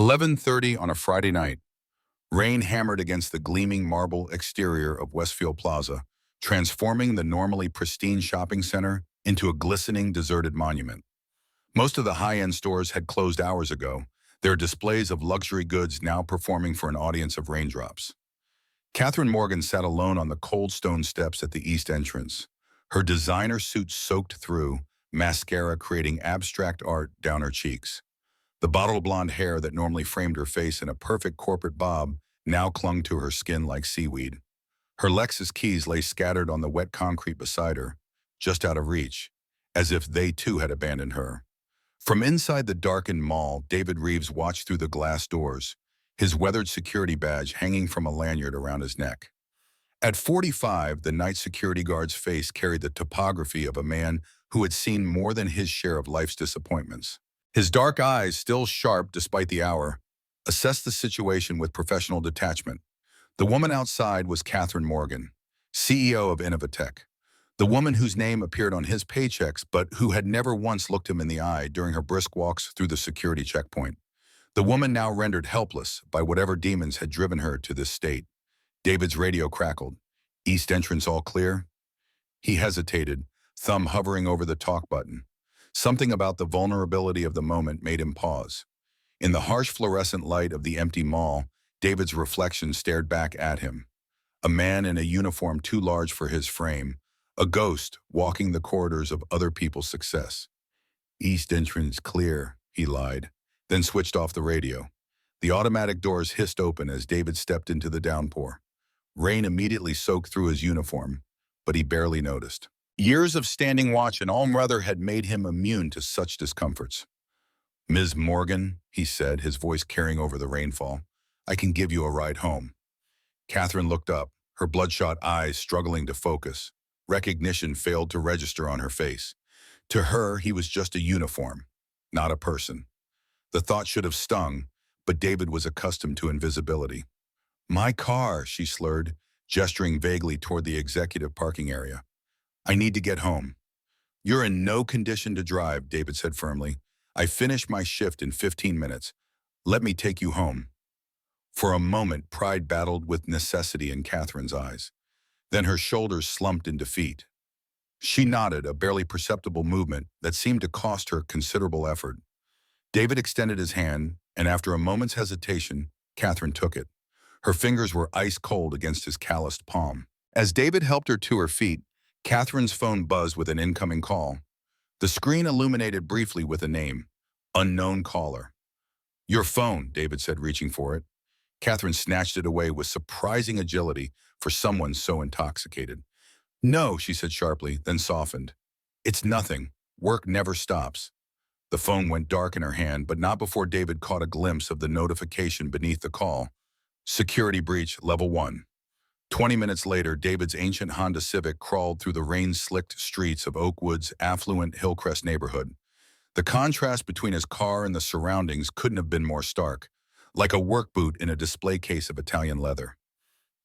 11:30 on a Friday night. Rain hammered against the gleaming marble exterior of Westfield Plaza, transforming the normally pristine shopping center into a glistening, deserted monument. Most of the high-end stores had closed hours ago, their displays of luxury goods now performing for an audience of raindrops. Katherine Morgan sat alone on the cold stone steps at the east entrance, her designer suit soaked through, mascara creating abstract art down her cheeks. The bottle blonde hair that normally framed her face in a perfect corporate bob now clung to her skin like seaweed. Her Lexus keys lay scattered on the wet concrete beside her, just out of reach, as if they too had abandoned her. From inside the darkened mall, David Reeves watched through the glass doors, his weathered security badge hanging from a lanyard around his neck. At 45, the night security guard's face carried the topography of a man who had seen more than his share of life's disappointments. His dark eyes, still sharp despite the hour, assessed the situation with professional detachment. The woman outside was Katherine Morgan, CEO of Innovatech, the woman whose name appeared on his paychecks but who had never once looked him in the eye during her brisk walks through the security checkpoint. The woman now rendered helpless by whatever demons had driven her to this state. David's radio crackled. East entrance all clear? He hesitated, thumb hovering over the talk button. Something about the vulnerability of the moment made him pause. In the harsh fluorescent light of the empty mall, David's reflection stared back at him. A man in a uniform too large for his frame, a ghost walking the corridors of other people's success. East entrance clear, he lied, then switched off the radio. The automatic doors hissed open as David stepped into the downpour. Rain immediately soaked through his uniform, but he barely noticed. Years of standing watch and all weather had made him immune to such discomforts. "Ms. Morgan," he said, his voice carrying over the rainfall, "I can give you a ride home." Katherine looked up, her bloodshot eyes struggling to focus. Recognition failed to register on her face. To her, he was just a uniform, not a person. The thought should have stung, but David was accustomed to invisibility. "My car," she slurred, gesturing vaguely toward the executive parking area. "I need to get home." "You're in no condition to drive," David said firmly. "I finished my shift in 15 minutes. Let me take you home." For a moment, pride battled with necessity in Katherine's eyes. Then her shoulders slumped in defeat. She nodded, a barely perceptible movement that seemed to cost her considerable effort. David extended his hand, and after a moment's hesitation, Katherine took it. Her fingers were ice cold against his calloused palm. As David helped her to her feet, Katherine's phone buzzed with an incoming call. The screen illuminated briefly with a name, unknown caller. "Your phone," David said, reaching for it. Katherine snatched it away with surprising agility for someone so intoxicated. "No," she said sharply, then softened. "It's nothing. Work never stops." The phone went dark in her hand, but not before David caught a glimpse of the notification beneath the call. "Security breach, level 1. 20 minutes later, David's ancient Honda Civic crawled through the rain-slicked streets of Oakwood's affluent Hillcrest neighborhood. The contrast between his car and the surroundings couldn't have been more stark, like a work boot in a display case of Italian leather.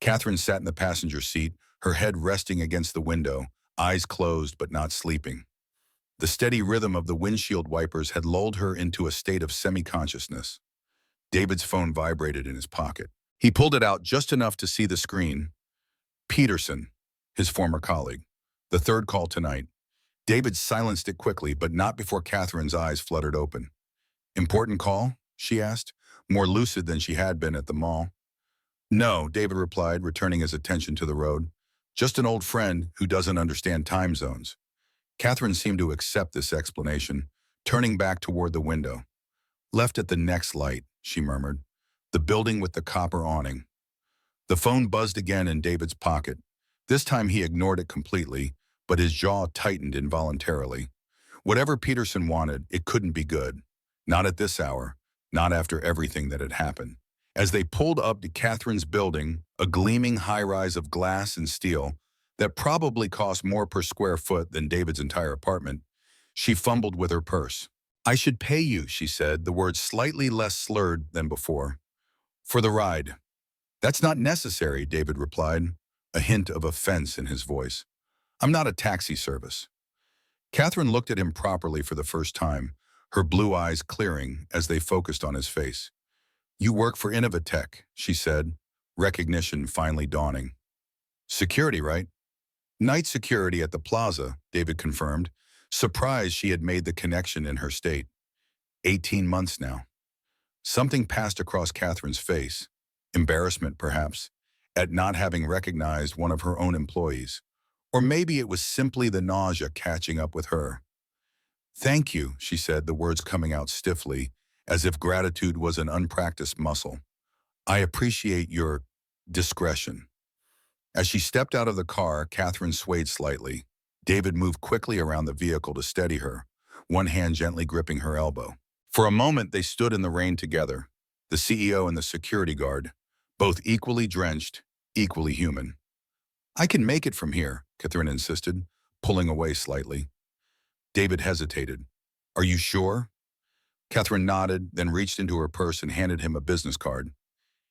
Katherine sat in the passenger seat, her head resting against the window, eyes closed but not sleeping. The steady rhythm of the windshield wipers had lulled her into a state of semi-consciousness. David's phone vibrated in his pocket. He pulled it out just enough to see the screen. Peterson, his former colleague. The third call tonight. David silenced it quickly, but not before Katherine's eyes fluttered open. "Important call?" she asked, more lucid than she had been at the mall. "No," David replied, returning his attention to the road. "Just an old friend who doesn't understand time zones." Katherine seemed to accept this explanation, turning back toward the window. "Left at the next light," she murmured. "The building with the copper awning." The phone buzzed again in David's pocket. This time he ignored it completely, but his jaw tightened involuntarily. Whatever Peterson wanted, it couldn't be good. Not at this hour, not after everything that had happened. As they pulled up to Katherine's building, a gleaming high-rise of glass and steel that probably cost more per square foot than David's entire apartment, she fumbled with her purse. "I should pay you," she said, the words slightly less slurred than before. "For the ride." "That's not necessary," David replied, a hint of offense in his voice. "I'm not a taxi service." Katherine looked at him properly for the first time, her blue eyes clearing as they focused on his face. You work for Innovatech, she said, recognition finally dawning. Security, right? Night security at the plaza, David confirmed, surprised she had made the connection in her state. 18 months now. Something passed across Catherine's face, embarrassment perhaps, at not having recognized one of her own employees. Or maybe it was simply the nausea catching up with her. Thank you, she said, the words coming out stiffly, as if gratitude was an unpracticed muscle. I appreciate your discretion. As she stepped out of the car, Catherine swayed slightly. David moved quickly around the vehicle to steady her, one hand gently gripping her elbow. For a moment, they stood in the rain together, the CEO and the security guard, both equally drenched, equally human. I can make it from here, Katherine insisted, pulling away slightly. David hesitated. Are you sure? Katherine nodded, then reached into her purse and handed him a business card.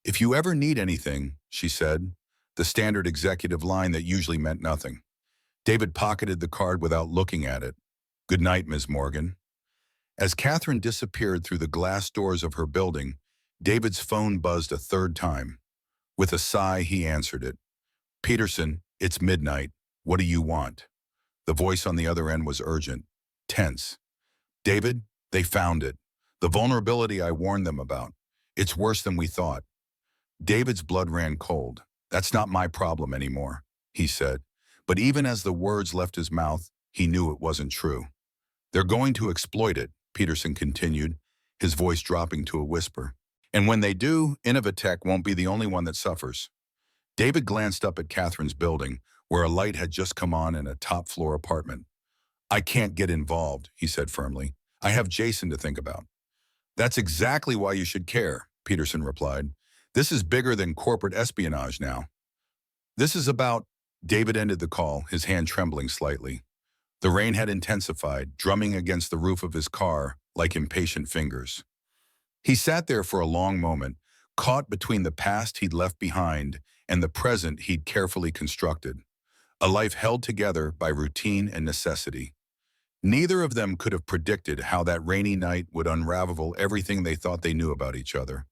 If you ever need anything, she said, the standard executive line that usually meant nothing. David pocketed the card without looking at it. Good night, Ms. Morgan. As Katherine disappeared through the glass doors of her building, David's phone buzzed a third time. With a sigh, he answered it. Peterson, it's midnight. What do you want? The voice on the other end was urgent, tense. David, they found it. The vulnerability I warned them about. It's worse than we thought. David's blood ran cold. That's not my problem anymore, he said. But even as the words left his mouth, he knew it wasn't true. They're going to exploit it, Peterson continued, his voice dropping to a whisper. And when they do, Innovatech won't be the only one that suffers. David glanced up at Catherine's building, where a light had just come on in a top-floor apartment. I can't get involved, he said firmly. I have Jason to think about. That's exactly why you should care, Peterson replied. This is bigger than corporate espionage now. This is about... David ended the call, his hand trembling slightly. The rain had intensified, drumming against the roof of his car like impatient fingers. He sat there for a long moment, caught between the past he'd left behind and the present he'd carefully constructed, a life held together by routine and necessity. Neither of them could have predicted how that rainy night would unravel everything they thought they knew about each other,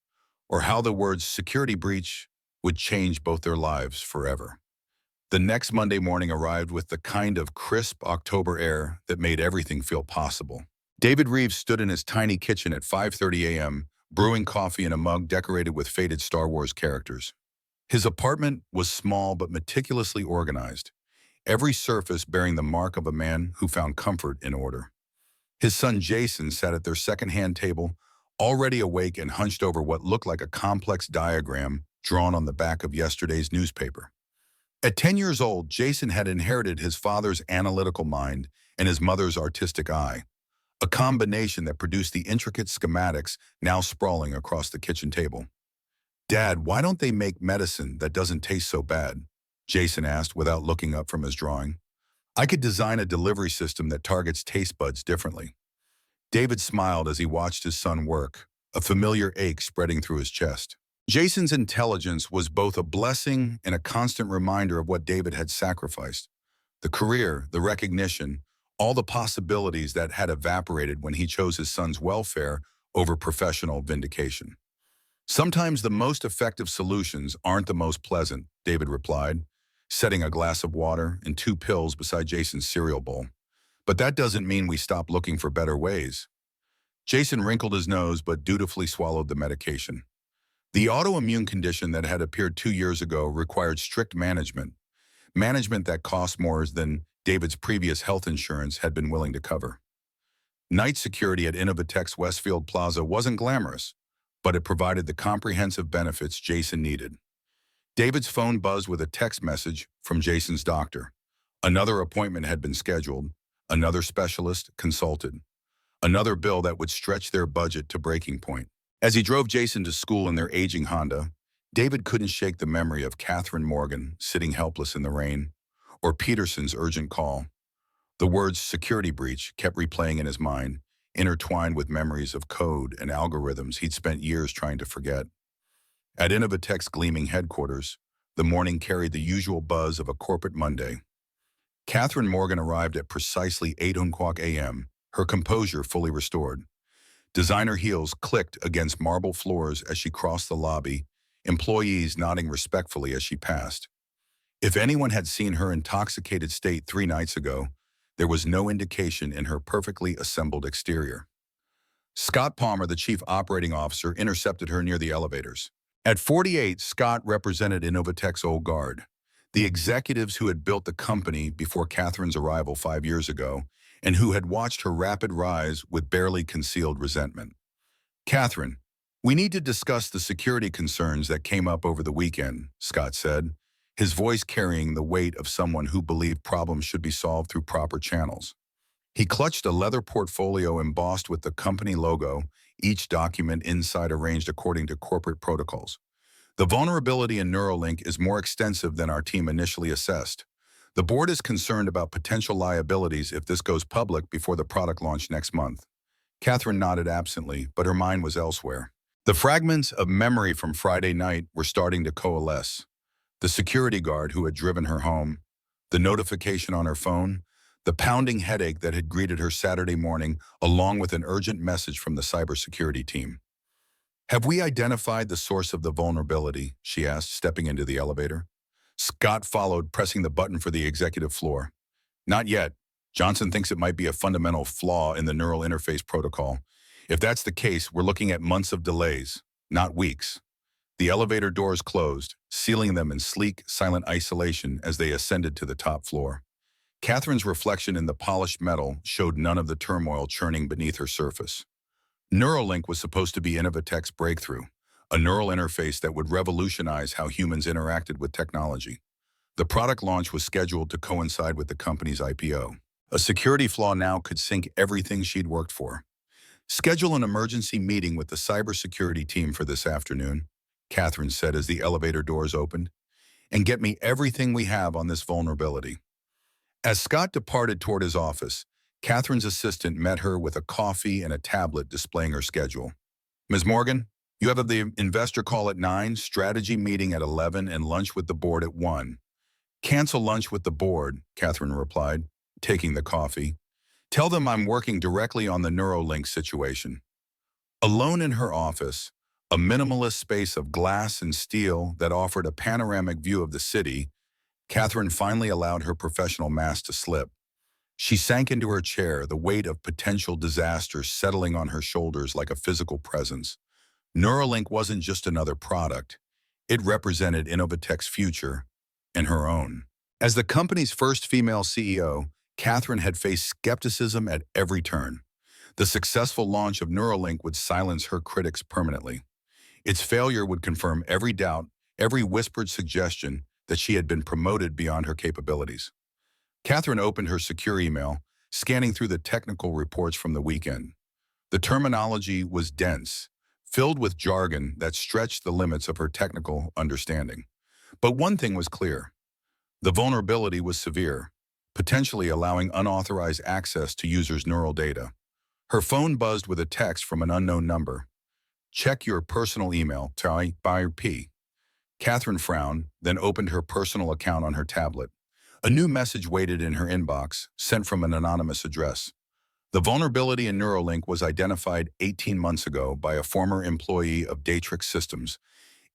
or how the words security breach would change both their lives forever. The next Monday morning arrived with the kind of crisp October air that made everything feel possible. David Reeves stood in his tiny kitchen at 5:30 a.m., brewing coffee in a mug decorated with faded Star Wars characters. His apartment was small but meticulously organized, every surface bearing the mark of a man who found comfort in order. His son Jason sat at their second-hand table, already awake and hunched over what looked like a complex diagram drawn on the back of yesterday's newspaper. At 10 years old, Jason had inherited his father's analytical mind and his mother's artistic eye, a combination that produced the intricate schematics now sprawling across the kitchen table. Dad, why don't they make medicine that doesn't taste so bad? Jason asked without looking up from his drawing. I could design a delivery system that targets taste buds differently. David smiled as he watched his son work, a familiar ache spreading through his chest. Jason's intelligence was both a blessing and a constant reminder of what David had sacrificed. The career, the recognition, all the possibilities that had evaporated when he chose his son's welfare over professional vindication. Sometimes the most effective solutions aren't the most pleasant, David replied, setting a glass of water and 2 pills beside Jason's cereal bowl. But that doesn't mean we stop looking for better ways. Jason wrinkled his nose but dutifully swallowed the medication. The autoimmune condition that had appeared 2 years ago required strict management that cost more than David's previous health insurance had been willing to cover. Night security at Innovatech's Westfield Plaza wasn't glamorous, but it provided the comprehensive benefits Jason needed. David's phone buzzed with a text message from Jason's doctor. Another appointment had been scheduled, another specialist consulted, another bill that would stretch their budget to breaking point. As he drove Jason to school in their aging Honda, David couldn't shake the memory of Katherine Morgan sitting helpless in the rain, or Peterson's urgent call. The words security breach kept replaying in his mind, intertwined with memories of code and algorithms he'd spent years trying to forget. At Innovatech's gleaming headquarters, the morning carried the usual buzz of a corporate Monday. Katherine Morgan arrived at precisely 8 o'clock a.m., her composure fully restored. Designer heels clicked against marble floors as she crossed the lobby, employees nodding respectfully as she passed. If anyone had seen her intoxicated state 3 nights ago, there was no indication in her perfectly assembled exterior. Scott Palmer, the chief operating officer, intercepted her near the elevators. At 48, Scott represented Innovatech's old guard, the executives who had built the company before Katherine's arrival 5 years ago, and who had watched her rapid rise with barely concealed resentment. "Katherine, we need to discuss the security concerns that came up over the weekend," Scott said, his voice carrying the weight of someone who believed problems should be solved through proper channels. He clutched a leather portfolio embossed with the company logo, each document inside arranged according to corporate protocols. "The vulnerability in Neuralink is more extensive than our team initially assessed. The board is concerned about potential liabilities if this goes public before the product launch next month." Katherine nodded absently, but her mind was elsewhere. The fragments of memory from Friday night were starting to coalesce. The security guard who had driven her home, the notification on her phone, the pounding headache that had greeted her Saturday morning, along with an urgent message from the cybersecurity team. "Have we identified the source of the vulnerability?" she asked, stepping into the elevator. Scott followed, pressing the button for the executive floor. "Not yet. Johnson thinks it might be a fundamental flaw in the neural interface protocol. If that's the case, we're looking at months of delays, not weeks." The elevator doors closed, sealing them in sleek, silent isolation as they ascended to the top floor. Katherine's reflection in the polished metal showed none of the turmoil churning beneath her surface. Neuralink was supposed to be Innovatech's breakthrough, a neural interface that would revolutionize how humans interacted with technology. The product launch was scheduled to coincide with the company's IPO. A security flaw now could sink everything she'd worked for. "Schedule an emergency meeting with the cybersecurity team for this afternoon," Katherine said as the elevator doors opened, "and get me everything we have on this vulnerability." As Scott departed toward his office, Katherine's assistant met her with a coffee and a tablet displaying her schedule. "Ms. Morgan, you have the investor call at 9, strategy meeting at 11, and lunch with the board at 1. "Cancel lunch with the board," Katherine replied, taking the coffee. "Tell them I'm working directly on the Neuralink situation." Alone in her office, a minimalist space of glass and steel that offered a panoramic view of the city, Katherine finally allowed her professional mask to slip. She sank into her chair, the weight of potential disaster settling on her shoulders like a physical presence. Neuralink wasn't just another product. It represented Innovatech's future and her own. As the company's first female CEO, Katherine had faced skepticism at every turn. The successful launch of Neuralink would silence her critics permanently. Its failure would confirm every doubt, every whispered suggestion that she had been promoted beyond her capabilities. Katherine opened her secure email, scanning through the technical reports from the weekend. The terminology was dense, filled with jargon that stretched the limits of her technical understanding. But one thing was clear. The vulnerability was severe, potentially allowing unauthorized access to users' neural data. Her phone buzzed with a text from an unknown number. "Check your personal email, by P." Katherine frowned, then opened her personal account on her tablet. A new message waited in her inbox, sent from an anonymous address. The vulnerability in Neuralink was identified 18 months ago by a former employee of Datrix Systems.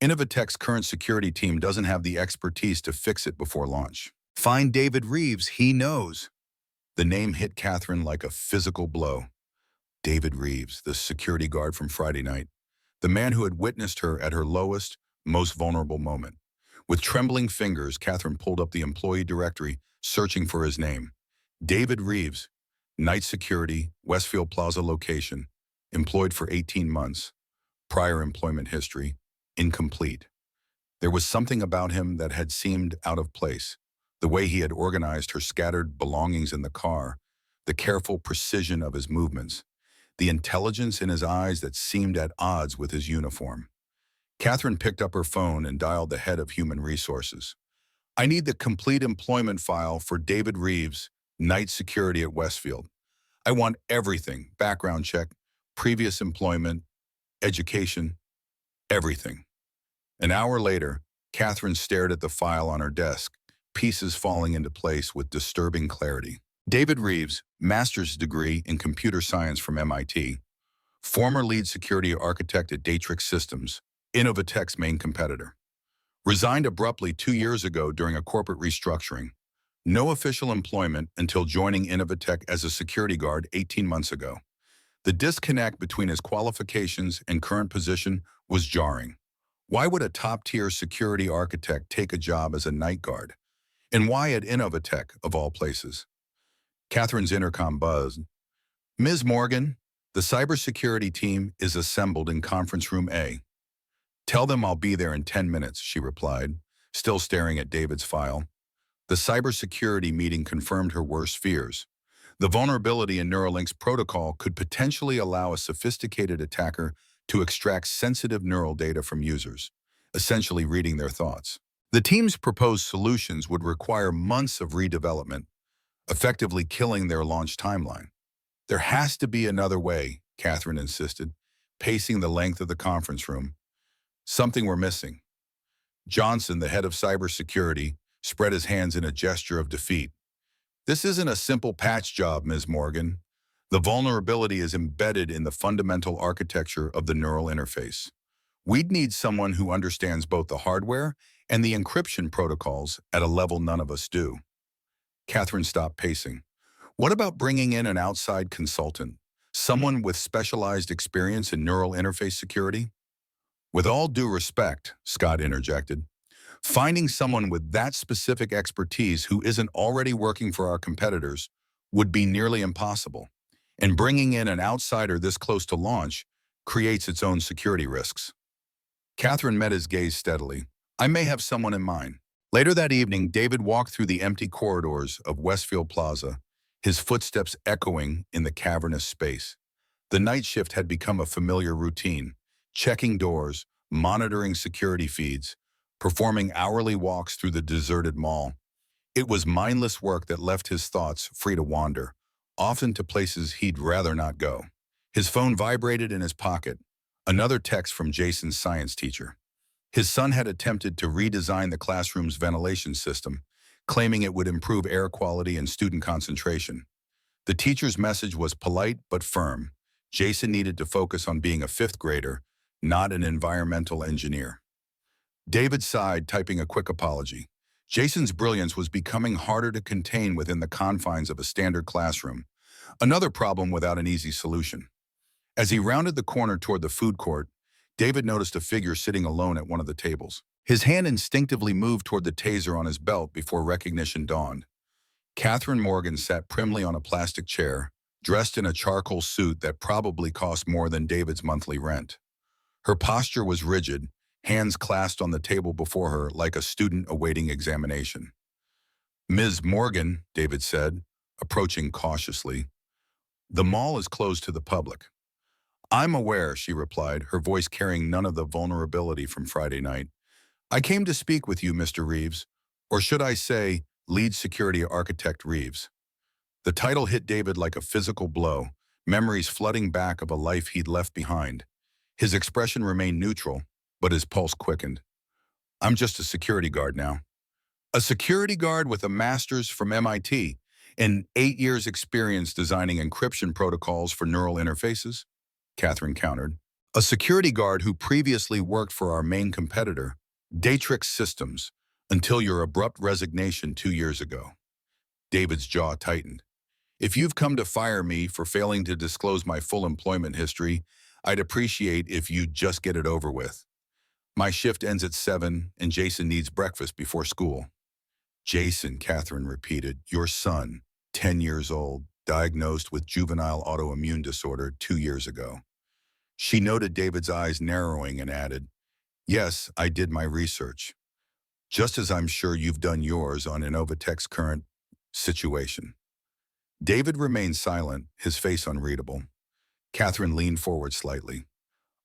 Innovatech's current security team doesn't have the expertise to fix it before launch. "Find David Reeves, he knows." The name hit Katherine like a physical blow. David Reeves, the security guard from Friday night. The man who had witnessed her at her lowest, most vulnerable moment. With trembling fingers, Katherine pulled up the employee directory, searching for his name. David Reeves, night security, Westfield Plaza location, employed for 18 months. Prior employment history, incomplete. There was something about him that had seemed out of place. The way he had organized her scattered belongings in the car, the careful precision of his movements, the intelligence in his eyes that seemed at odds with his uniform. Katherine picked up her phone and dialed the head of human resources. "I need the complete employment file for David Reeves, night security at Westfield. I want everything, background check, previous employment, education, everything." An hour later, Katherine stared at the file on her desk, pieces falling into place with disturbing clarity. David Reeves, master's degree in computer science from MIT. former lead security architect at Datrix Systems, Innovatech's main competitor. Resigned abruptly 2 years ago during a corporate restructuring. No official employment until joining Innovatech as a security guard 18 months ago. The disconnect between his qualifications and current position was jarring. Why would a top-tier security architect take a job as a night guard? And why at Innovatech, of all places? Katherine's intercom buzzed. Ms. Morgan, the cybersecurity team is assembled in conference room A. Tell them I'll be there in 10 minutes, she replied, still staring at David's file. The cybersecurity meeting confirmed her worst fears. The vulnerability in Neuralink's protocol could potentially allow a sophisticated attacker to extract sensitive neural data from users, essentially reading their thoughts. The team's proposed solutions would require months of redevelopment, effectively killing their launch timeline. There has to be another way, Katherine insisted, pacing the length of the conference room. Something we're missing. Johnson, the head of cybersecurity, spread his hands in a gesture of defeat. This isn't a simple patch job, Ms. Morgan. The vulnerability is embedded in the fundamental architecture of the neural interface. We'd need someone who understands both the hardware and the encryption protocols at a level none of us do. Katherine stopped pacing. What about bringing in an outside consultant, someone with specialized experience in neural interface security? With all due respect, Scott interjected, finding someone with that specific expertise who isn't already working for our competitors would be nearly impossible. And bringing in an outsider this close to launch creates its own security risks. Katherine met his gaze steadily. I may have someone in mind. Later that evening, David walked through the empty corridors of Westfield Plaza, his footsteps echoing in the cavernous space. The night shift had become a familiar routine, checking doors, monitoring security feeds, performing hourly walks through the deserted mall. It was mindless work that left his thoughts free to wander, often to places he'd rather not go. His phone vibrated in his pocket, another text from Jason's science teacher. His son had attempted to redesign the classroom's ventilation system, claiming it would improve air quality and student concentration. The teacher's message was polite but firm. Jason needed to focus on being a fifth grader, not an environmental engineer. David sighed, typing a quick apology. Jason's brilliance was becoming harder to contain within the confines of a standard classroom, another problem without an easy solution. As he rounded the corner toward the food court, David noticed a figure sitting alone at one of the tables. His hand instinctively moved toward the taser on his belt before recognition dawned. Katherine Morgan sat primly on a plastic chair, dressed in a charcoal suit that probably cost more than David's monthly rent. Her posture was rigid, hands clasped on the table before her like a student awaiting examination. Ms. Morgan, David said, approaching cautiously. The mall is closed to the public. I'm aware, she replied, her voice carrying none of the vulnerability from Friday night. I came to speak with you, Mr. Reeves, or should I say, lead security architect Reeves. The title hit David like a physical blow, memories flooding back of a life he'd left behind. His expression remained neutral, but his pulse quickened. I'm just a security guard now. A security guard with a master's from MIT and 8 years experience designing encryption protocols for neural interfaces? Katherine countered. A security guard who previously worked for our main competitor, Datrix Systems, until your abrupt resignation 2 years ago. David's jaw tightened. If you've come to fire me for failing to disclose my full employment history, I'd appreciate if you'd just get it over with. My shift ends at 7, and Jason needs breakfast before school. Jason, Katherine repeated, your son, 10 years old, diagnosed with juvenile autoimmune disorder 2 years ago. She noted David's eyes narrowing and added, yes, I did my research. Just as I'm sure you've done yours on Innovatech's current situation. David remained silent, his face unreadable. Katherine leaned forward slightly.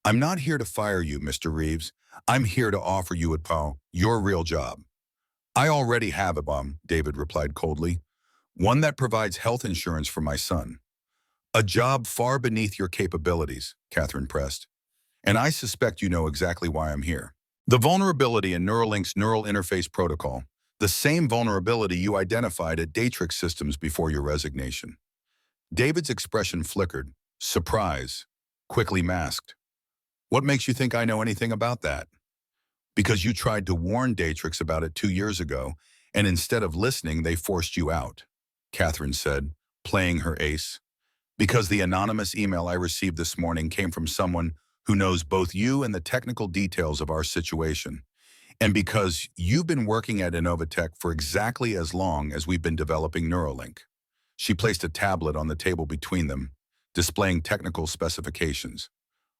I'm not here to fire you, Mr. Reeves. I'm here to offer you your real job. I already have a bomb, David replied coldly. One that provides health insurance for my son. A job far beneath your capabilities, Katherine pressed. And I suspect you know exactly why I'm here. The vulnerability in Neuralink's neural interface protocol, the same vulnerability you identified at Datrix Systems before your resignation. David's expression flickered. Surprise. quickly masked. What makes you think I know anything about that? Because you tried to warn Datrix about it 2 years ago, and instead of listening, they forced you out, Katherine said, playing her ace. Because the anonymous email I received this morning came from someone who knows both you and the technical details of our situation. And because you've been working at Innovatech for exactly as long as we've been developing Neuralink. She placed a tablet on the table between them, displaying technical specifications.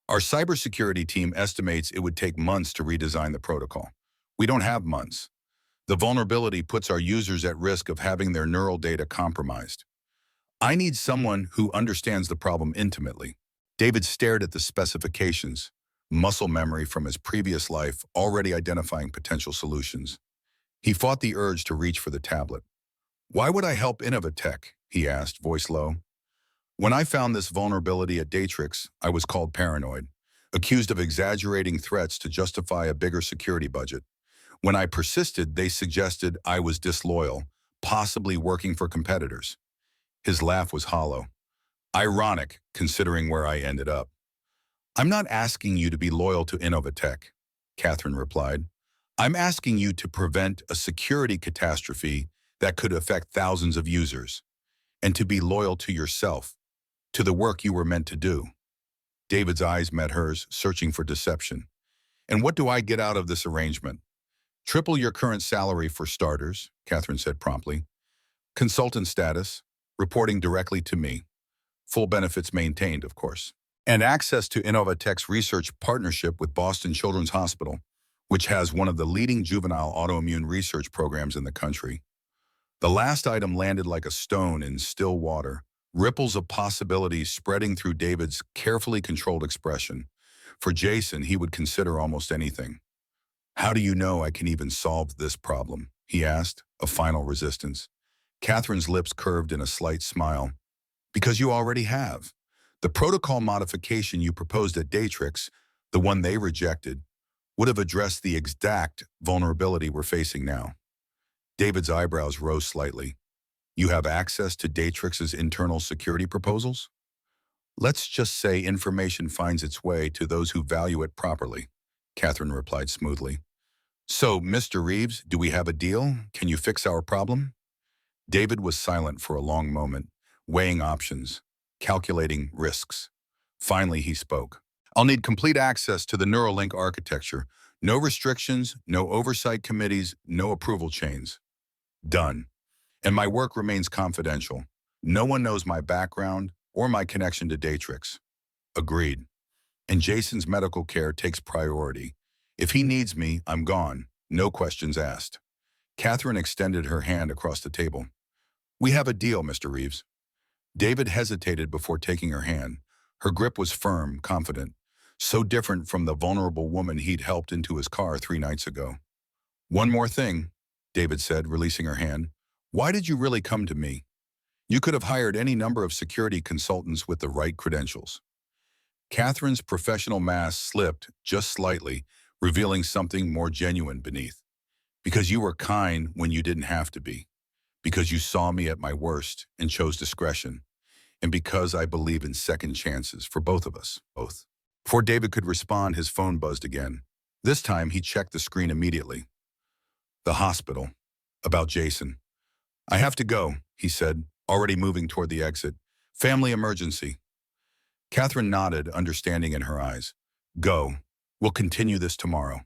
Our cybersecurity team estimates it would take months to redesign the protocol. We don't have months. The vulnerability puts our users at risk of having their neural data compromised. I need someone who understands the problem intimately. David stared at the specifications, muscle memory from his previous life already identifying potential solutions. He fought the urge to reach for the tablet. Why would I help Innovatech? He asked, voice low. When I found this vulnerability at Datrix, I was called paranoid, accused of exaggerating threats to justify a bigger security budget. When I persisted, they suggested I was disloyal, possibly working for competitors. His laugh was hollow. Ironic, considering where I ended up. I'm not asking you to be loyal to Innovatech, Katherine replied. I'm asking you to prevent a security catastrophe that could affect thousands of users, and to be loyal to yourself, to the work you were meant to do. David's eyes met hers, searching for deception. And what do I get out of this arrangement? Triple your current salary for starters, Katherine said promptly. Consultant status, reporting directly to me. Full benefits maintained, of course. And access to Innovatech's research partnership with Boston Children's Hospital, which has one of the leading juvenile autoimmune research programs in the country. The last item landed like a stone in still water, ripples of possibilities spreading through David's carefully controlled expression. For Jason, he would consider almost anything. How do you know I can even solve this problem? He asked, a final resistance. Katherine's lips curved in a slight smile. Because you already have. The protocol modification you proposed at Datrix, the one they rejected, would have addressed the exact vulnerability we're facing now. David's eyebrows rose slightly. You have access to Datrix's internal security proposals? Let's just say information finds its way to those who value it properly, Katherine replied smoothly. So, Mr. Reeves, do we have a deal? Can you fix our problem? David was silent for a long moment, weighing options, calculating risks. Finally, he spoke. I'll need complete access to the Neuralink architecture. No restrictions, no oversight committees, no approval chains. Done. And my work remains confidential. No one knows my background or my connection to Datrix. Agreed. And Jason's medical care takes priority. If he needs me, I'm gone. No questions asked. Katherine extended her hand across the table. We have a deal, Mr. Reeves. David hesitated before taking her hand. Her grip was firm, confident, so different from the vulnerable woman he'd helped into his car 3 nights ago. One more thing, David said, releasing her hand. Why did you really come to me? You could have hired any number of security consultants with the right credentials. Katherine's professional mask slipped just slightly, revealing something more genuine beneath. Because you were kind when you didn't have to be. Because you saw me at my worst and chose discretion. And because I believe in second chances for both of us. Both. Before David could respond, his phone buzzed again. This time, he checked the screen immediately. The hospital. About Jason. I have to go, he said, already moving toward the exit. Family emergency. Katherine nodded, understanding in her eyes. Go. We'll continue this tomorrow.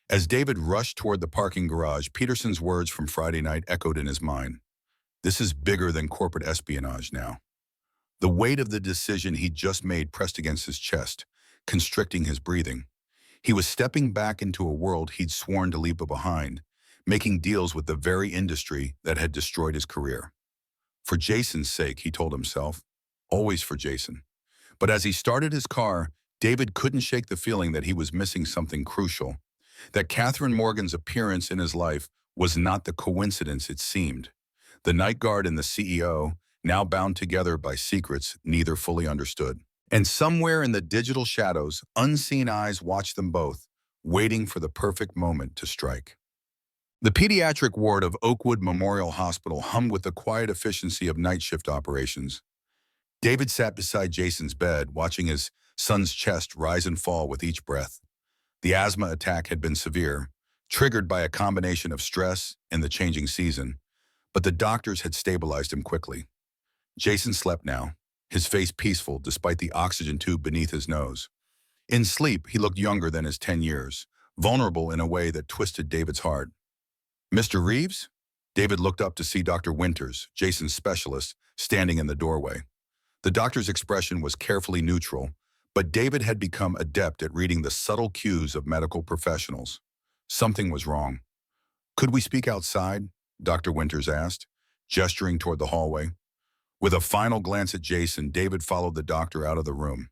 As David rushed toward the parking garage, Peterson's words from Friday night echoed in his mind. This is bigger than corporate espionage now. The weight of the decision he'd just made pressed against his chest, constricting his breathing. He was stepping back into a world he'd sworn to leave behind, making deals with the very industry that had destroyed his career. For Jason's sake, he told himself. Always for Jason. But as he started his car, David couldn't shake the feeling that he was missing something crucial. That Katherine Morgan's appearance in his life was not the coincidence it seemed. The night guard and the CEO, now bound together by secrets neither fully understood. And somewhere in the digital shadows, unseen eyes watched them both, waiting for the perfect moment to strike. The pediatric ward of Oakwood Memorial Hospital hummed with the quiet efficiency of night shift operations. David sat beside Jason's bed, watching his son's chest rise and fall with each breath. The asthma attack had been severe, triggered by a combination of stress and the changing season, but the doctors had stabilized him quickly. Jason slept now, his face peaceful despite the oxygen tube beneath his nose. In sleep, he looked younger than his 10 years, vulnerable in a way that twisted David's heart. "Mr. Reeves?" David looked up to see Dr. Winters, Jason's specialist, standing in the doorway. The doctor's expression was carefully neutral, but David had become adept at reading the subtle cues of medical professionals. Something was wrong. "Could we speak outside?" Dr. Winters asked, gesturing toward the hallway. With a final glance at Jason, David followed the doctor out of the room.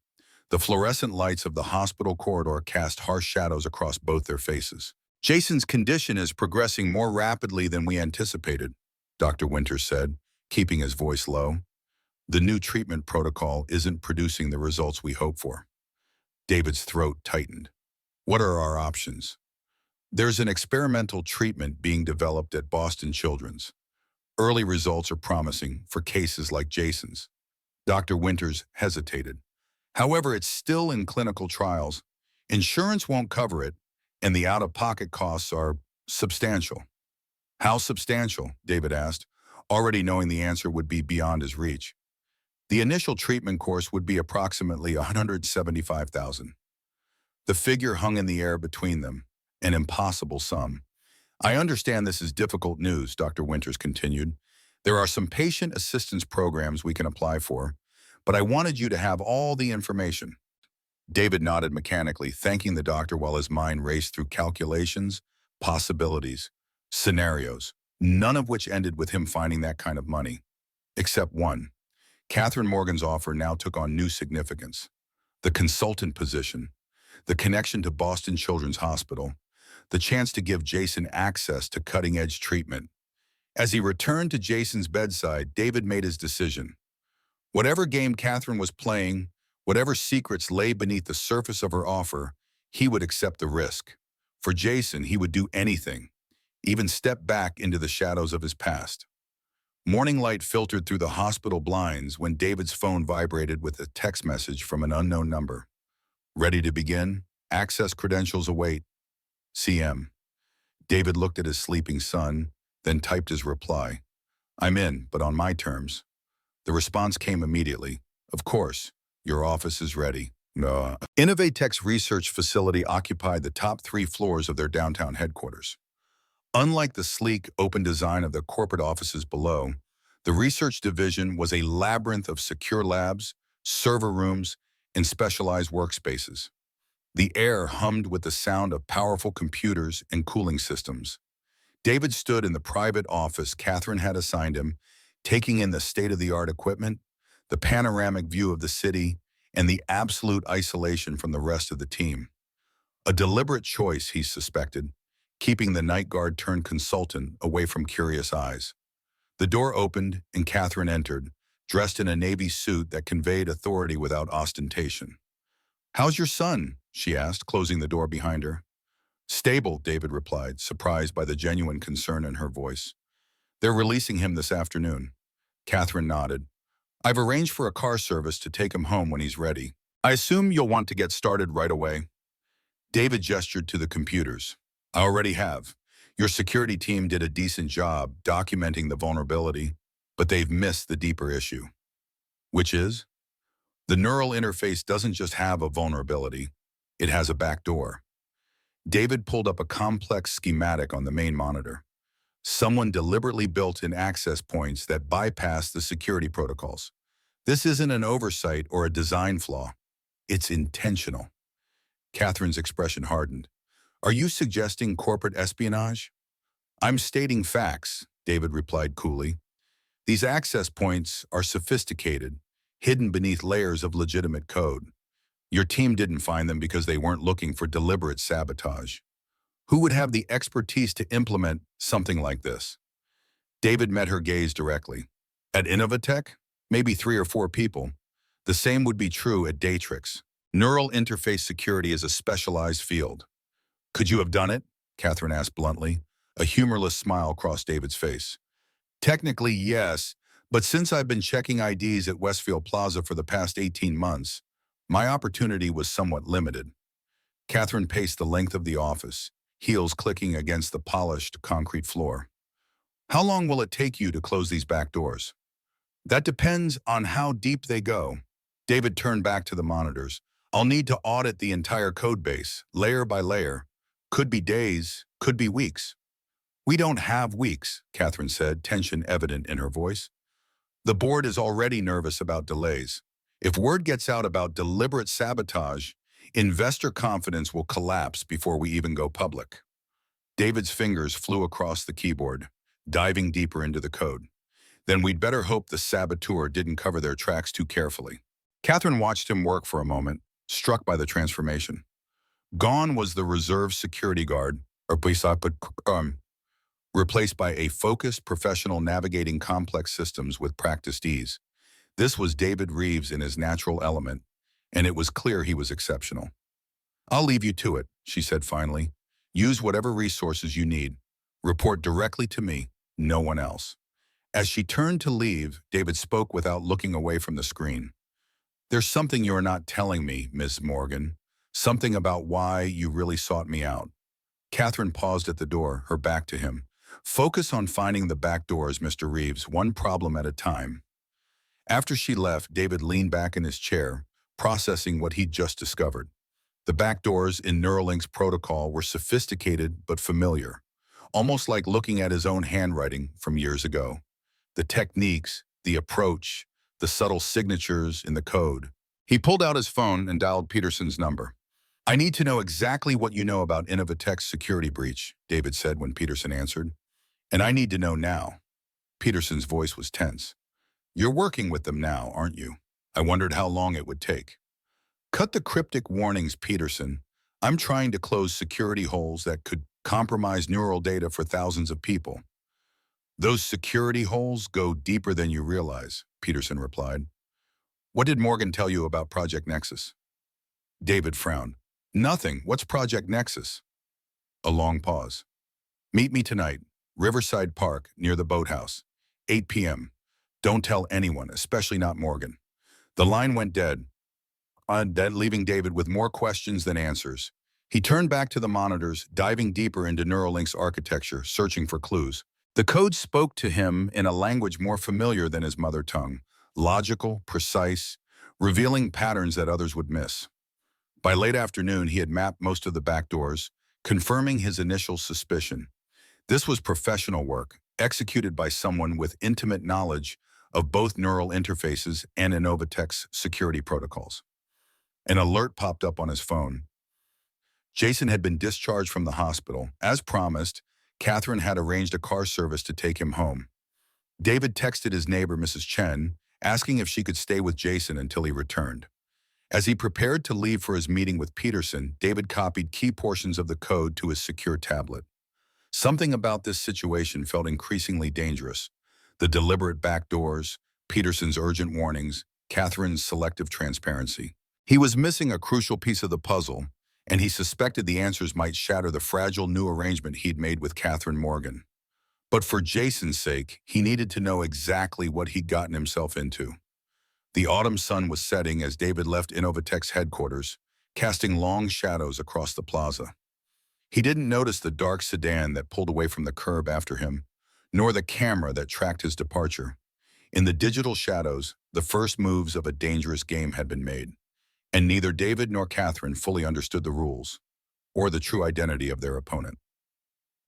The fluorescent lights of the hospital corridor cast harsh shadows across both their faces. "Jason's condition is progressing more rapidly than we anticipated," Dr. Winters said, keeping his voice low. "The new treatment protocol isn't producing the results we hoped for." David's throat tightened. "What are our options?" "There's an experimental treatment being developed at Boston Children's. Early results are promising for cases like Jason's." Dr. Winters hesitated. "However, it's still in clinical trials. Insurance won't cover it, and the out-of-pocket costs are substantial." "How substantial?" David asked, already knowing the answer would be beyond his reach. "The initial treatment course would be approximately $175,000. The figure hung in the air between them, an impossible sum. "I understand this is difficult news," Dr. Winters continued. "There are some patient assistance programs we can apply for, but I wanted you to have all the information." David nodded mechanically, thanking the doctor while his mind raced through calculations, possibilities, scenarios, none of which ended with him finding that kind of money. Except one. Katherine Morgan's offer now took on new significance. The consultant position, the connection to Boston Children's Hospital, the chance to give Jason access to cutting-edge treatment. As he returned to Jason's bedside, David made his decision. Whatever game Katherine was playing, whatever secrets lay beneath the surface of her offer, he would accept the risk. For Jason, he would do anything, even step back into the shadows of his past. Morning light filtered through the hospital blinds when David's phone vibrated with a text message from an unknown number. "Ready to begin? Access credentials await. CM." David looked at his sleeping son, then typed his reply. "I'm in, but on my terms." The response came immediately. "Of course, your office is ready." Innovatech's research facility occupied the top 3 floors of their downtown headquarters. Unlike the sleek, open design of the corporate offices below, the research division was a labyrinth of secure labs, server rooms, and specialized workspaces. The air hummed with the sound of powerful computers and cooling systems. David stood in the private office Katherine had assigned him, taking in the state-of-the-art equipment, the panoramic view of the city, and the absolute isolation from the rest of the team. A deliberate choice, he suspected, keeping the night guard turned consultant away from curious eyes. The door opened and Katherine entered, dressed in a navy suit that conveyed authority without ostentation. "How's your son?" she asked, closing the door behind her. "Stable," David replied, surprised by the genuine concern in her voice. "They're releasing him this afternoon." Katherine nodded. "I've arranged for a car service to take him home when he's ready. I assume you'll want to get started right away." David gestured to the computers. "I already have. Your security team did a decent job documenting the vulnerability, but they've missed the deeper issue." "Which is?" "The neural interface doesn't just have a vulnerability, it has a backdoor." David pulled up a complex schematic on the main monitor. Someone deliberately built in access points that bypass the security protocols. This isn't an oversight or a design flaw. It's intentional. Katherine's expression hardened. "Are you suggesting corporate espionage?" "I'm stating facts," David replied coolly. "These access points are sophisticated, hidden beneath layers of legitimate code. Your team didn't find them because they weren't looking for deliberate sabotage. Who would have the expertise to implement something like this?" David met her gaze directly. "At Innovatech? Maybe 3 or 4 people. The same would be true at Datrix. Neural interface security is a specialized field." "Could you have done it?" Katherine asked bluntly. A humorless smile crossed David's face. "Technically, yes, but since I've been checking IDs at Westfield Plaza for the past 18 months, My opportunity was somewhat limited. Katherine paced the length of the office, heels clicking against the polished concrete floor. How long will it take you to close these back doors? That depends on how deep they go. David turned back to the monitors. I'll need to audit the entire code base, layer by layer. Could be days, could be weeks. We don't have weeks, Katherine said, tension evident in her voice. The board is already nervous about delays. If word gets out about deliberate sabotage, investor confidence will collapse before we even go public. David's fingers flew across the keyboard, diving deeper into the code. Then we'd better hope the saboteur didn't cover their tracks too carefully. Katherine watched him work for a moment, struck by the transformation. Gone was the reserve security guard, or replaced by a focused professional navigating complex systems with practiced ease. This was David Reeves in his natural element, and it was clear he was exceptional. I'll leave you to it, she said finally. Use whatever resources you need. Report directly to me, no one else. As she turned to leave, David spoke without looking away from the screen. There's something you're not telling me, Miss Morgan. Something about why you really sought me out. Katherine paused at the door, her back to him. Focus on finding the back doors, Mr. Reeves, one problem at a time. After she left, David leaned back in his chair, processing what he'd just discovered. The back doors in Neuralink's protocol were sophisticated but familiar, almost like looking at his own handwriting from years ago. The techniques, the approach, the subtle signatures in the code. He pulled out his phone and dialed Peterson's number. I need to know exactly what you know about Innovatech's security breach, David said when Peterson answered. And I need to know now. Peterson's voice was tense. You're working with them now, aren't you? I wondered how long it would take. Cut the cryptic warnings, Peterson. I'm trying to close security holes that could compromise neural data for thousands of people. Those security holes go deeper than you realize, Peterson replied. What did Morgan tell you about Project Nexus? David frowned. Nothing. What's Project Nexus? A long pause. Meet me tonight, Riverside Park, near the boathouse. 8 p.m. Don't tell anyone, especially not Morgan. The line went dead, leaving David with more questions than answers. He turned back to the monitors, diving deeper into Neuralink's architecture, searching for clues. The code spoke to him in a language more familiar than his mother tongue, logical, precise, revealing patterns that others would miss. By late afternoon, he had mapped most of the back doors, confirming his initial suspicion. This was professional work, executed by someone with intimate knowledge of both neural interfaces and Innovatech's security protocols. An alert popped up on his phone. Jason had been discharged from the hospital. As promised, Katherine had arranged a car service to take him home. David texted his neighbor, Mrs. Chen, asking if she could stay with Jason until he returned. As he prepared to leave for his meeting with Peterson, David copied key portions of the code to his secure tablet. Something about this situation felt increasingly dangerous. The deliberate backdoors, Peterson's urgent warnings, Katherine's selective transparency. He was missing a crucial piece of the puzzle, and he suspected the answers might shatter the fragile new arrangement he'd made with Katherine Morgan. But for Jason's sake, he needed to know exactly what he'd gotten himself into. The autumn sun was setting as David left Innovatech's headquarters, casting long shadows across the plaza. He didn't notice the dark sedan that pulled away from the curb after him, nor the camera that tracked his departure. In the digital shadows, the first moves of a dangerous game had been made, and neither David nor Katherine fully understood the rules, or the true identity of their opponent.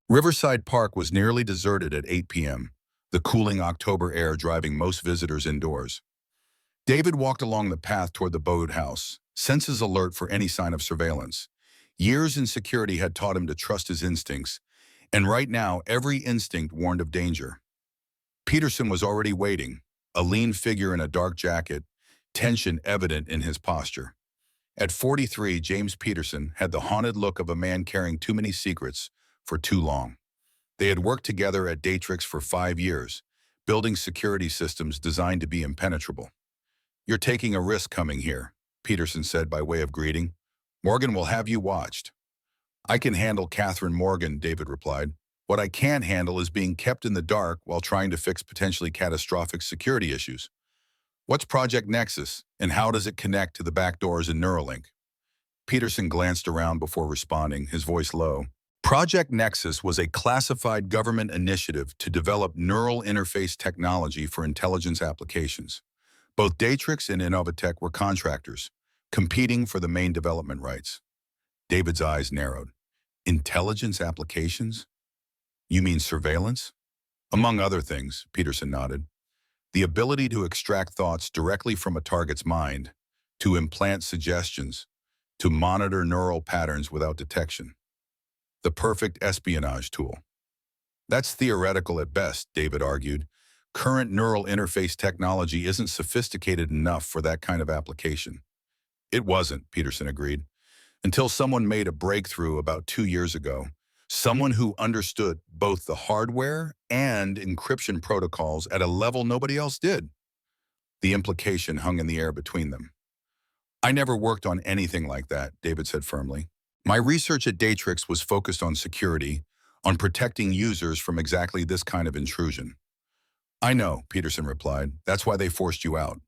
Riverside Park was nearly deserted at 8 p.m., the cooling October air driving most visitors indoors. David walked along the path toward the boathouse, senses alert for any sign of surveillance. Years in security had taught him to trust his instincts, and right now every instinct warned of danger. Peterson was already waiting, a lean figure in a dark jacket, tension evident in his posture. At 43, James Peterson had the haunted look of a man carrying too many secrets for too long. They had worked together at Datrix for 5 years, building security systems designed to be impenetrable. You're taking a risk coming here, Peterson said by way of greeting. Morgan will have you watched. I can handle Katherine Morgan, David replied. What I can't handle is being kept in the dark while trying to fix potentially catastrophic security issues. What's Project Nexus, and how does it connect to the backdoors in Neuralink? Peterson glanced around before responding, his voice low. Project Nexus was a classified government initiative to develop neural interface technology for intelligence applications. Both Datrix and Innovatech were contractors, competing for the main development rights. David's eyes narrowed. Intelligence applications? You mean surveillance? Among other things, Peterson nodded. The ability to extract thoughts directly from a target's mind, to implant suggestions, to monitor neural patterns without detection. The perfect espionage tool. That's theoretical at best, David argued. Current neural interface technology isn't sophisticated enough for that kind of application. It wasn't, Peterson agreed, until someone made a breakthrough about 2 years ago. Someone who understood both the hardware and encryption protocols at a level nobody else did. The implication hung in the air between them. I never worked on anything like that, David said firmly. My research at Datrix was focused on security, on protecting users from exactly this kind of intrusion. I know, Peterson replied. That's why they forced you out.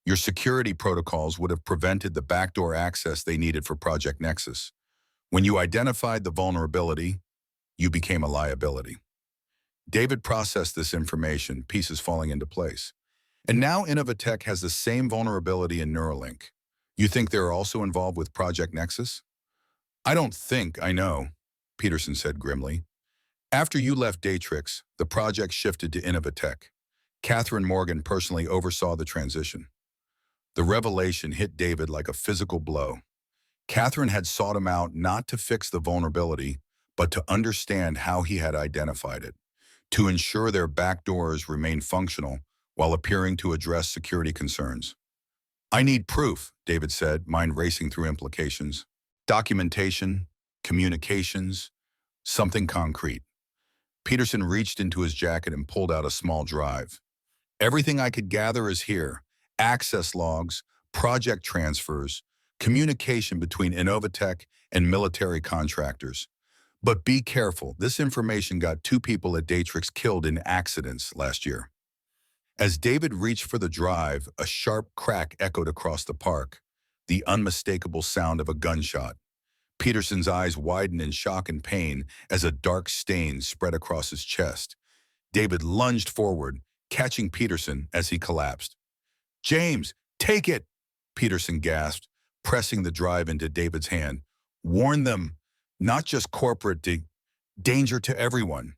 Your security protocols would have prevented the backdoor access they needed for Project Nexus. When you identified the vulnerability, you became a liability. David processed this information, pieces falling into place. And now Innovatech has the same vulnerability in Neuralink. You think they're also involved with Project Nexus? I don't think I know, Peterson said grimly. After you left Datrix, the project shifted to Innovatech. Katherine Morgan personally oversaw the transition. The revelation hit David like a physical blow. Katherine had sought him out not to fix the vulnerability, but to understand how he had identified it, to ensure their backdoors remained functional while appearing to address security concerns. I need proof, David said, mind racing through implications. Documentation, communications, something concrete. Peterson reached into his jacket and pulled out a small drive. Everything I could gather is here. Access logs, project transfers, communication between Innovatech and military contractors. But be careful, this information got 2 people at Datrix killed in accidents last year. As David reached for the drive, a sharp crack echoed across the park, the unmistakable sound of a gunshot. Peterson's eyes widened in shock and pain as a dark stain spread across his chest. David lunged forward, catching Peterson as he collapsed. James, take it, Peterson gasped, pressing the drive into David's hand. Warn them, not just corporate danger to everyone.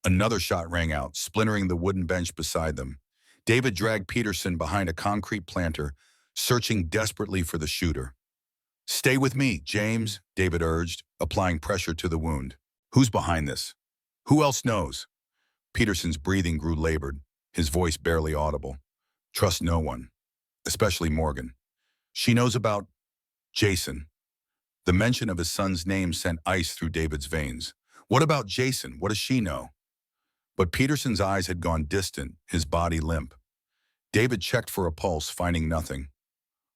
Another shot rang out, splintering the wooden bench beside them. David dragged Peterson behind a concrete planter, searching desperately for the shooter. Stay with me, James, David urged, applying pressure to the wound. Who's behind this? Who else knows? Peterson's breathing grew labored, his voice barely audible. Trust no one, especially Morgan. She knows about Jason. The mention of his son's name sent ice through David's veins. What about Jason? What does she know? But Peterson's eyes had gone distant, his body limp. David checked for a pulse, finding nothing.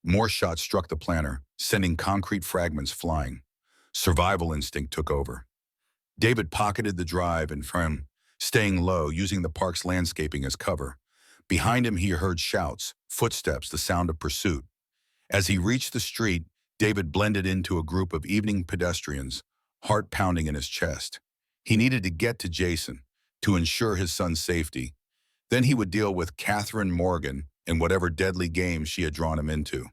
More shots struck the planter, sending concrete fragments flying. Survival instinct took over. David pocketed the drive and from staying low, using the park's landscaping as cover. Behind him, he heard shouts, footsteps, the sound of pursuit. As he reached the street, David blended into a group of evening pedestrians, heart pounding in his chest. He needed to get to Jason to ensure his son's safety. Then he would deal with Katherine Morgan and whatever deadly game she had drawn him into.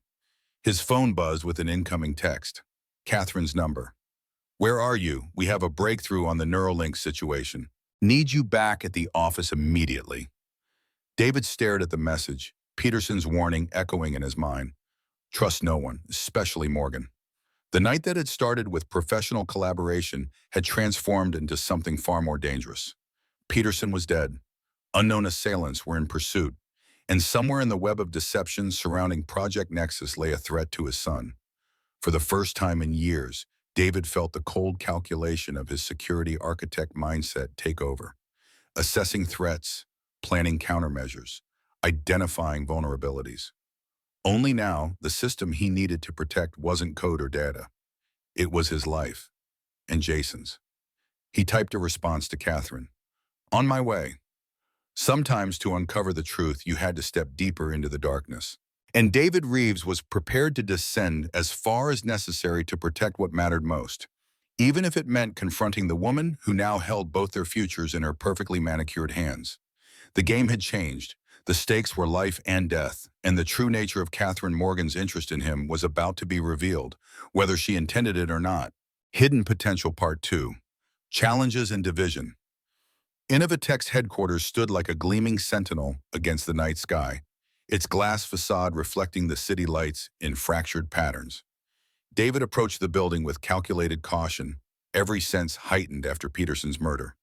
His phone buzzed with an incoming text. Katherine's number. Where are you? We have a breakthrough on the Neuralink situation. Need you back at the office immediately. David stared at the message, Peterson's warning echoing in his mind. Trust no one, especially Morgan. The night that had started with professional collaboration had transformed into something far more dangerous. Peterson was dead. Unknown assailants were in pursuit. And somewhere in the web of deception surrounding Project Nexus lay a threat to his son. For the first time in years, David felt the cold calculation of his security architect mindset take over. Assessing threats, planning countermeasures, identifying vulnerabilities. Only now, the system he needed to protect wasn't code or data. It was his life, and Jason's. He typed a response to Katherine. On my way. Sometimes to uncover the truth, you had to step deeper into the darkness. And David Reeves was prepared to descend as far as necessary to protect what mattered most, even if it meant confronting the woman who now held both their futures in her perfectly manicured hands. The game had changed. The stakes were life and death, and the true nature of Katherine Morgan's interest in him was about to be revealed, whether she intended it or not. Hidden Potential Part 2. Challenges and Division. Innovatech's headquarters stood like a gleaming sentinel against the night sky, its glass facade reflecting the city lights in fractured patterns. David approached the building with calculated caution, every sense heightened after Peterson's murder.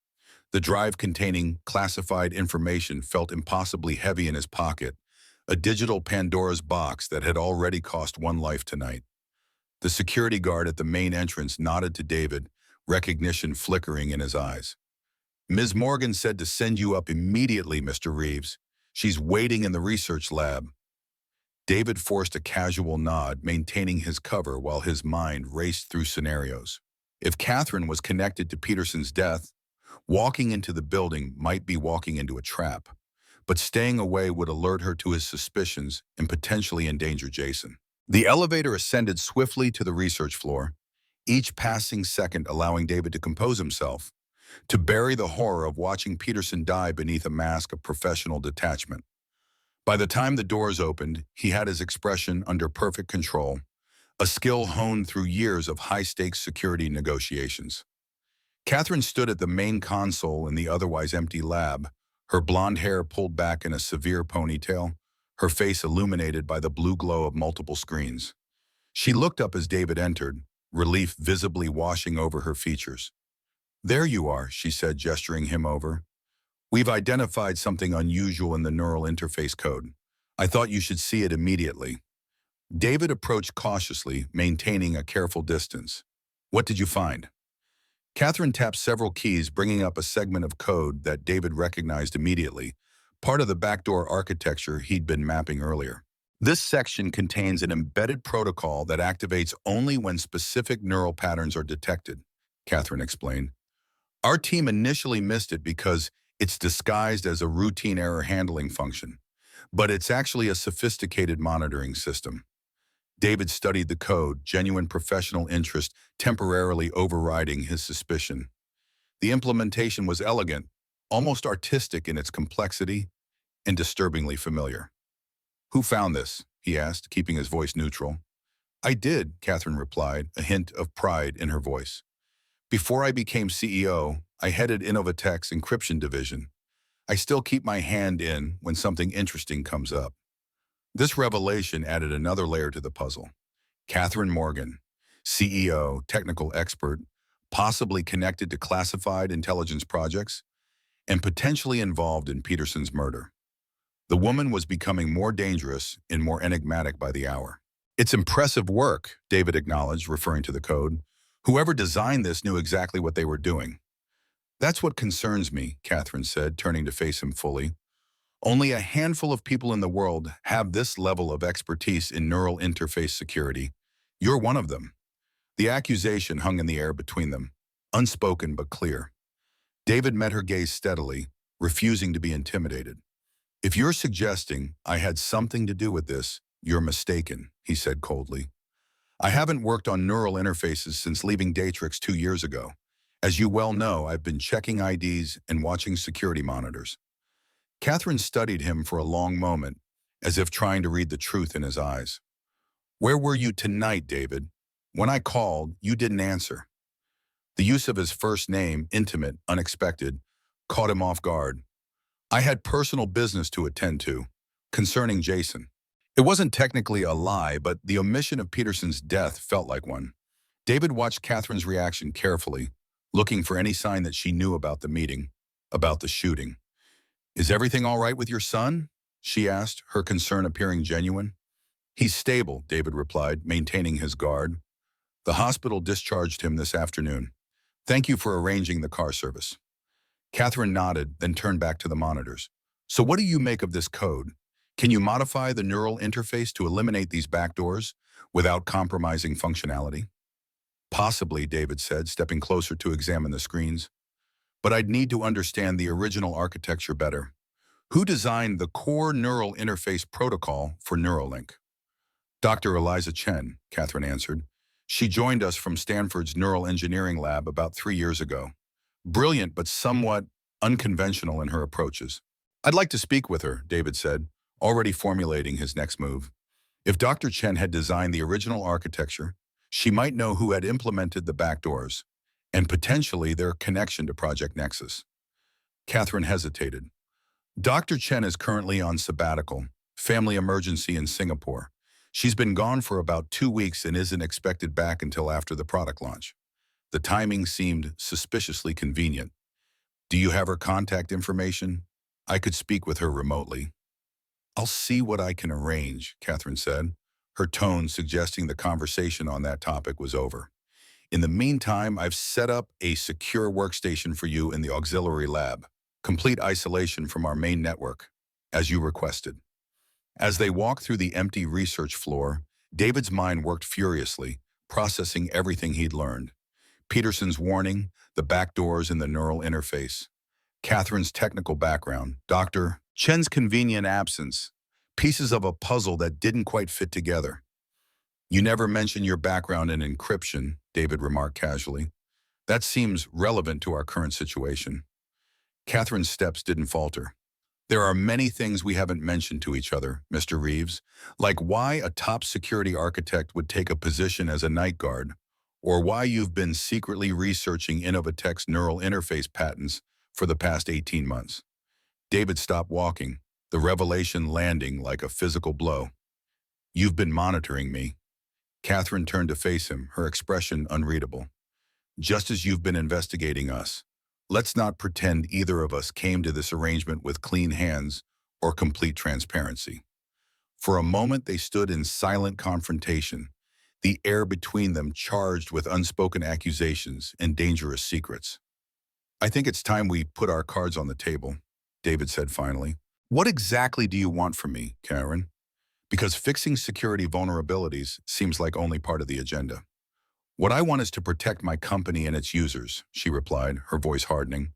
The drive containing classified information felt impossibly heavy in his pocket, a digital Pandora's box that had already cost one life tonight. The security guard at the main entrance nodded to David, recognition flickering in his eyes. "Ms. Morgan said to send you up immediately, Mr. Reeves. She's waiting in the research lab." David forced a casual nod, maintaining his cover while his mind raced through scenarios. If Katherine was connected to Peterson's death, walking into the building might be walking into a trap, but staying away would alert her to his suspicions and potentially endanger Jason. The elevator ascended swiftly to the research floor, each passing second allowing David to compose himself, to bury the horror of watching Peterson die beneath a mask of professional detachment. By the time the doors opened, he had his expression under perfect control, a skill honed through years of high-stakes security negotiations. Katherine stood at the main console in the otherwise empty lab, her blonde hair pulled back in a severe ponytail, her face illuminated by the blue glow of multiple screens. She looked up as David entered, relief visibly washing over her features. "There you are," she said, gesturing him over. "We've identified something unusual in the neural interface code. I thought you should see it immediately." David approached cautiously, maintaining a careful distance. "What did you find?" Katherine tapped several keys, bringing up a segment of code that David recognized immediately, part of the backdoor architecture he'd been mapping earlier. "This section contains an embedded protocol that activates only when specific neural patterns are detected," Katherine explained. "Our team initially missed it because it's disguised as a routine error handling function, but it's actually a sophisticated monitoring system." David studied the code, genuine professional interest temporarily overriding his suspicion. The implementation was elegant, almost artistic in its complexity, and disturbingly familiar. "Who found this?" he asked, keeping his voice neutral. "I did," Katherine replied, a hint of pride in her voice. "Before I became CEO, I headed Innovatech's encryption division. I still keep my hand in when something interesting comes up." This revelation added another layer to the puzzle. Katherine Morgan, CEO, technical expert, possibly connected to classified intelligence projects, and potentially involved in Peterson's murder. The woman was becoming more dangerous and more enigmatic by the hour. "It's impressive work," David acknowledged, referring to the code. "Whoever designed this knew exactly what they were doing." "That's what concerns me," Katherine said, turning to face him fully. "Only a handful of people in the world have this level of expertise in neural interface security. You're one of them." The accusation hung in the air between them, unspoken but clear. David met her gaze steadily, refusing to be intimidated. "If you're suggesting I had something to do with this, you're mistaken," he said coldly. "I haven't worked on neural interfaces since leaving Datrix 2 years ago. As you well know, I've been checking IDs and watching security monitors." Katherine studied him for a long moment, as if trying to read the truth in his eyes. "Where were you tonight, David? When I called, you didn't answer." The use of his first name, intimate, unexpected, caught him off guard. "I had personal business to attend to, concerning Jason." It wasn't technically a lie, but the omission of Peterson's death felt like one. David watched Katherine's reaction carefully, looking for any sign that she knew about the meeting, about the shooting. "Is everything all right with your son?" she asked, her concern appearing genuine. "He's stable," David replied, maintaining his guard. "The hospital discharged him this afternoon. Thank you for arranging the car service." Katherine nodded, then turned back to the monitors. "So what do you make of this code? Can you modify the neural interface to eliminate these backdoors without compromising functionality?" "Possibly," David said, stepping closer to examine the screens. "But I'd need to understand the original architecture better. Who designed the core neural interface protocol for Neuralink? Dr. Eliza Chen, Katherine answered. She joined us from Stanford's neural engineering lab about 3 years ago. Brilliant, but somewhat unconventional in her approaches. I'd like to speak with her, David said, already formulating his next move. If Dr. Chen had designed the original architecture, she might know who had implemented the backdoors, and potentially their connection to Project Nexus. Katherine hesitated. Dr. Chen is currently on sabbatical, family emergency in Singapore. She's been gone for about 2 weeks and isn't expected back until after the product launch. The timing seemed suspiciously convenient. Do you have her contact information? I could speak with her remotely. I'll see what I can arrange, Katherine said, her tone suggesting the conversation on that topic was over. In the meantime, I've set up a secure workstation for you in the auxiliary lab, complete isolation from our main network, as you requested. As they walked through the empty research floor, David's mind worked furiously, processing everything he'd learned. Peterson's warning, the backdoors in the neural interface, Katherine's technical background, Dr. Chen's convenient absence, pieces of a puzzle that didn't quite fit together. You never mention your background in encryption, David remarked casually. That seems relevant to our current situation. Katherine's steps didn't falter. There are many things we haven't mentioned to each other, Mr. Reeves, like why a top security architect would take a position as a night guard, or why you've been secretly researching Innovatech's neural interface patents for the past 18 months. David stopped walking, the revelation landing like a physical blow. You've been monitoring me. Katherine turned to face him, her expression unreadable. Just as you've been investigating us. Let's not pretend either of us came to this arrangement with clean hands or complete transparency. For a moment, they stood in silent confrontation, the air between them charged with unspoken accusations and dangerous secrets. I think it's time we put our cards on the table, David said finally. What exactly do you want from me, Karen? Because fixing security vulnerabilities seems like only part of the agenda. What I want is to protect my company and its users, she replied, her voice hardening.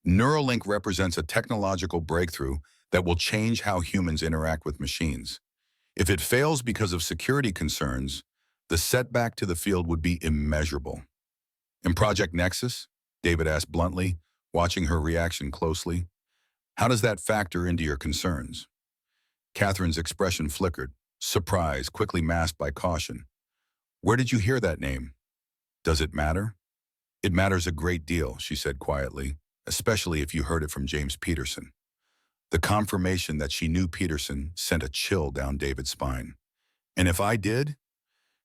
Neuralink represents a technological breakthrough that will change how humans interact with machines. If it fails because of security concerns, the setback to the field would be immeasurable. In Project Nexus? David asked bluntly, watching her reaction closely. How does that factor into your concerns? Katherine's expression flickered, surprise quickly masked by caution. Where did you hear that name? Does it matter? It matters a great deal, she said quietly, especially if you heard it from James Peterson. The confirmation that she knew Peterson sent a chill down David's spine. And if I did?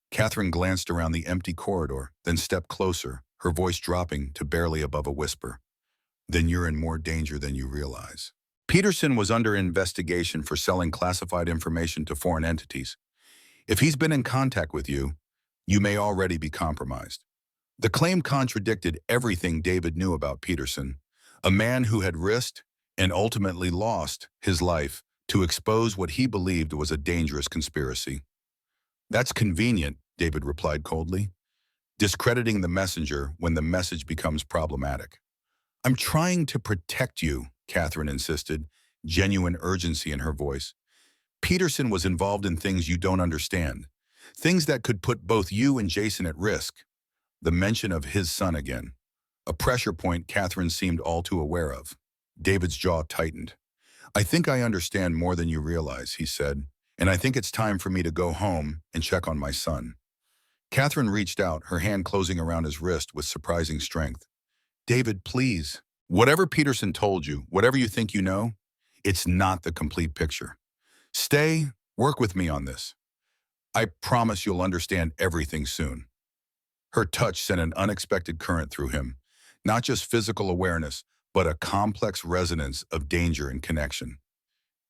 Katherine glanced around the empty corridor, then stepped closer, her voice dropping to barely above a whisper. Then you're in more danger than you realize. Peterson was under investigation for selling classified information to foreign entities. If he's been in contact with you, you may already be compromised. The claim contradicted everything David knew about Peterson, a man who had risked and ultimately lost his life to expose what he believed was a dangerous conspiracy. That's convenient, David replied coldly, discrediting the messenger when the message becomes problematic. I'm trying to protect you, Katherine insisted, genuine urgency in her voice. Peterson was involved in things you don't understand, things that could put both you and Jason at risk. The mention of his son again, a pressure point Katherine seemed all too aware of. David's jaw tightened. I think I understand more than you realize, he said, and I think it's time for me to go home and check on my son. Katherine reached out, her hand closing around his wrist with surprising strength. David, please. Whatever Peterson told you, whatever you think you know, it's not the complete picture. Stay, work with me on this. I promise you'll understand everything soon. Her touch sent an unexpected current through him, not just physical awareness, but a complex resonance of danger and connection.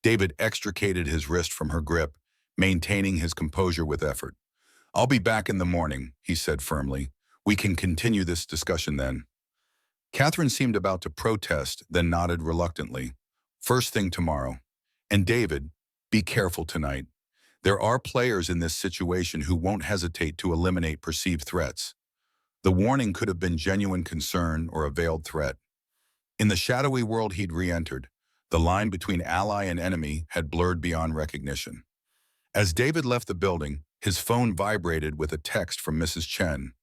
David extricated his wrist from her grip, maintaining his composure with effort. I'll be back in the morning, he said firmly. We can continue this discussion then. Katherine seemed about to protest, then nodded reluctantly. First thing tomorrow. And David, be careful tonight. There are players in this situation who won't hesitate to eliminate perceived threats. The warning could have been genuine concern or a veiled threat. In the shadowy world he'd re-entered, The line between ally and enemy had blurred beyond recognition. As David left the building, his phone vibrated with a text from Mrs. Chen.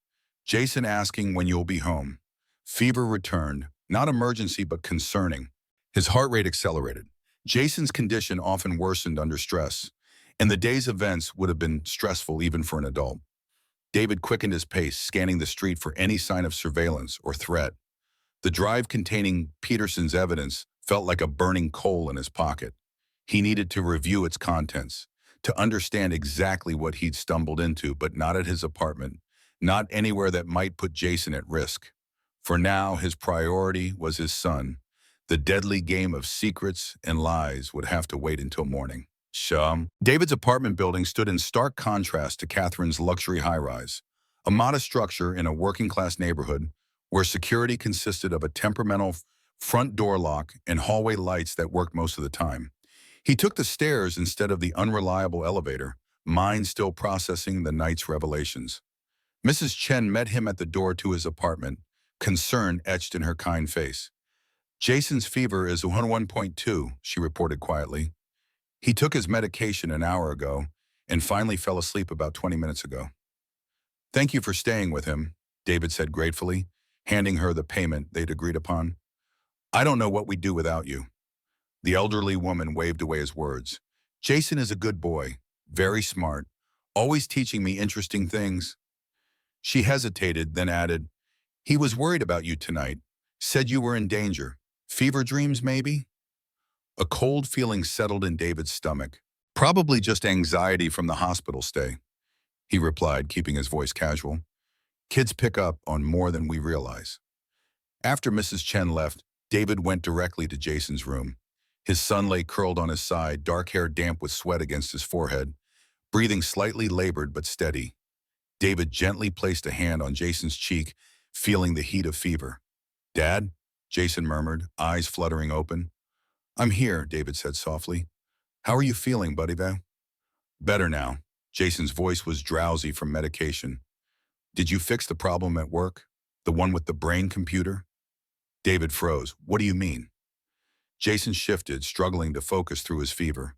Jason asking when you'll be home. Fever returned, not emergency but concerning. His heart rate accelerated. Jason's condition often worsened under stress, and the day's events would have been stressful even for an adult. David quickened his pace, scanning the street for any sign of surveillance or threat. The drive containing Peterson's evidence felt like a burning coal in his pocket. He needed to review its contents, to understand exactly what he'd stumbled into, but not at his apartment, not anywhere that might put Jason at risk. For now, his priority was his son. The deadly game of secrets and lies would have to wait until morning. David's apartment building stood in stark contrast to Katherine's luxury high-rise, a modest structure in a working-class neighborhood where security consisted of a temperamental front door lock and hallway lights that worked most of the time. He took the stairs instead of the unreliable elevator, mind still processing the night's revelations. Mrs. Chen met him at the door to his apartment, concern etched in her kind face. Jason's fever is 101.2, she reported quietly. He took his medication an hour ago and finally fell asleep about 20 minutes ago. Thank you for staying with him, David said gratefully, handing her the payment they'd agreed upon. I don't know what we'd do without you. The elderly woman waved away his words. Jason is a good boy, very smart, always teaching me interesting things. She hesitated, then added, he was worried about you tonight, said you were in danger. Fever dreams, maybe? A cold feeling settled in David's stomach. Probably just anxiety from the hospital stay, he replied, keeping his voice casual. Kids pick up on more than we realize. After Mrs. Chen left, David went directly to Jason's room. His son lay curled on his side, dark hair damp with sweat against his forehead, breathing slightly labored but steady. David gently placed a hand on Jason's cheek, feeling the heat of fever. Dad? Jason murmured, eyes fluttering open. I'm here, David said softly. How are you feeling, buddy? Better now. Jason's voice was drowsy from medication. Did you fix the problem at work? The one with the brain computer? David froze. What do you mean? Jason shifted, struggling to focus through his fever.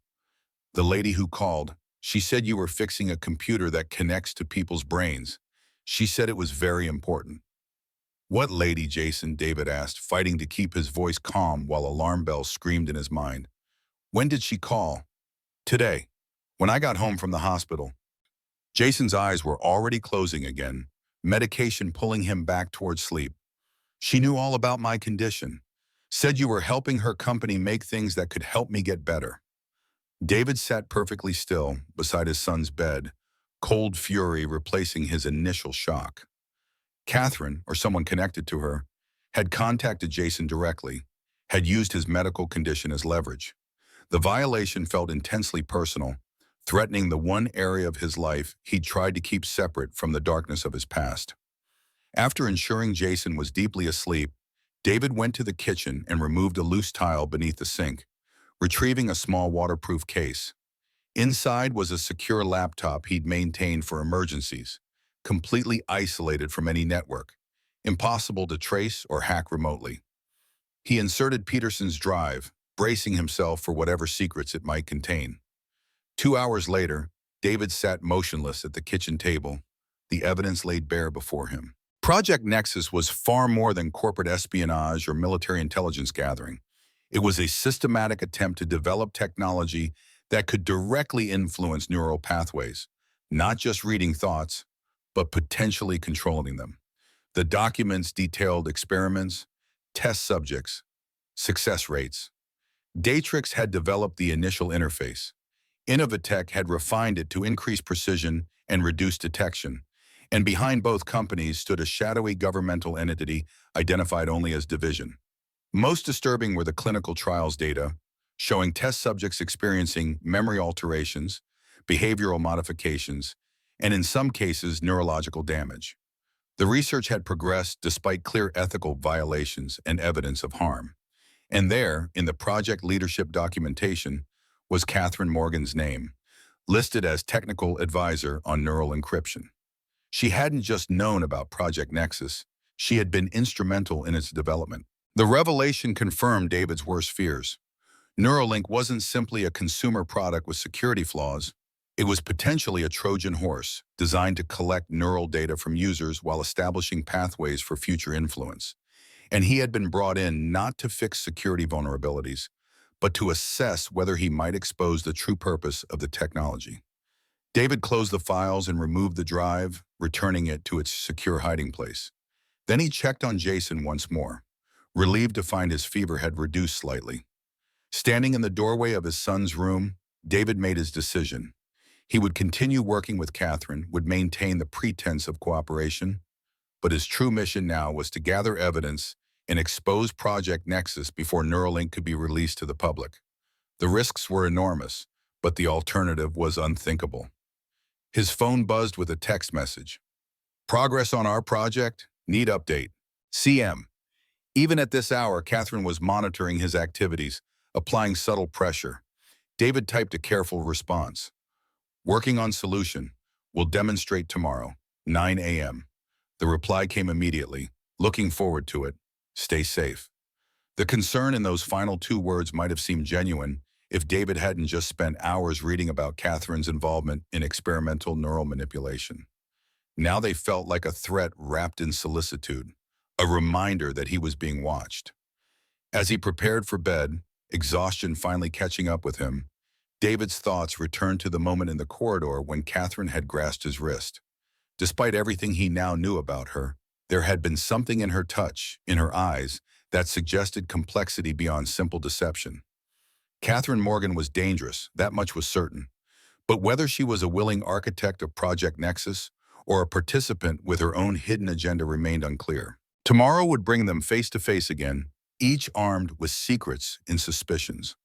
The lady who called, she said you were fixing a computer that connects to people's brains. She said it was very important. What lady, Jason? David asked, fighting to keep his voice calm while alarm bells screamed in his mind. When did she call? Today, when I got home from the hospital. Jason's eyes were already closing again, medication pulling him back towards sleep. She knew all about my condition. Said you were helping her company make things that could help me get better. David sat perfectly still beside his son's bed, cold fury replacing his initial shock. Katherine, or someone connected to her, had contacted Jason directly, had used his medical condition as leverage. The violation felt intensely personal, threatening the one area of his life he'd tried to keep separate from the darkness of his past. After ensuring Jason was deeply asleep, David went to the kitchen and removed a loose tile beneath the sink, retrieving a small waterproof case. Inside was a secure laptop he'd maintained for emergencies, completely isolated from any network, impossible to trace or hack remotely. He inserted Peterson's drive, bracing himself for whatever secrets it might contain. 2 hours later, David sat motionless at the kitchen table, the evidence laid bare before him. Project Nexus was far more than corporate espionage or military intelligence gathering. It was a systematic attempt to develop technology that could directly influence neural pathways, not just reading thoughts, but potentially controlling them. The documents detailed experiments, test subjects, success rates. Datrix had developed the initial interface. Innovatech had refined it to increase precision and reduce detection. And behind both companies stood a shadowy governmental entity identified only as Division. Most disturbing were the clinical trials data, showing test subjects experiencing memory alterations, behavioral modifications, and in some cases, neurological damage. The research had progressed despite clear ethical violations and evidence of harm. And there, in the project leadership documentation, was Katherine Morgan's name, listed as technical advisor on neural encryption. She hadn't just known about Project Nexus, she had been instrumental in its development. The revelation confirmed David's worst fears. Neuralink wasn't simply a consumer product with security flaws. It was potentially a Trojan horse designed to collect neural data from users while establishing pathways for future influence. And he had been brought in not to fix security vulnerabilities, but to assess whether he might expose the true purpose of the technology. David closed the files and removed the drive, returning it to its secure hiding place. Then he checked on Jason once more, relieved to find his fever had reduced slightly. Standing in the doorway of his son's room, David made his decision. He would continue working with Katherine, would maintain the pretense of cooperation, but his true mission now was to gather evidence and expose Project Nexus before Neuralink could be released to the public. The risks were enormous, but the alternative was unthinkable. His phone buzzed with a text message. Progress on our project? Need update. CM. Even at this hour, Katherine was monitoring his activities, applying subtle pressure. David typed a careful response. Working on solution. Will demonstrate tomorrow, 9 a.m. The reply came immediately. Looking forward to it. Stay safe. The concern in those final two words might have seemed genuine if David hadn't just spent hours reading about Katherine's involvement in experimental neural manipulation. Now they felt like a threat wrapped in solicitude, a reminder that he was being watched. As he prepared for bed, exhaustion finally catching up with him, David's thoughts returned to the moment in the corridor when Katherine had grasped his wrist. Despite everything he now knew about her, there had been something in her touch, in her eyes, that suggested complexity beyond simple deception. Katherine Morgan was dangerous, that much was certain. But whether she was a willing architect of Project Nexus or a participant with her own hidden agenda remained unclear. Tomorrow would bring them face to face again, each armed with secrets and suspicions.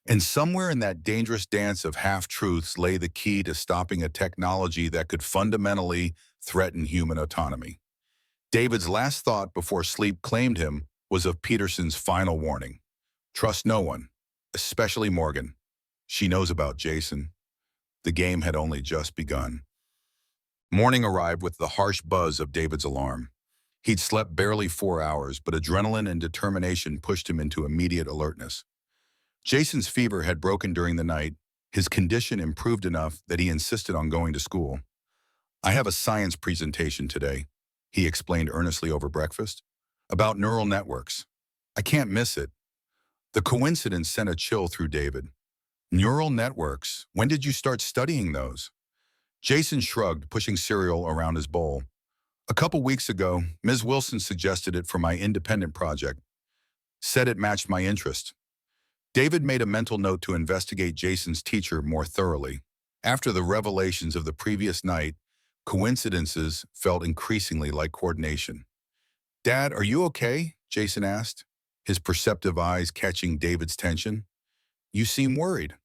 And somewhere in that dangerous dance of half-truths lay the key to stopping a technology that could fundamentally threaten human autonomy. David's last thought before sleep claimed him was of Peterson's final warning. Trust no one, especially Morgan. She knows about Jason. The game had only just begun. Morning arrived with the harsh buzz of David's alarm. He'd slept barely 4 hours, but adrenaline and determination pushed him into immediate alertness. Jason's fever had broken during the night. His condition improved enough that he insisted on going to school. I have a science presentation today, he explained earnestly over breakfast, about neural networks. I can't miss it. The coincidence sent a chill through David. Neural networks? When did you start studying those? Jason shrugged, pushing cereal around his bowl. A couple weeks ago, Ms. Wilson suggested it for my independent project. Said it matched my interest. David made a mental note to investigate Jason's teacher more thoroughly. After the revelations of the previous night, coincidences felt increasingly like coordination. Dad, are you okay? Jason asked, his perceptive eyes catching David's tension. You seem worried.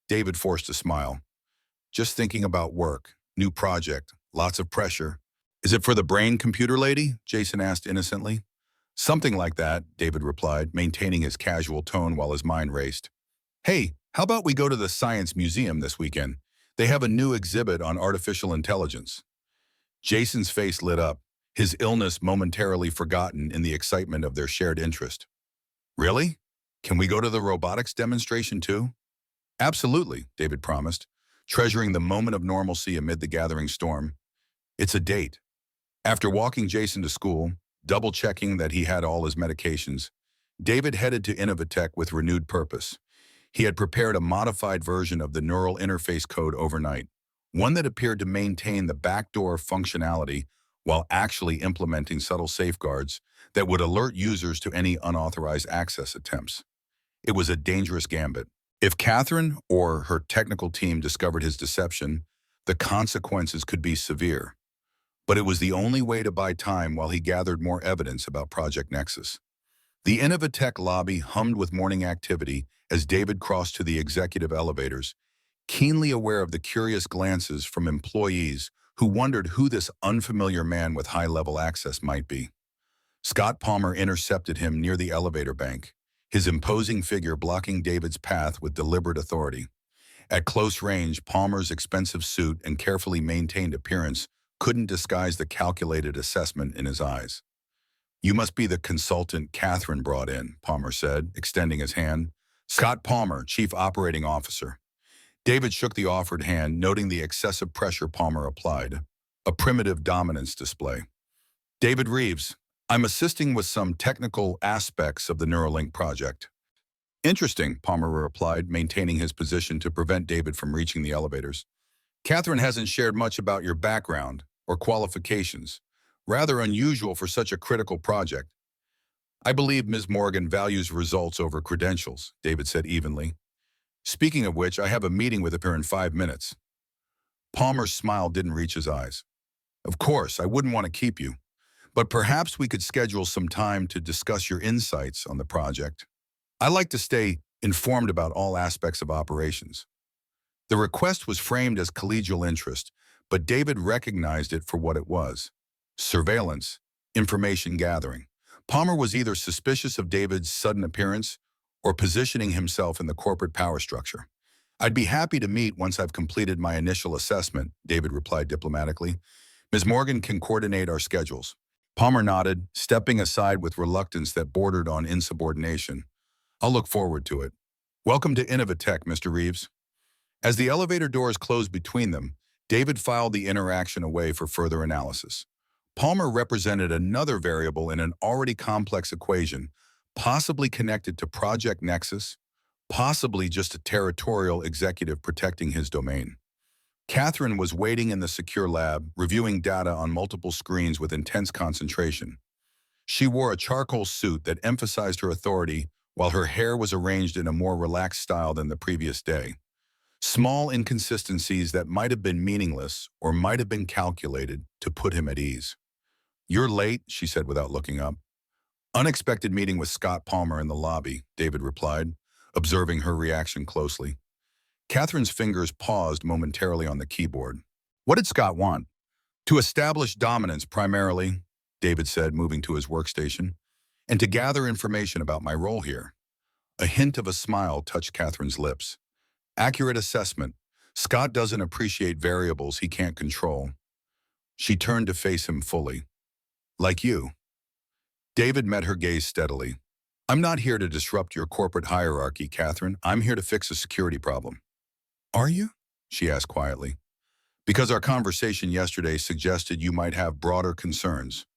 David forced a smile. Just thinking about work, new project, lots of pressure. Is it for the brain-computer lady? Jason asked innocently. Something like that, David replied, maintaining his casual tone while his mind raced. Hey, how about we go to the Science Museum this weekend? They have a new exhibit on artificial intelligence. Jason's face lit up, his illness momentarily forgotten in the excitement of their shared interest. Really? Can we go to the robotics demonstration too? Absolutely, David promised, treasuring the moment of normalcy amid the gathering storm. It's a date. After walking Jason to school, double-checking that he had all his medications, David headed to Innovatech with renewed purpose. He had prepared a modified version of the neural interface code overnight, one that appeared to maintain the backdoor functionality while actually implementing subtle safeguards that would alert users to any unauthorized access attempts. It was a dangerous gambit. If Katherine or her technical team discovered his deception, the consequences could be severe. But it was the only way to buy time while he gathered more evidence about Project Nexus. The Innovatech lobby hummed with morning activity as David crossed to the executive elevators, keenly aware of the curious glances from employees who wondered who this unfamiliar man with high-level access might be. Scott Palmer intercepted him near the elevator bank, his imposing figure blocking David's path with deliberate authority. At close range, Palmer's expensive suit and carefully maintained appearance couldn't disguise the calculated assessment in his eyes. You must be the consultant Katherine brought in, Palmer said, extending his hand. Scott Palmer, Chief Operating Officer. David shook the offered hand, noting the excessive pressure Palmer applied. A primitive dominance display. David Reeves, I'm assisting with some technical aspects of the Neuralink project. Interesting, Palmer replied, maintaining his position to prevent David from reaching the elevators. Katherine hasn't shared much about your background or qualifications. Rather unusual for such a critical project. I believe Ms. Morgan values results over credentials, David said evenly. Speaking of which, I have a meeting with her in 5 minutes. Palmer's smile didn't reach his eyes. Of course, I wouldn't want to keep you, but perhaps we could schedule some time to discuss your insights on the project. I like to stay informed about all aspects of operations. The request was framed as collegial interest, but David recognized it for what it was. Surveillance, information gathering. Palmer was either suspicious of David's sudden appearance or positioning himself in the corporate power structure. I'd be happy to meet once I've completed my initial assessment, David replied diplomatically. Ms. Morgan can coordinate our schedules. Palmer nodded, stepping aside with reluctance that bordered on insubordination. I'll look forward to it. Welcome to Innovatech, Mr. Reeves. As the elevator doors closed between them, David filed the interaction away for further analysis. Palmer represented another variable in an already complex equation, possibly connected to Project Nexus, possibly just a territorial executive protecting his domain. Katherine was waiting in the secure lab, reviewing data on multiple screens with intense concentration. She wore a charcoal suit that emphasized her authority, while her hair was arranged in a more relaxed style than the previous day. Small inconsistencies that might have been meaningless or might have been calculated to put him at ease. You're late, she said without looking up. Unexpected meeting with Scott Palmer in the lobby, David replied, observing her reaction closely. Katherine's fingers paused momentarily on the keyboard. What did Scott want? To establish dominance primarily, David said, moving to his workstation, and to gather information about my role here. A hint of a smile touched Katherine's lips. Accurate assessment. Scott doesn't appreciate variables he can't control. She turned to face him fully. Like you. David met her gaze steadily. I'm not here to disrupt your corporate hierarchy, Katherine. I'm here to fix a security problem. Are you? She asked quietly. Because our conversation yesterday suggested you might have broader concerns.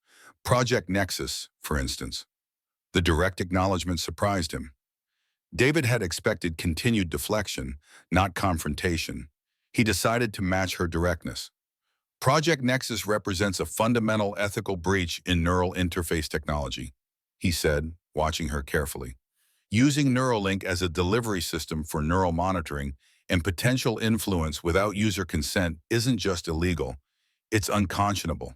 Project Nexus, for instance. The direct acknowledgement surprised him. David had expected continued deflection, not confrontation. He decided to match her directness. Project Nexus represents a fundamental ethical breach in neural interface technology, he said, watching her carefully. Using Neuralink as a delivery system for neural monitoring and potential influence without user consent isn't just illegal, it's unconscionable.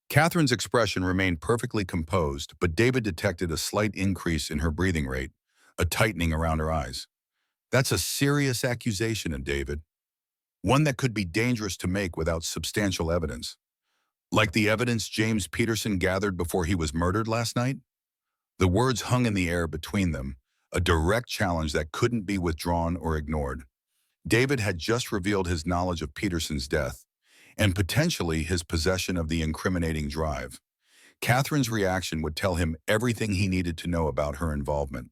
Katherine's expression remained perfectly composed, but David detected a slight increase in her breathing rate, a tightening around her eyes. That's a serious accusation, David. One that could be dangerous to make without substantial evidence. Like the evidence James Peterson gathered before he was murdered last night? The words hung in the air between them, a direct challenge that couldn't be withdrawn or ignored. David had just revealed his knowledge of Peterson's death, and potentially his possession of the incriminating drive. Katherine's reaction would tell him everything he needed to know about her involvement.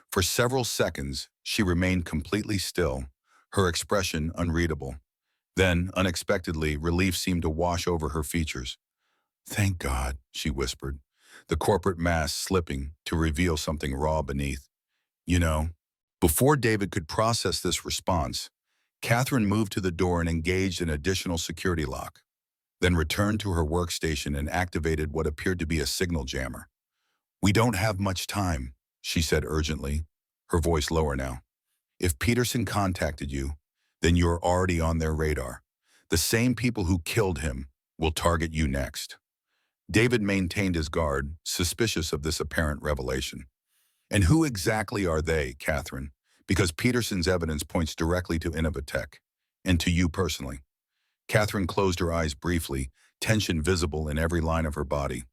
For several seconds, she remained completely still, her expression unreadable. Then, unexpectedly, relief seemed to wash over her features. Thank God, she whispered, the corporate mask slipping to reveal something raw beneath. You know, before David could process this response, Katherine moved to the door and engaged an additional security lock, then returned to her workstation and activated what appeared to be a signal jammer. We don't have much time, she said urgently, her voice lower now. If Peterson contacted you, then you're already on their radar. The same people who killed him will target you next. David maintained his guard, suspicious of this apparent revelation. And who exactly are they, Katherine? Because Peterson's evidence points directly to Innovatech, and to you personally. Katherine closed her eyes briefly, tension visible in every line of her body.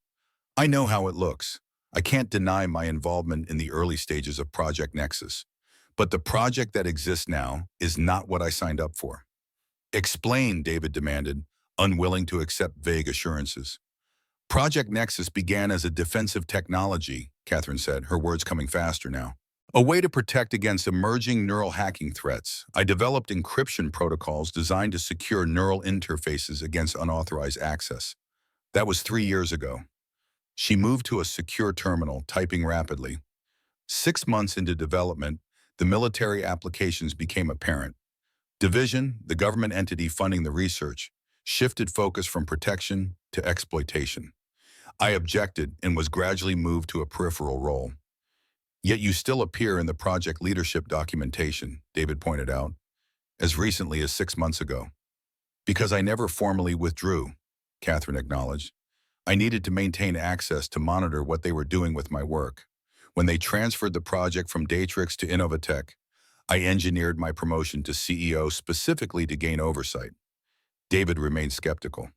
I know how it looks. I can't deny my involvement in the early stages of Project Nexus. But the project that exists now is not what I signed up for. Explain, David demanded, unwilling to accept vague assurances. Project Nexus began as a defensive technology, Katherine said, her words coming faster now. A way to protect against emerging neural hacking threats, I developed encryption protocols designed to secure neural interfaces against unauthorized access. That was 3 years ago. She moved to a secure terminal, typing rapidly. 6 months into development, the military applications became apparent. Division, the government entity funding the research, shifted focus from protection to exploitation. I objected and was gradually moved to a peripheral role. Yet you still appear in the project leadership documentation, David pointed out, as recently as 6 months ago. Because I never formally withdrew, Katherine acknowledged. I needed to maintain access to monitor what they were doing with my work. When they transferred the project from Datrix to Innovatech, I engineered my promotion to CEO specifically to gain oversight. David remained skeptical.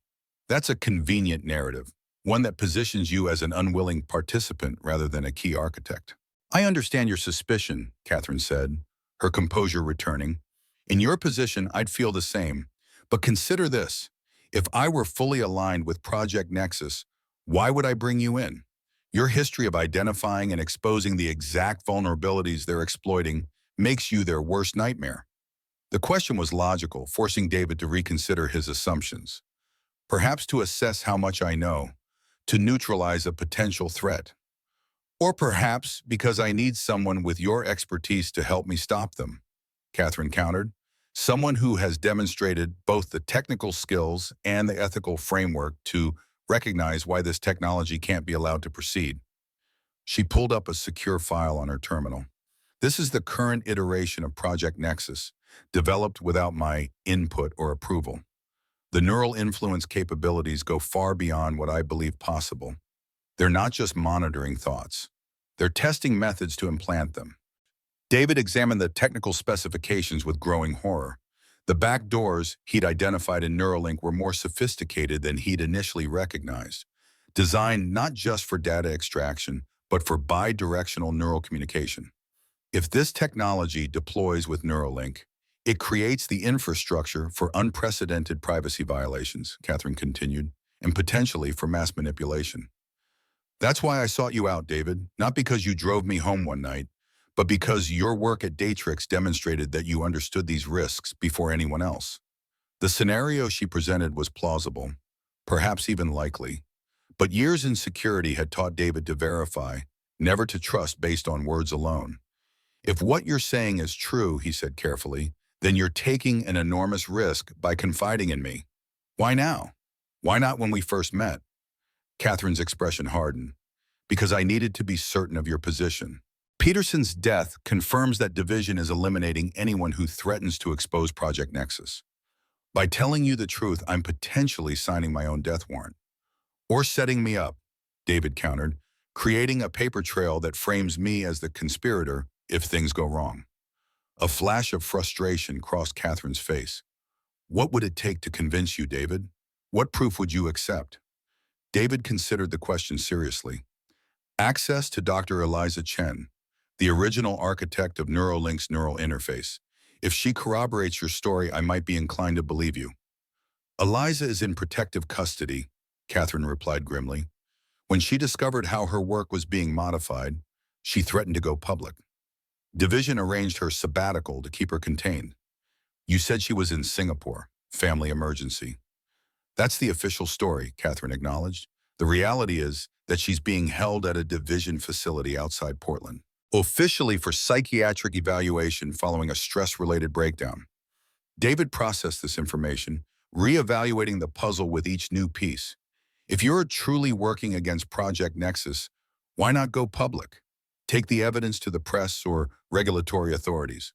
That's a convenient narrative, one that positions you as an unwilling participant rather than a key architect. I understand your suspicion, Katherine said, her composure returning. In your position, I'd feel the same. But consider this. If I were fully aligned with Project Nexus, why would I bring you in? Your history of identifying and exposing the exact vulnerabilities they're exploiting makes you their worst nightmare. The question was logical, forcing David to reconsider his assumptions. Perhaps to assess how much I know, to neutralize a potential threat. Or perhaps because I need someone with your expertise to help me stop them, Katherine countered. Someone who has demonstrated both the technical skills and the ethical framework to recognize why this technology can't be allowed to proceed. She pulled up a secure file on her terminal. This is the current iteration of Project Nexus, developed without my input or approval. The neural influence capabilities go far beyond what I believe possible. They're not just monitoring thoughts. They're testing methods to implant them. David examined the technical specifications with growing horror. The backdoors he'd identified in Neuralink were more sophisticated than he'd initially recognized, designed not just for data extraction, but for bidirectional neural communication. If this technology deploys with Neuralink, it creates the infrastructure for unprecedented privacy violations, Katherine continued, and potentially for mass manipulation. That's why I sought you out, David, not because you drove me home one night, but because your work at Datrix demonstrated that you understood these risks before anyone else. The scenario she presented was plausible, perhaps even likely, but years in security had taught David to verify, never to trust based on words alone. If what you're saying is true, he said carefully, then you're taking an enormous risk by confiding in me. Why now? Why not when we first met? Katherine's expression hardened. Because I needed to be certain of your position. Peterson's death confirms that Division is eliminating anyone who threatens to expose Project Nexus. By telling you the truth, I'm potentially signing my own death warrant. Or setting me up, David countered, creating a paper trail that frames me as the conspirator if things go wrong. A flash of frustration crossed Katherine's face. What would it take to convince you, David? What proof would you accept? David considered the question seriously. Access to Dr. Eliza Chen, the original architect of Neuralink's neural interface. If she corroborates your story, I might be inclined to believe you. Eliza is in protective custody, Katherine replied grimly. When she discovered how her work was being modified, she threatened to go public. Division arranged her sabbatical to keep her contained. You said she was in Singapore, family emergency. That's the official story, Katherine acknowledged. The reality is that she's being held at a Division facility outside Portland, officially for psychiatric evaluation following a stress-related breakdown. David processed this information, reevaluating the puzzle with each new piece. If you're truly working against Project Nexus, why not go public? Take the evidence to the press or regulatory authorities.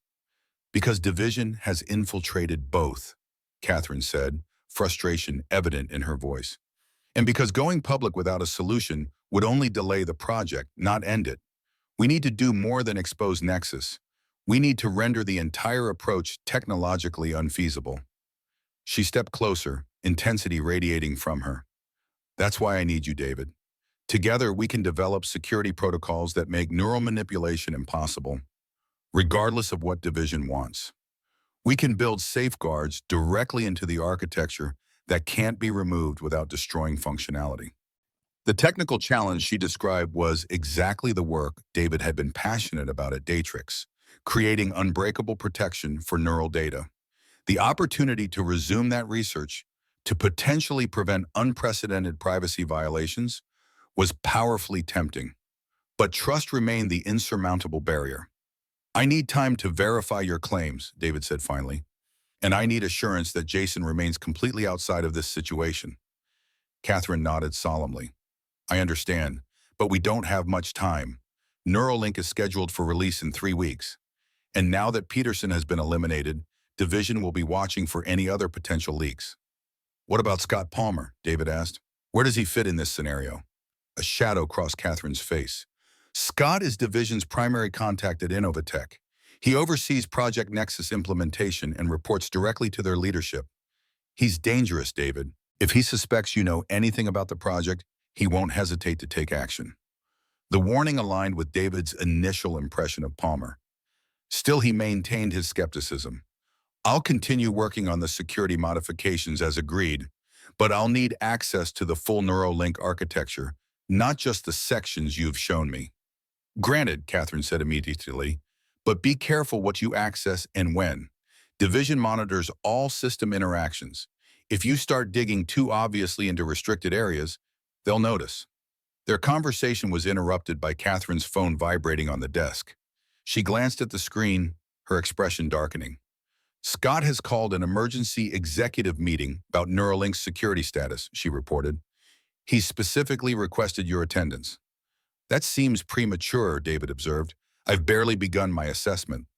Because Division has infiltrated both, Katherine said, frustration evident in her voice. And because going public without a solution would only delay the project, not end it. We need to do more than expose Nexus. We need to render the entire approach technologically unfeasible. She stepped closer, intensity radiating from her. That's why I need you, David. Together, we can develop security protocols that make neural manipulation impossible, regardless of what Division wants. We can build safeguards directly into the architecture that can't be removed without destroying functionality. The technical challenge she described was exactly the work David had been passionate about at Datrix, creating unbreakable protection for neural data. The opportunity to resume that research to potentially prevent unprecedented privacy violations was powerfully tempting, but trust remained the insurmountable barrier. "I need time to verify your claims," David said finally, "and I need assurance that Jason remains completely outside of this situation." Katherine nodded solemnly. "I understand, but we don't have much time. Neuralink is scheduled for release in 3 weeks, and now that Peterson has been eliminated, Division will be watching for any other potential leaks." "What about Scott Palmer?" David asked. "Where does he fit in this scenario?" A shadow crossed Katherine's face. "Scott is Division's primary contact at Innovatech. He oversees Project Nexus implementation and reports directly to their leadership. He's dangerous, David. If he suspects you know anything about the project, he won't hesitate to take action." The warning aligned with David's initial impression of Palmer. Still, he maintained his skepticism. "I'll continue working on the security modifications as agreed, but I'll need access to the full Neuralink architecture, not just the sections you've shown me." "Granted," Katherine said immediately, "but be careful what you access and when. Division monitors all system interactions. If you start digging too obviously into restricted areas, they'll notice." Their conversation was interrupted by Katherine's phone vibrating on the desk. She glanced at the screen, her expression darkening. "Scott has called an emergency executive meeting about Neuralink's security status," she reported. "He specifically requested your attendance." "That seems premature," David observed. "I've barely begun my assessment."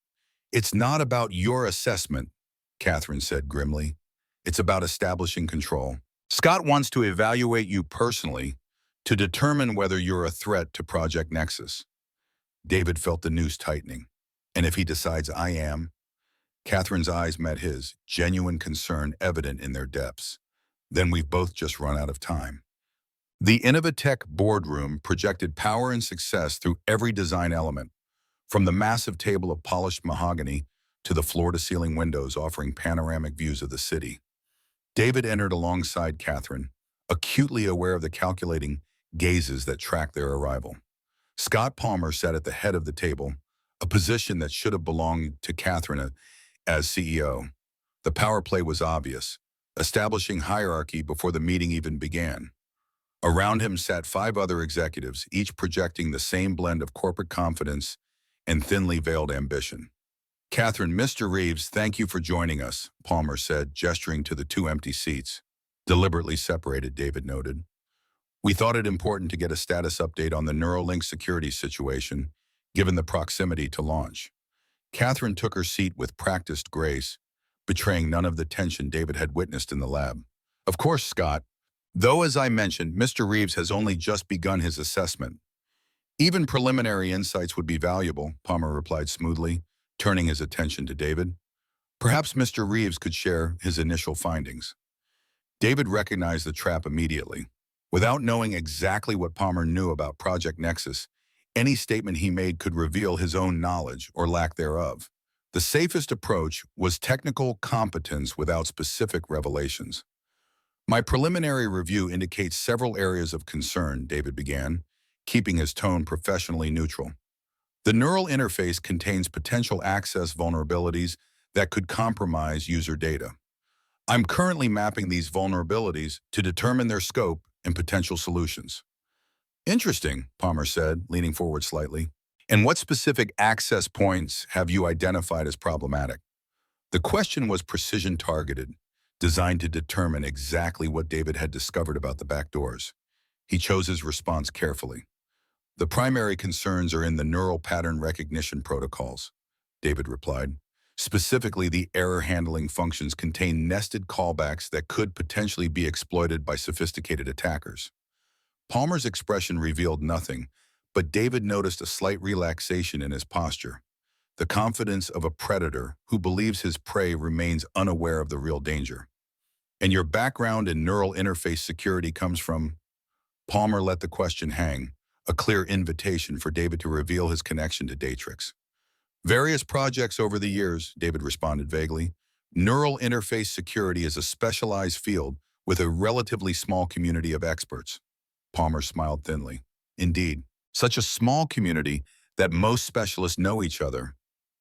"It's not about your assessment," Katherine said grimly. "It's about establishing control. Scott wants to evaluate you personally to determine whether you're a threat to Project Nexus." David felt the noose tightening. "And if he decides I am?" Katherine's eyes met his, genuine concern evident in their depths. "Then we've both just run out of time." The Innovatech boardroom projected power and success through every design element, from the massive table of polished mahogany to the floor-to-ceiling windows offering panoramic views of the city. David entered alongside Katherine, acutely aware of the calculating gazes that tracked their arrival. Scott Palmer sat at the head of the table, a position that should have belonged to Katherine as CEO. The power play was obvious, establishing hierarchy before the meeting even began. Around him sat 5 other executives, each projecting the same blend of corporate confidence and thinly veiled ambition. "Katherine, Mr. Reeves, thank you for joining us," Palmer said, gesturing to the 2 empty seats. "Deliberately separated," David noted. "We thought it important to get a status update on the Neuralink security situation, given the proximity to launch." Katherine took her seat with practiced grace, betraying none of the tension David had witnessed in the lab. "Of course, Scott. Though, as I mentioned, Mr. Reeves has only just begun his assessment. Even preliminary insights would be valuable," Palmer replied smoothly, turning his attention to David. "Perhaps Mr. Reeves could share his initial findings." David recognized the trap immediately. Without knowing exactly what Palmer knew about Project Nexus, any statement he made could reveal his own knowledge or lack thereof. The safest approach was technical competence without specific revelations. "My preliminary review indicates several areas of concern," David began, keeping his tone professionally neutral. "The neural interface contains potential access vulnerabilities that could compromise user data. I'm currently mapping these vulnerabilities to determine their scope and potential solutions." "Interesting," Palmer said, leaning forward slightly. "And what specific access points have you identified as problematic?" The question was precision-targeted, designed to determine exactly what David had discovered about the backdoors. He chose his response carefully. "The primary concerns are in the neural pattern recognition protocols," David replied. "Specifically, the error-handling functions contain nested callbacks that could potentially be exploited by sophisticated attackers." Palmer's expression revealed nothing, but David noticed a slight relaxation in his posture, the confidence of a predator who believes his prey remains unaware of the real danger. "And your background in neural interface security comes from?" Palmer let the question hang, a clear invitation for David to reveal his connection to Datrix. "Various projects over the years," David responded vaguely. "Neural interface security is a specialized field with a relatively small community of experts." Palmer smiled thinly. Indeed, such a small community that most specialists know each other.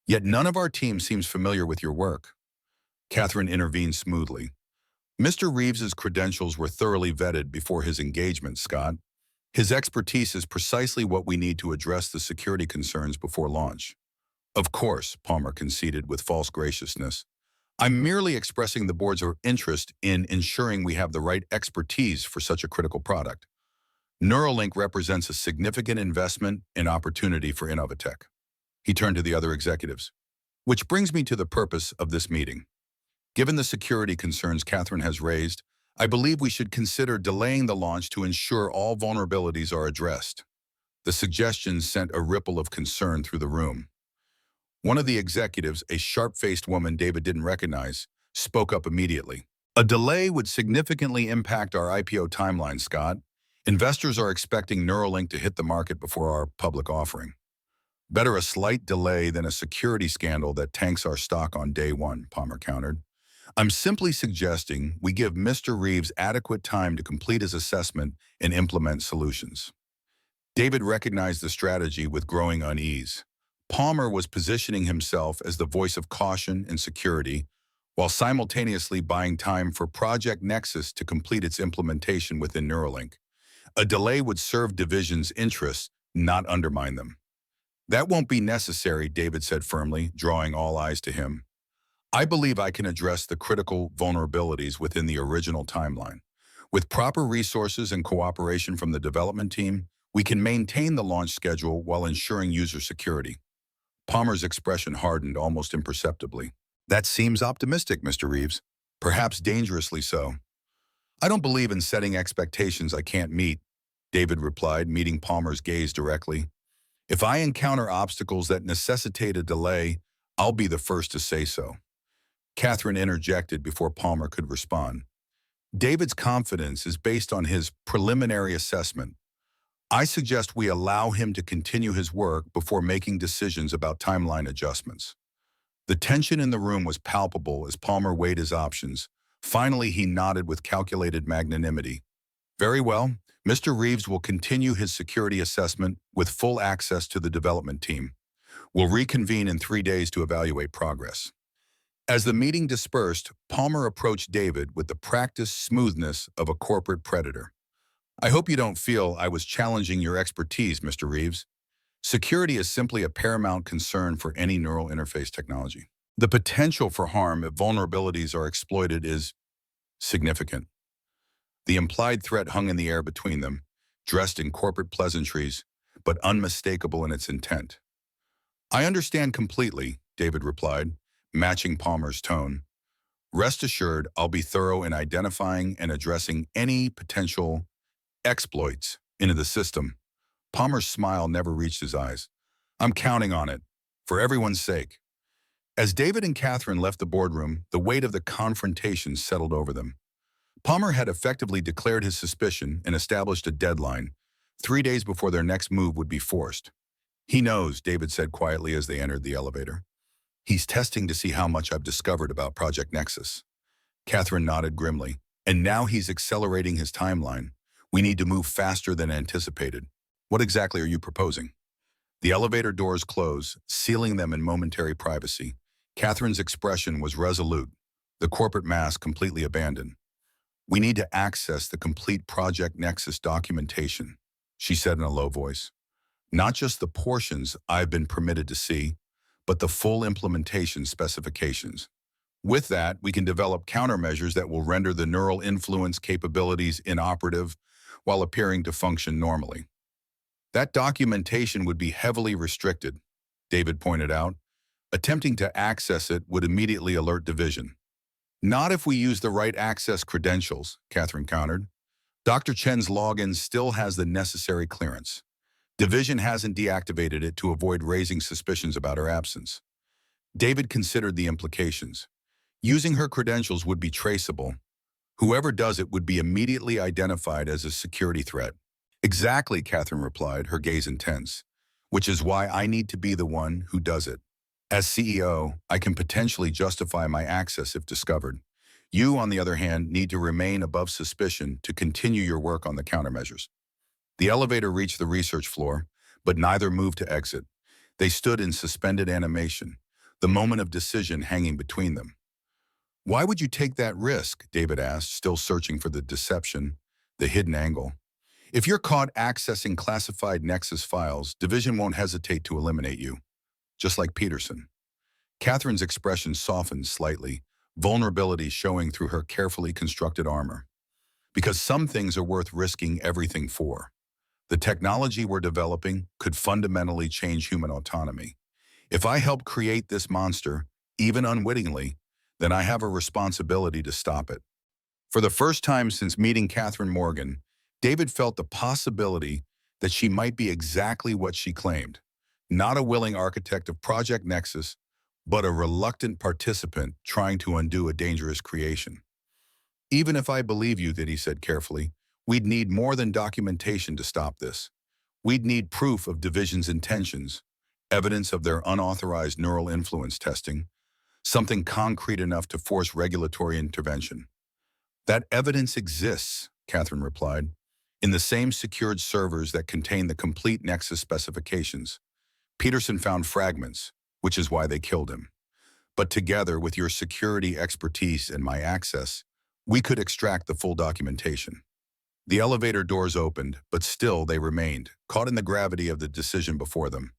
Yet none of our team seems familiar with your work. Katherine intervened smoothly. Mr. Reeves's credentials were thoroughly vetted before his engagement, Scott. His expertise is precisely what we need to address the security concerns before launch. Of course, Palmer conceded with false graciousness. I'm merely expressing the board's interest in ensuring we have the right expertise for such a critical product. Neuralink represents a significant investment and opportunity for Innovatech. He turned to the other executives. Which brings me to the purpose of this meeting. Given the security concerns Katherine has raised, I believe we should consider delaying the launch to ensure all vulnerabilities are addressed. The suggestion sent a ripple of concern through the room. One of the executives, a sharp-faced woman David didn't recognize, spoke up immediately. A delay would significantly impact our IPO timeline, Scott. Investors are expecting Neuralink to hit the market before our public offering. Better a slight delay than a security scandal that tanks our stock on day one, Palmer countered. I'm simply suggesting we give Mr. Reeves adequate time to complete his assessment and implement solutions. David recognized the strategy with growing unease. Palmer was positioning himself as the voice of caution and security, while simultaneously buying time for Project Nexus to complete its implementation within Neuralink. A delay would serve Division's interests, not undermine them. That won't be necessary, David said firmly, drawing all eyes to him. I believe I can address the critical vulnerabilities within the original timeline. With proper resources and cooperation from the development team, we can maintain the launch schedule while ensuring user security. Palmer's expression hardened almost imperceptibly. That seems optimistic, Mr. Reeves. Perhaps dangerously so. I don't believe in setting expectations I can't meet, David replied, meeting Palmer's gaze directly. If I encounter obstacles that necessitate a delay, I'll be the first to say so. Katherine interjected before Palmer could respond. David's confidence is based on his preliminary assessment. I suggest we allow him to continue his work before making decisions about timeline adjustments. The tension in the room was palpable as Palmer weighed his options. Finally, he nodded with calculated magnanimity. Very well, Mr. Reeves will continue his security assessment with full access to the development team. We'll reconvene in 3 days to evaluate progress. As the meeting dispersed, Palmer approached David with the practiced smoothness of a corporate predator. I hope you don't feel I was challenging your expertise, Mr. Reeves. Security is simply a paramount concern for any neural interface technology. The potential for harm if vulnerabilities are exploited is significant. The implied threat hung in the air between them, dressed in corporate pleasantries, but unmistakable in its intent. I understand completely, David replied, matching Palmer's tone. Rest assured, I'll be thorough in identifying and addressing any potential exploits into the system. Palmer's smile never reached his eyes. I'm counting on it, for everyone's sake. As David and Katherine left the boardroom, the weight of the confrontation settled over them. Palmer had effectively declared his suspicion and established a deadline. 3 days before their next move would be forced. He knows, David said quietly as they entered the elevator. He's testing to see how much I've discovered about Project Nexus. Katherine nodded grimly. And now he's accelerating his timeline. We need to move faster than anticipated. What exactly are you proposing? The elevator doors close, sealing them in momentary privacy. Katherine's expression was resolute, the corporate mask completely abandoned. We need to access the complete Project Nexus documentation, she said in a low voice. Not just the portions I've been permitted to see, but the full implementation specifications. With that, we can develop countermeasures that will render the neural influence capabilities inoperative while appearing to function normally. That documentation would be heavily restricted, David pointed out. Attempting to access it would immediately alert Division. Not if we use the right access credentials, Katherine countered. Dr. Chen's login still has the necessary clearance. Division hasn't deactivated it to avoid raising suspicions about her absence. David considered the implications. Using her credentials would be traceable. Whoever does it would be immediately identified as a security threat. Exactly, Katherine replied, her gaze intense, which is why I need to be the one who does it. As CEO, I can potentially justify my access if discovered. You, on the other hand, need to remain above suspicion to continue your work on the countermeasures. The elevator reached the research floor, but neither moved to exit. They stood in suspended animation, the moment of decision hanging between them. "Why would you take that risk?" David asked, still searching for the deception, the hidden angle. "If you're caught accessing classified Nexus files, Division won't hesitate to eliminate you, just like Peterson." Katherine's expression softened slightly, vulnerability showing through her carefully constructed armor. "Because some things are worth risking everything for. The technology we're developing could fundamentally change human autonomy. If I help create this monster, even unwittingly, then I have a responsibility to stop it." For the first time since meeting Katherine Morgan, David felt the possibility that she might be exactly what she claimed. Not a willing architect of Project Nexus, but a reluctant participant trying to undo a dangerous creation. "Even if I believe you," that he said carefully, "we'd need more than documentation to stop this. We'd need proof of Division's intentions, evidence of their unauthorized neural influence testing, something concrete enough to force regulatory intervention." "That evidence exists," Katherine replied, "in the same secured servers that contain the complete Nexus specifications. Peterson found fragments, which is why they killed him. But together with your security expertise and my access, we could extract the full documentation." The elevator doors opened, but still they remained, caught in the gravity of the decision before them.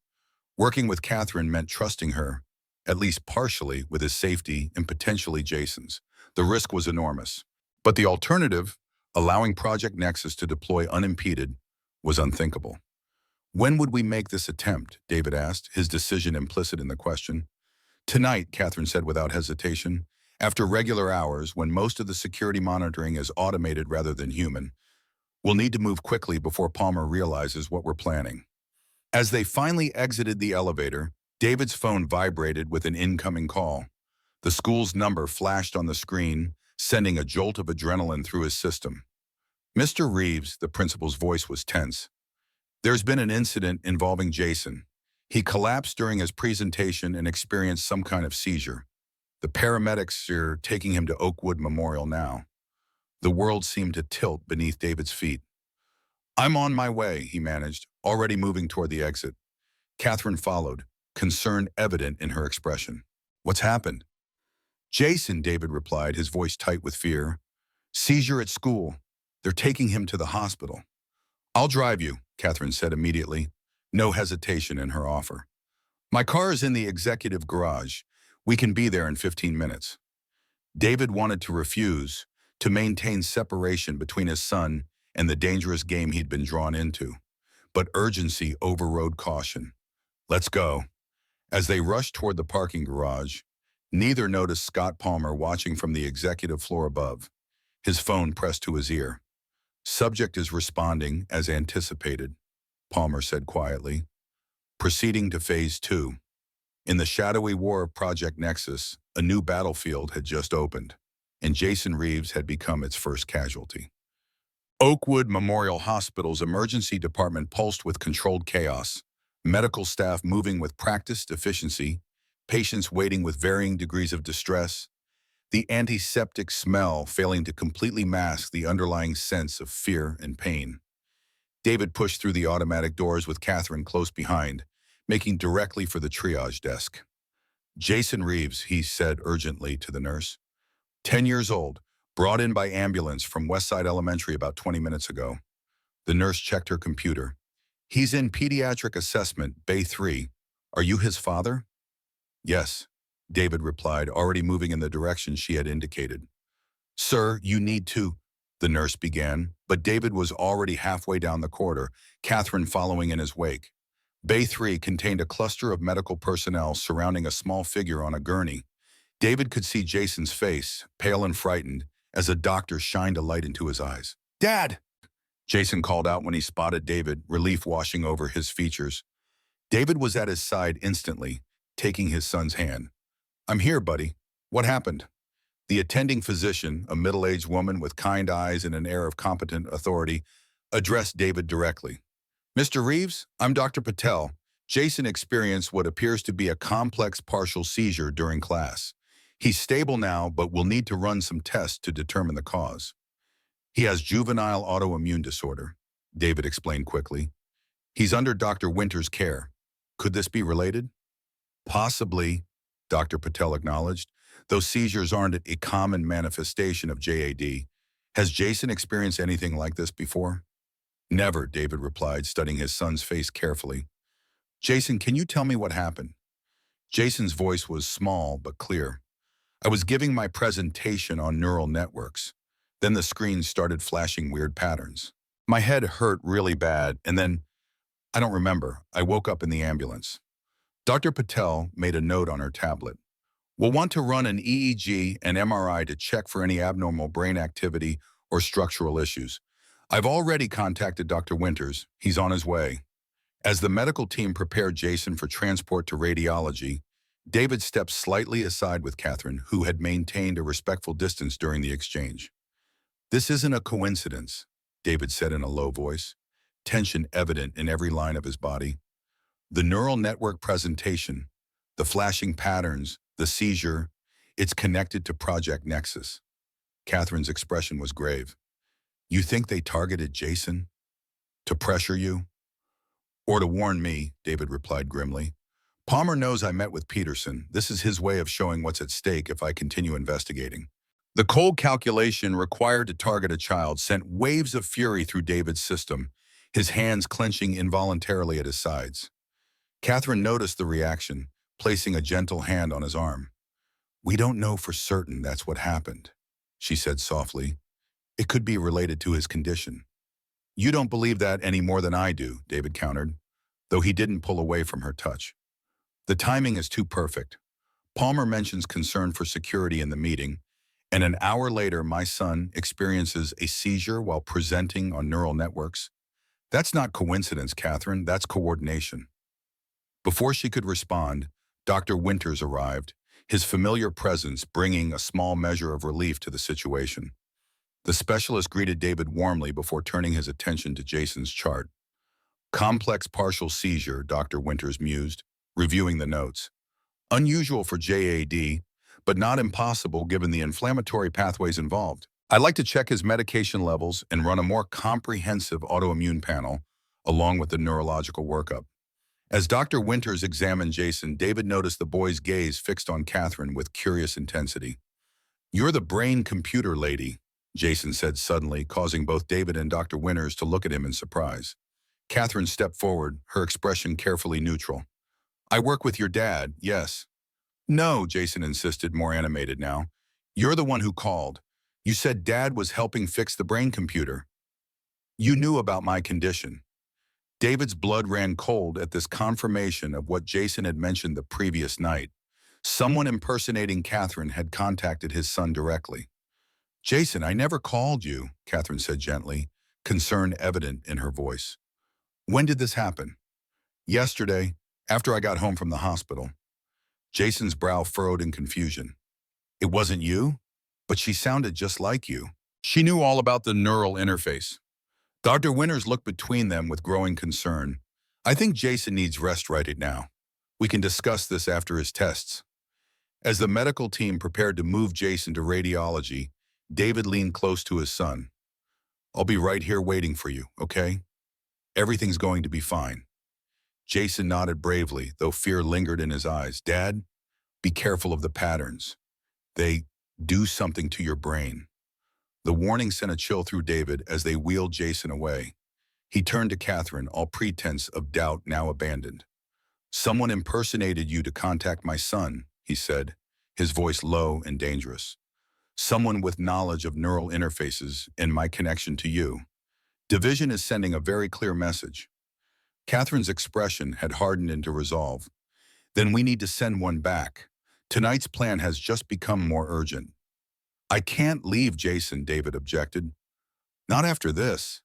Working with Katherine meant trusting her, at least partially, with his safety and potentially Jason's. The risk was enormous. But the alternative, allowing Project Nexus to deploy unimpeded, was unthinkable. "When would we make this attempt?" David asked, his decision implicit in the question. "Tonight," Katherine said without hesitation. "After regular hours, when most of the security monitoring is automated rather than human. We'll need to move quickly before Palmer realizes what we're planning." As they finally exited the elevator, David's phone vibrated with an incoming call. The school's number flashed on the screen, sending a jolt of adrenaline through his system. "Mr. Reeves," the principal's voice was tense. "There's been an incident involving Jason. He collapsed during his presentation and experienced some kind of seizure. The paramedics are taking him to Oakwood Memorial now." The world seemed to tilt beneath David's feet. "I'm on my way," he managed, already moving toward the exit. Katherine followed, concern evident in her expression. "What's happened?" "Jason," David replied, his voice tight with fear. "Seizure at school. They're taking him to the hospital." "I'll drive you," Katherine said immediately, no hesitation in her offer. "My car is in the executive garage. We can be there in 15 minutes. David wanted to refuse, to maintain separation between his son and the dangerous game he'd been drawn into. But urgency overrode caution. "Let's go." As they rushed toward the parking garage, neither noticed Scott Palmer watching from the executive floor above, his phone pressed to his ear. "Subject is responding as anticipated," Palmer said quietly. Proceeding to Phase 2. In the shadowy war of Project Nexus, a new battlefield had just opened, and Jason Reeves had become its first casualty. Oakwood Memorial Hospital's emergency department pulsed with controlled chaos, medical staff moving with practiced efficiency, patients waiting with varying degrees of distress, the antiseptic smell failing to completely mask the underlying sense of fear and pain. David pushed through the automatic doors with Katherine close behind, making directly for the triage desk. "Jason Reeves," he said urgently to the nurse. 10 years old, brought in by ambulance from Westside Elementary about 20 minutes ago. The nurse checked her computer. "He's in pediatric assessment, Bay 3. Are you his father?" "Yes," David replied, already moving in the direction she had indicated. "Sir, you need to," the nurse began, but David was already halfway down the corridor, Katherine following in his wake. Bay 3 contained a cluster of medical personnel surrounding a small figure on a gurney. David could see Jason's face, pale and frightened, as a doctor shined a light into his eyes. "Dad!" Jason called out when he spotted David, relief washing over his features. David was at his side instantly, taking his son's hand. "I'm here, buddy. What happened?" The attending physician, a middle-aged woman with kind eyes and an air of competent authority, addressed David directly. "Mr. Reeves, I'm Dr. Patel. Jason experienced what appears to be a complex partial seizure during class. He's stable now, but will need to run some tests to determine the cause. He has juvenile autoimmune disorder." David explained quickly. He's under Dr. Winter's care. Could this be related? Possibly, Dr. Patel acknowledged, though seizures aren't a common manifestation of JAD. Has Jason experienced anything like this before? Never, David replied, studying his son's face carefully. Jason, can you tell me what happened? Jason's voice was small but clear. I was giving my presentation on neural networks. Then the screen started flashing weird patterns. My head hurt really bad, and then, I don't remember, I woke up in the ambulance. Dr. Patel made a note on her tablet. We'll want to run an EEG and MRI to check for any abnormal brain activity or structural issues. I've already contacted Dr. Winters. He's on his way. As the medical team prepared Jason for transport to radiology, David stepped slightly aside with Katherine, who had maintained a respectful distance during the exchange. This isn't a coincidence, David said in a low voice, tension evident in every line of his body. The neural network presentation, the flashing patterns, the seizure, it's connected to Project Nexus. Katherine's expression was grave. You think they targeted Jason? To pressure you? Or to warn me, David replied grimly. Palmer knows I met with Peterson. This is his way of showing what's at stake if I continue investigating. The cold calculation required to target a child sent waves of fury through David's system, his hands clenching involuntarily at his sides. Katherine noticed the reaction, placing a gentle hand on his arm. We don't know for certain that's what happened, she said softly. It could be related to his condition. You don't believe that any more than I do, David countered, though he didn't pull away from her touch. The timing is too perfect. Palmer mentions concern for security in the meeting, and an hour later my son experiences a seizure while presenting on neural networks. That's not coincidence, Katherine, that's coordination. Before she could respond, Dr. Winters arrived, his familiar presence bringing a small measure of relief to the situation. The specialist greeted David warmly before turning his attention to Jason's chart. Complex partial seizure, Dr. Winters mused, reviewing the notes. Unusual for JAD, but not impossible given the inflammatory pathways involved. I'd like to check his medication levels and run a more comprehensive autoimmune panel, along with the neurological workup. As Dr. Winters examined Jason, David noticed the boy's gaze fixed on Katherine with curious intensity. You're the brain-computer lady, Jason said suddenly, causing both David and Dr. Winters to look at him in surprise. Katherine stepped forward, her expression carefully neutral. I work with your dad, yes. No, Jason insisted, more animated now. You're the one who called. You said Dad was helping fix the brain computer. You knew about my condition. David's blood ran cold at this confirmation of what Jason had mentioned the previous night. Someone impersonating Katherine had contacted his son directly. Jason, I never called you, Katherine said gently, concern evident in her voice. When did this happen? Yesterday, after I got home from the hospital. Jason's brow furrowed in confusion. It wasn't you? But she sounded just like you. She knew all about the neural interface. Dr. Winters looked between them with growing concern. I think Jason needs rest right now. We can discuss this after his tests. As the medical team prepared to move Jason to radiology, David leaned close to his son. I'll be right here waiting for you, okay? Everything's going to be fine. Jason nodded bravely, though fear lingered in his eyes. Dad, be careful of the patterns. They do something to your brain. The warning sent a chill through David as they wheeled Jason away. He turned to Katherine, all pretense of doubt now abandoned. Someone impersonated you to contact my son, he said, his voice low and dangerous. Someone with knowledge of neural interfaces and my connection to you. Division is sending a very clear message. Katherine's expression had hardened into resolve. Then we need to send one back. Tonight's plan has just become more urgent. I can't leave Jason, David objected. Not after this.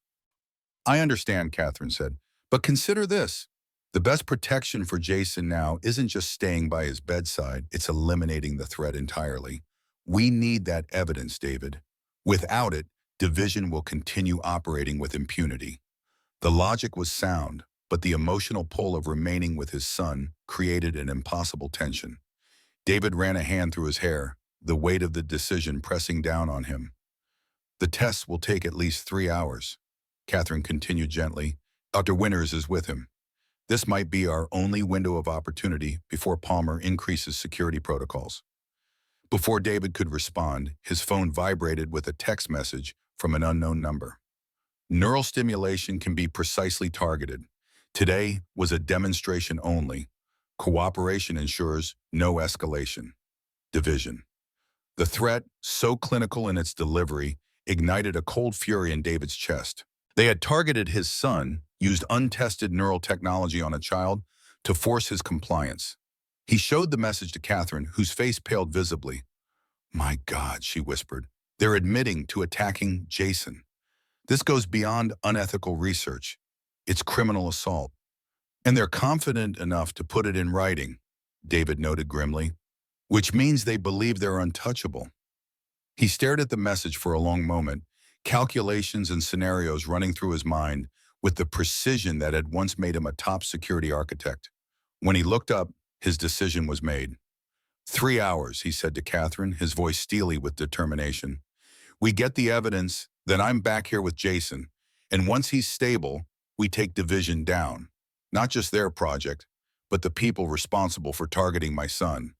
I understand, Katherine said, but consider this. The best protection for Jason now isn't just staying by his bedside, it's eliminating the threat entirely. We need that evidence, David. Without it, Division will continue operating with impunity. The logic was sound, but the emotional pull of remaining with his son created an impossible tension. David ran a hand through his hair, the weight of the decision pressing down on him. The tests will take at least 3 hours. Katherine continued gently. Dr. Winters is with him. This might be our only window of opportunity before Palmer increases security protocols. Before David could respond, his phone vibrated with a text message from an unknown number. Neural stimulation can be precisely targeted. Today was a demonstration only. Cooperation ensures no escalation. Division. The threat, so clinical in its delivery, ignited a cold fury in David's chest. They had targeted his son, used untested neural technology on a child to force his compliance. He showed the message to Katherine, whose face paled visibly. "My God," she whispered, "they're admitting to attacking Jason. This goes beyond unethical research. It's criminal assault. And they're confident enough to put it in writing," David noted grimly, "which means they believe they're untouchable." He stared at the message for a long moment, calculations and scenarios running through his mind with the precision that had once made him a top security architect. When he looked up, his decision was made. 3 hours, he said to Katherine, his voice steely with determination. "We get the evidence, then I'm back here with Jason, and once he's stable, we take Division down. Not just their project, but the people responsible for targeting my son."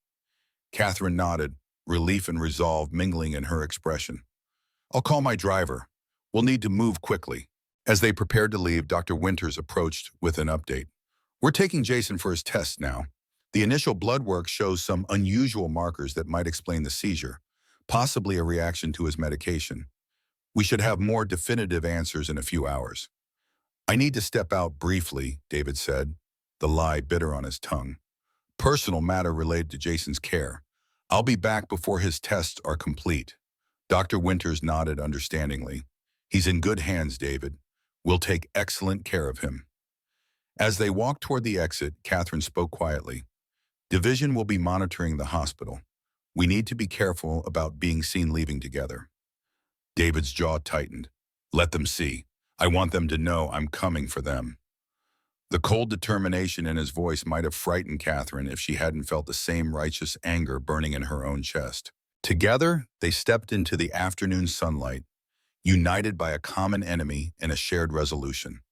Katherine nodded, relief and resolve mingling in her expression. "I'll call my driver. We'll need to move quickly." As they prepared to leave, Dr. Winters approached with an update. "We're taking Jason for his tests now. The initial blood work shows some unusual markers that might explain the seizure, possibly a reaction to his medication. We should have more definitive answers in a few hours." "I need to step out briefly," David said, the lie bitter on his tongue. "Personal matter related to Jason's care. I'll be back before his tests are complete." Dr. Winters nodded understandingly. "He's in good hands, David. We'll take excellent care of him." As they walked toward the exit, Katherine spoke quietly. "Division will be monitoring the hospital. We need to be careful about being seen leaving together." David's jaw tightened. "Let them see. I want them to know I'm coming for them." The cold determination in his voice might have frightened Katherine if she hadn't felt the same righteous anger burning in her own chest. Together, they stepped into the afternoon sunlight, united by a common enemy and a shared resolution.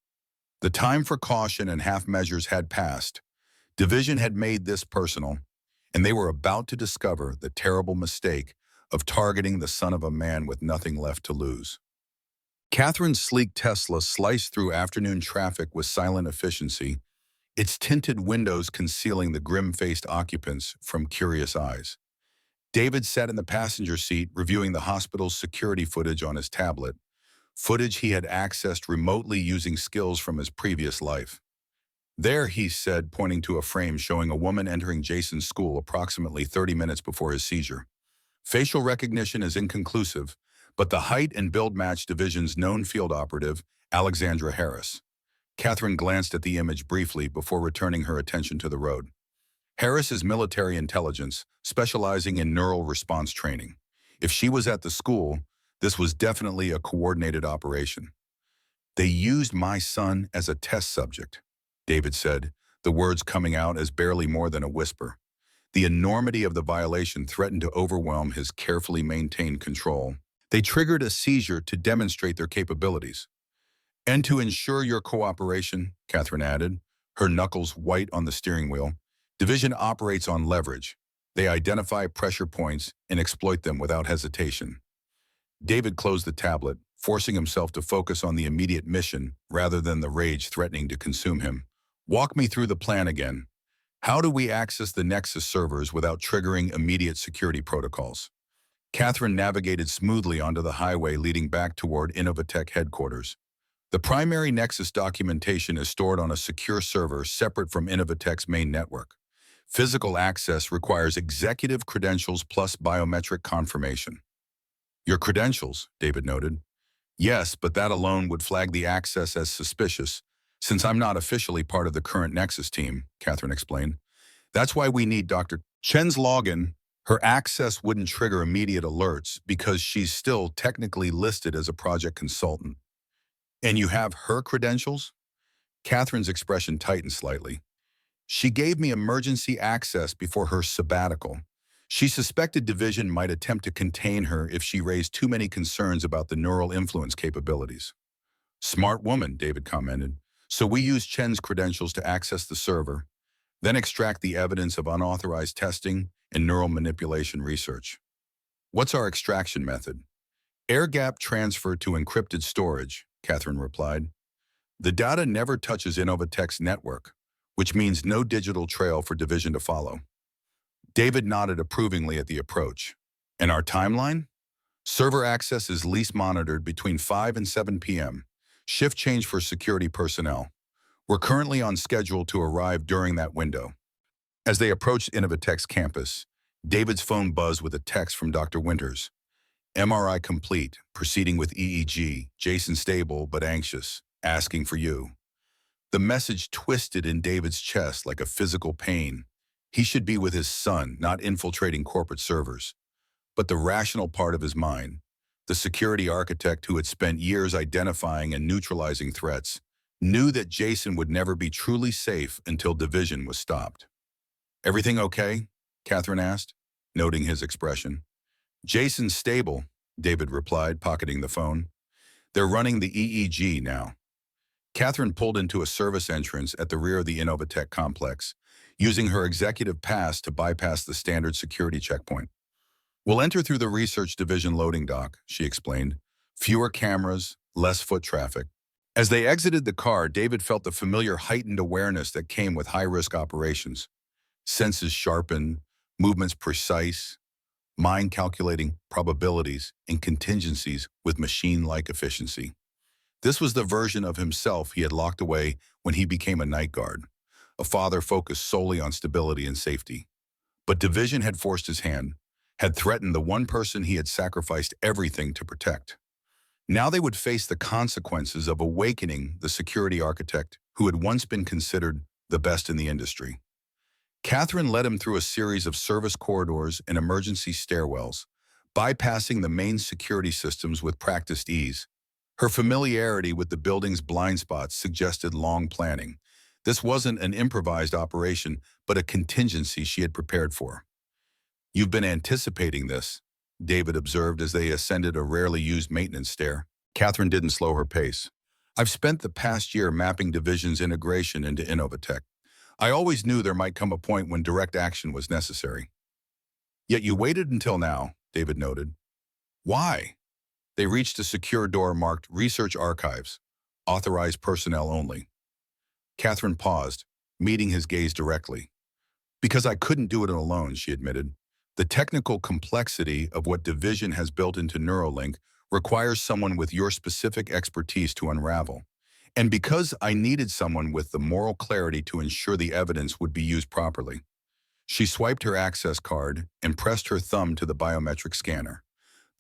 The time for caution and half measures had passed. Division had made this personal, and they were about to discover the terrible mistake of targeting the son of a man with nothing left to lose. Katherine's sleek Tesla sliced through afternoon traffic with silent efficiency, its tinted windows concealing the grim-faced occupants from curious eyes. David sat in the passenger seat reviewing the hospital's security footage on his tablet, footage he had accessed remotely using skills from his previous life. "There," he said, pointing to a frame showing a woman entering Jason's school approximately 30 minutes before his seizure. "Facial recognition is inconclusive, but the height and build match Division's known field operative, Alexandra Harris." Katherine glanced at the image briefly before returning her attention to the road. "Harris is military intelligence, specializing in neural response training. If she was at the school, this was definitely a coordinated operation." "They used my son as a test subject," David said, the words coming out as barely more than a whisper. The enormity of the violation threatened to overwhelm his carefully maintained control. "They triggered a seizure to demonstrate their capabilities." "And to ensure your cooperation," Katherine added, her knuckles white on the steering wheel. "Division operates on leverage. They identify pressure points and exploit them without hesitation." David closed the tablet, forcing himself to focus on the immediate mission rather than the rage threatening to consume him. "Walk me through the plan again. How do we access the Nexus servers without triggering immediate security protocols?" Katherine navigated smoothly onto the highway leading back toward Innovatech headquarters. "The primary Nexus documentation is stored on a secure server separate from Innovatech's main network. Physical access requires executive credentials plus biometric confirmation." "Your credentials," David noted. "Yes, but that alone would flag the access as suspicious, since I'm not officially part of the current Nexus team," Katherine explained. "That's why we need Dr. Chen's login. Her access wouldn't trigger immediate alerts because she's still technically listed as a project consultant." "And you have her credentials?" Katherine's expression tightened slightly. "She gave me emergency access before her sabbatical. She suspected Division might attempt to contain her if she raised too many concerns about the neural influence capabilities." Smart woman, David commented. So we use Chen's credentials to access the server, then extract the evidence of unauthorized testing and neural manipulation research. What's our extraction method? Air-gap transfer to encrypted storage, Katherine replied. The data never touches Innovatech's network, which means no digital trail for division to follow. David nodded approvingly at the approach. And our timeline? Server access is least monitored between 5 and 7 p.m. Shift change for security personnel. We're currently on schedule to arrive during that window. As they approached Innovatech's campus, David's phone buzzed with a text from Dr. Winters. MRI complete, proceeding with EEG, Jason stable but anxious, asking for you. The message twisted in David's chest like a physical pain. He should be with his son, not infiltrating corporate servers. But the rational part of his mind, the security architect who had spent years identifying and neutralizing threats, knew that Jason would never be truly safe until division was stopped. Everything okay? Katherine asked, noting his expression. Jason's stable, David replied, pocketing the phone. They're running the EEG now. Katherine pulled into a service entrance at the rear of the Innovatech complex, using her executive pass to bypass the standard security checkpoint. We'll enter through the research division loading dock, she explained. Fewer cameras, less foot traffic. As they exited the car, David felt the familiar heightened awareness that came with high-risk operations. Senses sharpened, movements precise, mind calculating probabilities and contingencies with machine-like efficiency. This was the version of himself he had locked away when he became a night guard, a father focused solely on stability and safety. But division had forced his hand, had threatened the one person he had sacrificed everything to protect. Now they would face the consequences of awakening the security architect who had once been considered the best in the industry. Katherine led him through a series of service corridors and emergency stairwells, bypassing the main security systems with practiced ease. Her familiarity with the building's blind spots suggested long planning. This wasn't an improvised operation, but a contingency she had prepared for. You've been anticipating this, David observed as they ascended a rarely used maintenance stair. Katherine didn't slow her pace. I've spent the past year mapping division's integration into Innovatech. I always knew there might come a point when direct action was necessary. Yet you waited until now, David noted. Why? They reached a secure door marked Research Archives, authorized personnel only. Katherine paused, meeting his gaze directly. Because I couldn't do it alone, she admitted. The technical complexity of what Division has built into Neuralink requires someone with your specific expertise to unravel. And because I needed someone with the moral clarity to ensure the evidence would be used properly. She swiped her access card and pressed her thumb to the biometric scanner.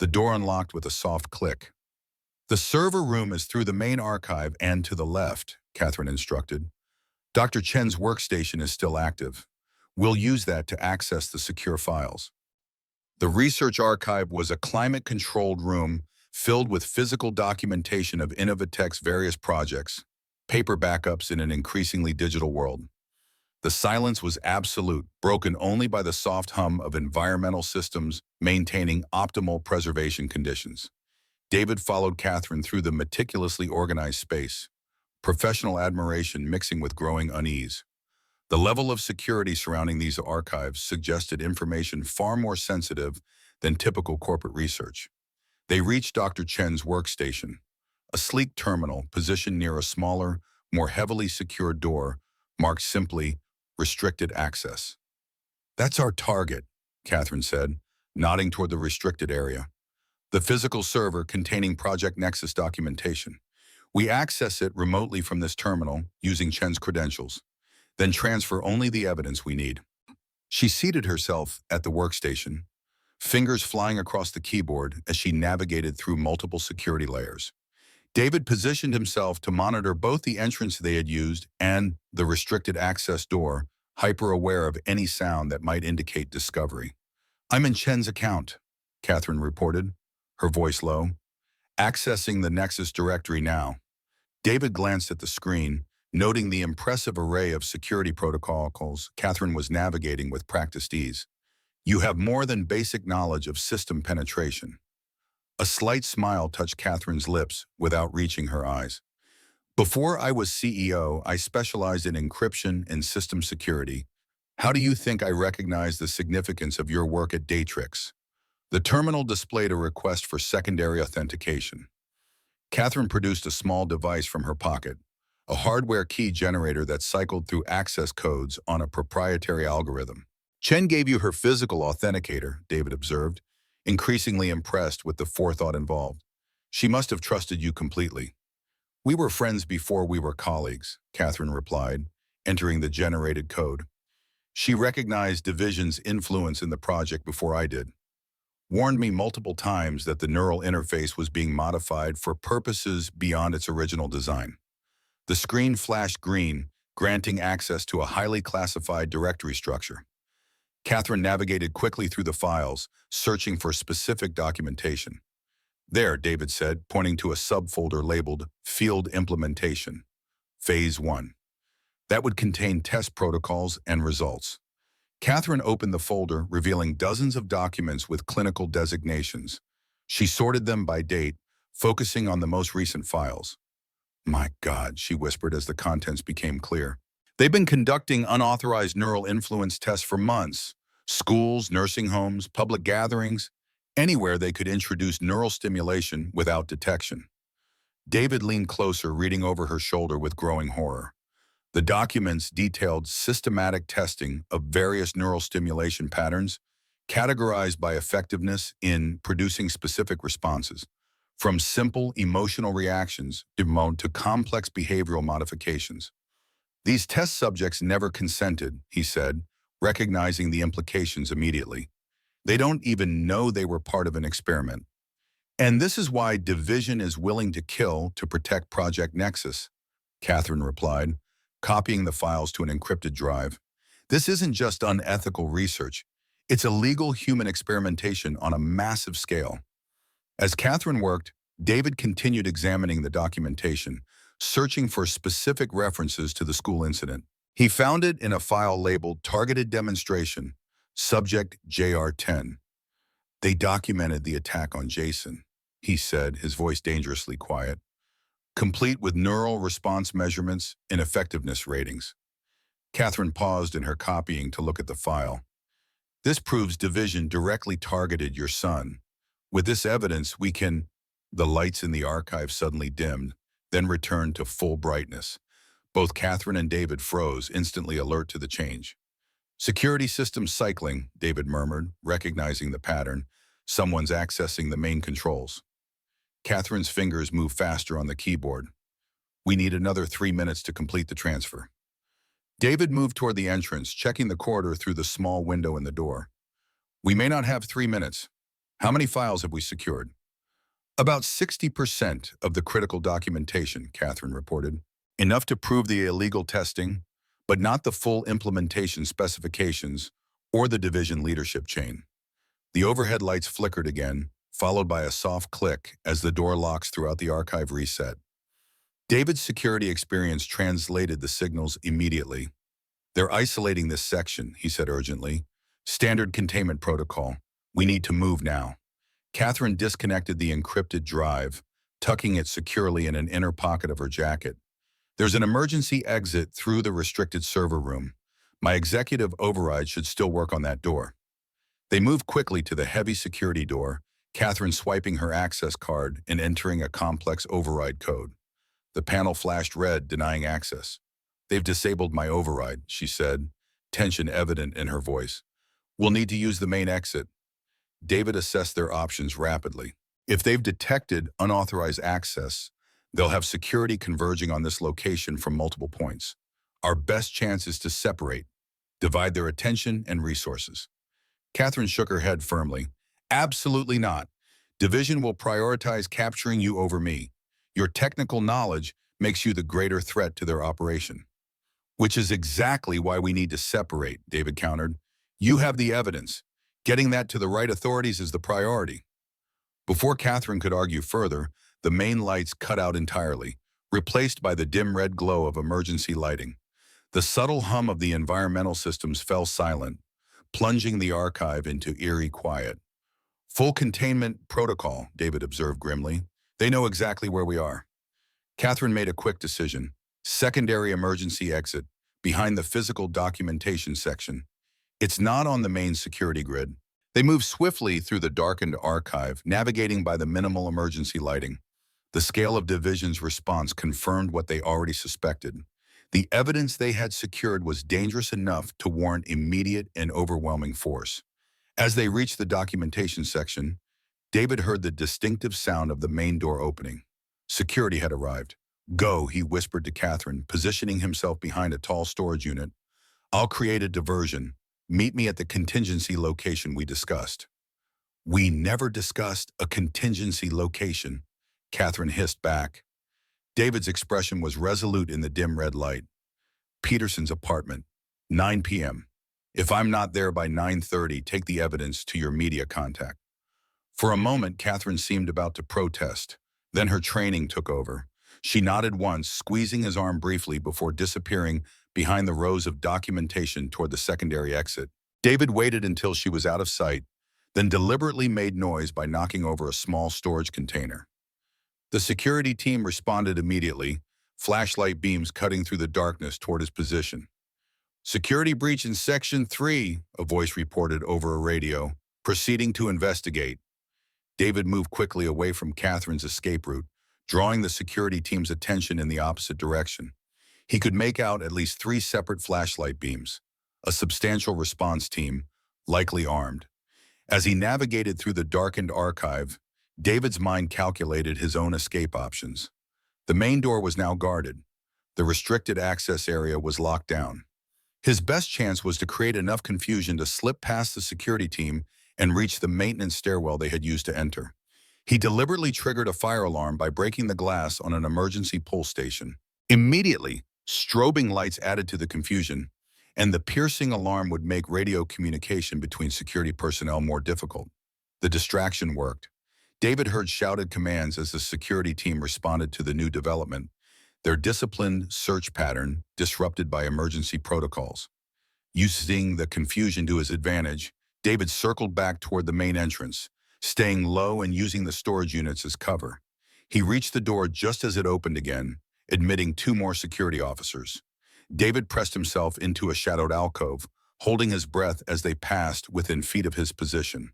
The door unlocked with a soft click. The server room is through the main archive and to the left, Katherine instructed. Dr. Chen's workstation is still active. We'll use that to access the secure files. The research archive was a climate-controlled room filled with physical documentation of Innovatech's various projects, paper backups in an increasingly digital world. The silence was absolute, broken only by the soft hum of environmental systems maintaining optimal preservation conditions. David followed Katherine through the meticulously organized space, professional admiration mixing with growing unease. The level of security surrounding these archives suggested information far more sensitive than typical corporate research. They reached Dr. Chen's workstation, a sleek terminal positioned near a smaller, more heavily secured door marked simply Restricted Access. That's our target, Katherine said, nodding toward the restricted area. The physical server containing Project Nexus documentation. We access it remotely from this terminal using Chen's credentials, then transfer only the evidence we need. She seated herself at the workstation, fingers flying across the keyboard as she navigated through multiple security layers. David positioned himself to monitor both the entrance they had used and the restricted access door, hyper-aware of any sound that might indicate discovery. I'm in Chen's account, Katherine reported, her voice low. Accessing the Nexus directory now. David glanced at the screen, noting the impressive array of security protocols Katherine was navigating with practiced ease. You have more than basic knowledge of system penetration. A slight smile touched Katherine's lips without reaching her eyes. Before I was CEO, I specialized in encryption and system security. How do you think I recognize the significance of your work at Datrix? The terminal displayed a request for secondary authentication. Katherine produced a small device from her pocket, a hardware key generator that cycled through access codes on a proprietary algorithm. Chen gave you her physical authenticator, David observed, increasingly impressed with the forethought involved. She must have trusted you completely. We were friends before we were colleagues, Katherine replied, entering the generated code. She recognized Division's influence in the project before I did, warned me multiple times that the neural interface was being modified for purposes beyond its original design. The screen flashed green, granting access to a highly classified directory structure. Katherine navigated quickly through the files, searching for specific documentation. There, David said, pointing to a subfolder labeled Field Implementation, Phase 1. That would contain test protocols and results. Katherine opened the folder, revealing dozens of documents with clinical designations. She sorted them by date, focusing on the most recent files. My God, she whispered as the contents became clear. They've been conducting unauthorized neural influence tests for months. Schools, nursing homes, public gatherings, anywhere they could introduce neural stimulation without detection. David leaned closer, reading over her shoulder with growing horror. The documents detailed systematic testing of various neural stimulation patterns, categorized by effectiveness in producing specific responses, from simple emotional reactions to complex behavioral modifications. These test subjects never consented, he said, recognizing the implications immediately. They don't even know they were part of an experiment. And this is why Division is willing to kill to protect Project Nexus, Katherine replied, copying the files to an encrypted drive. This isn't just unethical research. It's illegal human experimentation on a massive scale. As Katherine worked, David continued examining the documentation, searching for specific references to the school incident. He found it in a file labeled Targeted Demonstration, Subject JR10. They documented the attack on Jason, he said, his voice dangerously quiet, complete with neural response measurements and effectiveness ratings. Katherine paused in her copying to look at the file. This proves Division directly targeted your son. With this evidence, we can... The lights in the archive suddenly dimmed, then returned to full brightness. Both Katherine and David froze, instantly alert to the change. Security system cycling, David murmured, recognizing the pattern. Someone's accessing the main controls. Katherine's fingers moved faster on the keyboard. We need another 3 minutes to complete the transfer. David moved toward the entrance, checking the corridor through the small window in the door. We may not have 3 minutes. How many files have we secured? About 60% of the critical documentation, Katherine reported. Enough to prove the illegal testing, but not the full implementation specifications or the Division leadership chain. The overhead lights flickered again, followed by a soft click as the door locks throughout the archive reset. David's security experience translated the signals immediately. They're isolating this section, he said urgently. Standard containment protocol. We need to move now. Katherine disconnected the encrypted drive, tucking it securely in an inner pocket of her jacket. There's an emergency exit through the restricted server room. My executive override should still work on that door. They moved quickly to the heavy security door, Katherine swiping her access card and entering a complex override code. The panel flashed red, denying access. They've disabled my override, she said, tension evident in her voice. We'll need to use the main exit. David assessed their options rapidly. If they've detected unauthorized access, they'll have security converging on this location from multiple points. Our best chance is to separate, divide their attention and resources. Katherine shook her head firmly. Absolutely not. Division will prioritize capturing you over me. Your technical knowledge makes you the greater threat to their operation. Which is exactly why we need to separate, David countered. You have the evidence. Getting that to the right authorities is the priority. Before Katherine could argue further, the main lights cut out entirely, replaced by the dim red glow of emergency lighting. The subtle hum of the environmental systems fell silent, plunging the archive into eerie quiet. Full containment protocol, David observed grimly. They know exactly where we are. Katherine made a quick decision. Secondary emergency exit, behind the physical documentation section. It's not on the main security grid. They moved swiftly through the darkened archive, navigating by the minimal emergency lighting. The scale of Division's response confirmed what they already suspected. The evidence they had secured was dangerous enough to warrant immediate and overwhelming force. As they reached the documentation section, David heard the distinctive sound of the main door opening. Security had arrived. "Go," he whispered to Katherine, positioning himself behind a tall storage unit. "I'll create a diversion. Meet me at the contingency location we discussed." "We never discussed a contingency location," Katherine hissed back. David's expression was resolute in the dim red light. "Peterson's apartment, 9 p.m. If I'm not there by 9:30, take the evidence to your media contact." For a moment, Katherine seemed about to protest. Then her training took over. She nodded once, squeezing his arm briefly before disappearing behind the rows of documentation toward the secondary exit. David waited until she was out of sight, then deliberately made noise by knocking over a small storage container. The security team responded immediately, flashlight beams cutting through the darkness toward his position. "Security breach in Section 3, a voice reported over a radio, proceeding to investigate." David moved quickly away from Katherine's escape route, drawing the security team's attention in the opposite direction. He could make out at least 3 separate flashlight beams, a substantial response team, likely armed. As he navigated through the darkened archive, David's mind calculated his own escape options. The main door was now guarded. The restricted access area was locked down. His best chance was to create enough confusion to slip past the security team and reach the maintenance stairwell they had used to enter. He deliberately triggered a fire alarm by breaking the glass on an emergency pull station. Immediately, strobing lights added to the confusion, and the piercing alarm would make radio communication between security personnel more difficult. The distraction worked. David heard shouted commands as the security team responded to the new development, their disciplined search pattern disrupted by emergency protocols. Using the confusion to his advantage, David circled back toward the main entrance, staying low and using the storage units as cover. He reached the door just as it opened again, admitting 2 more security officers. David pressed himself into a shadowed alcove, holding his breath as they passed within feet of his position.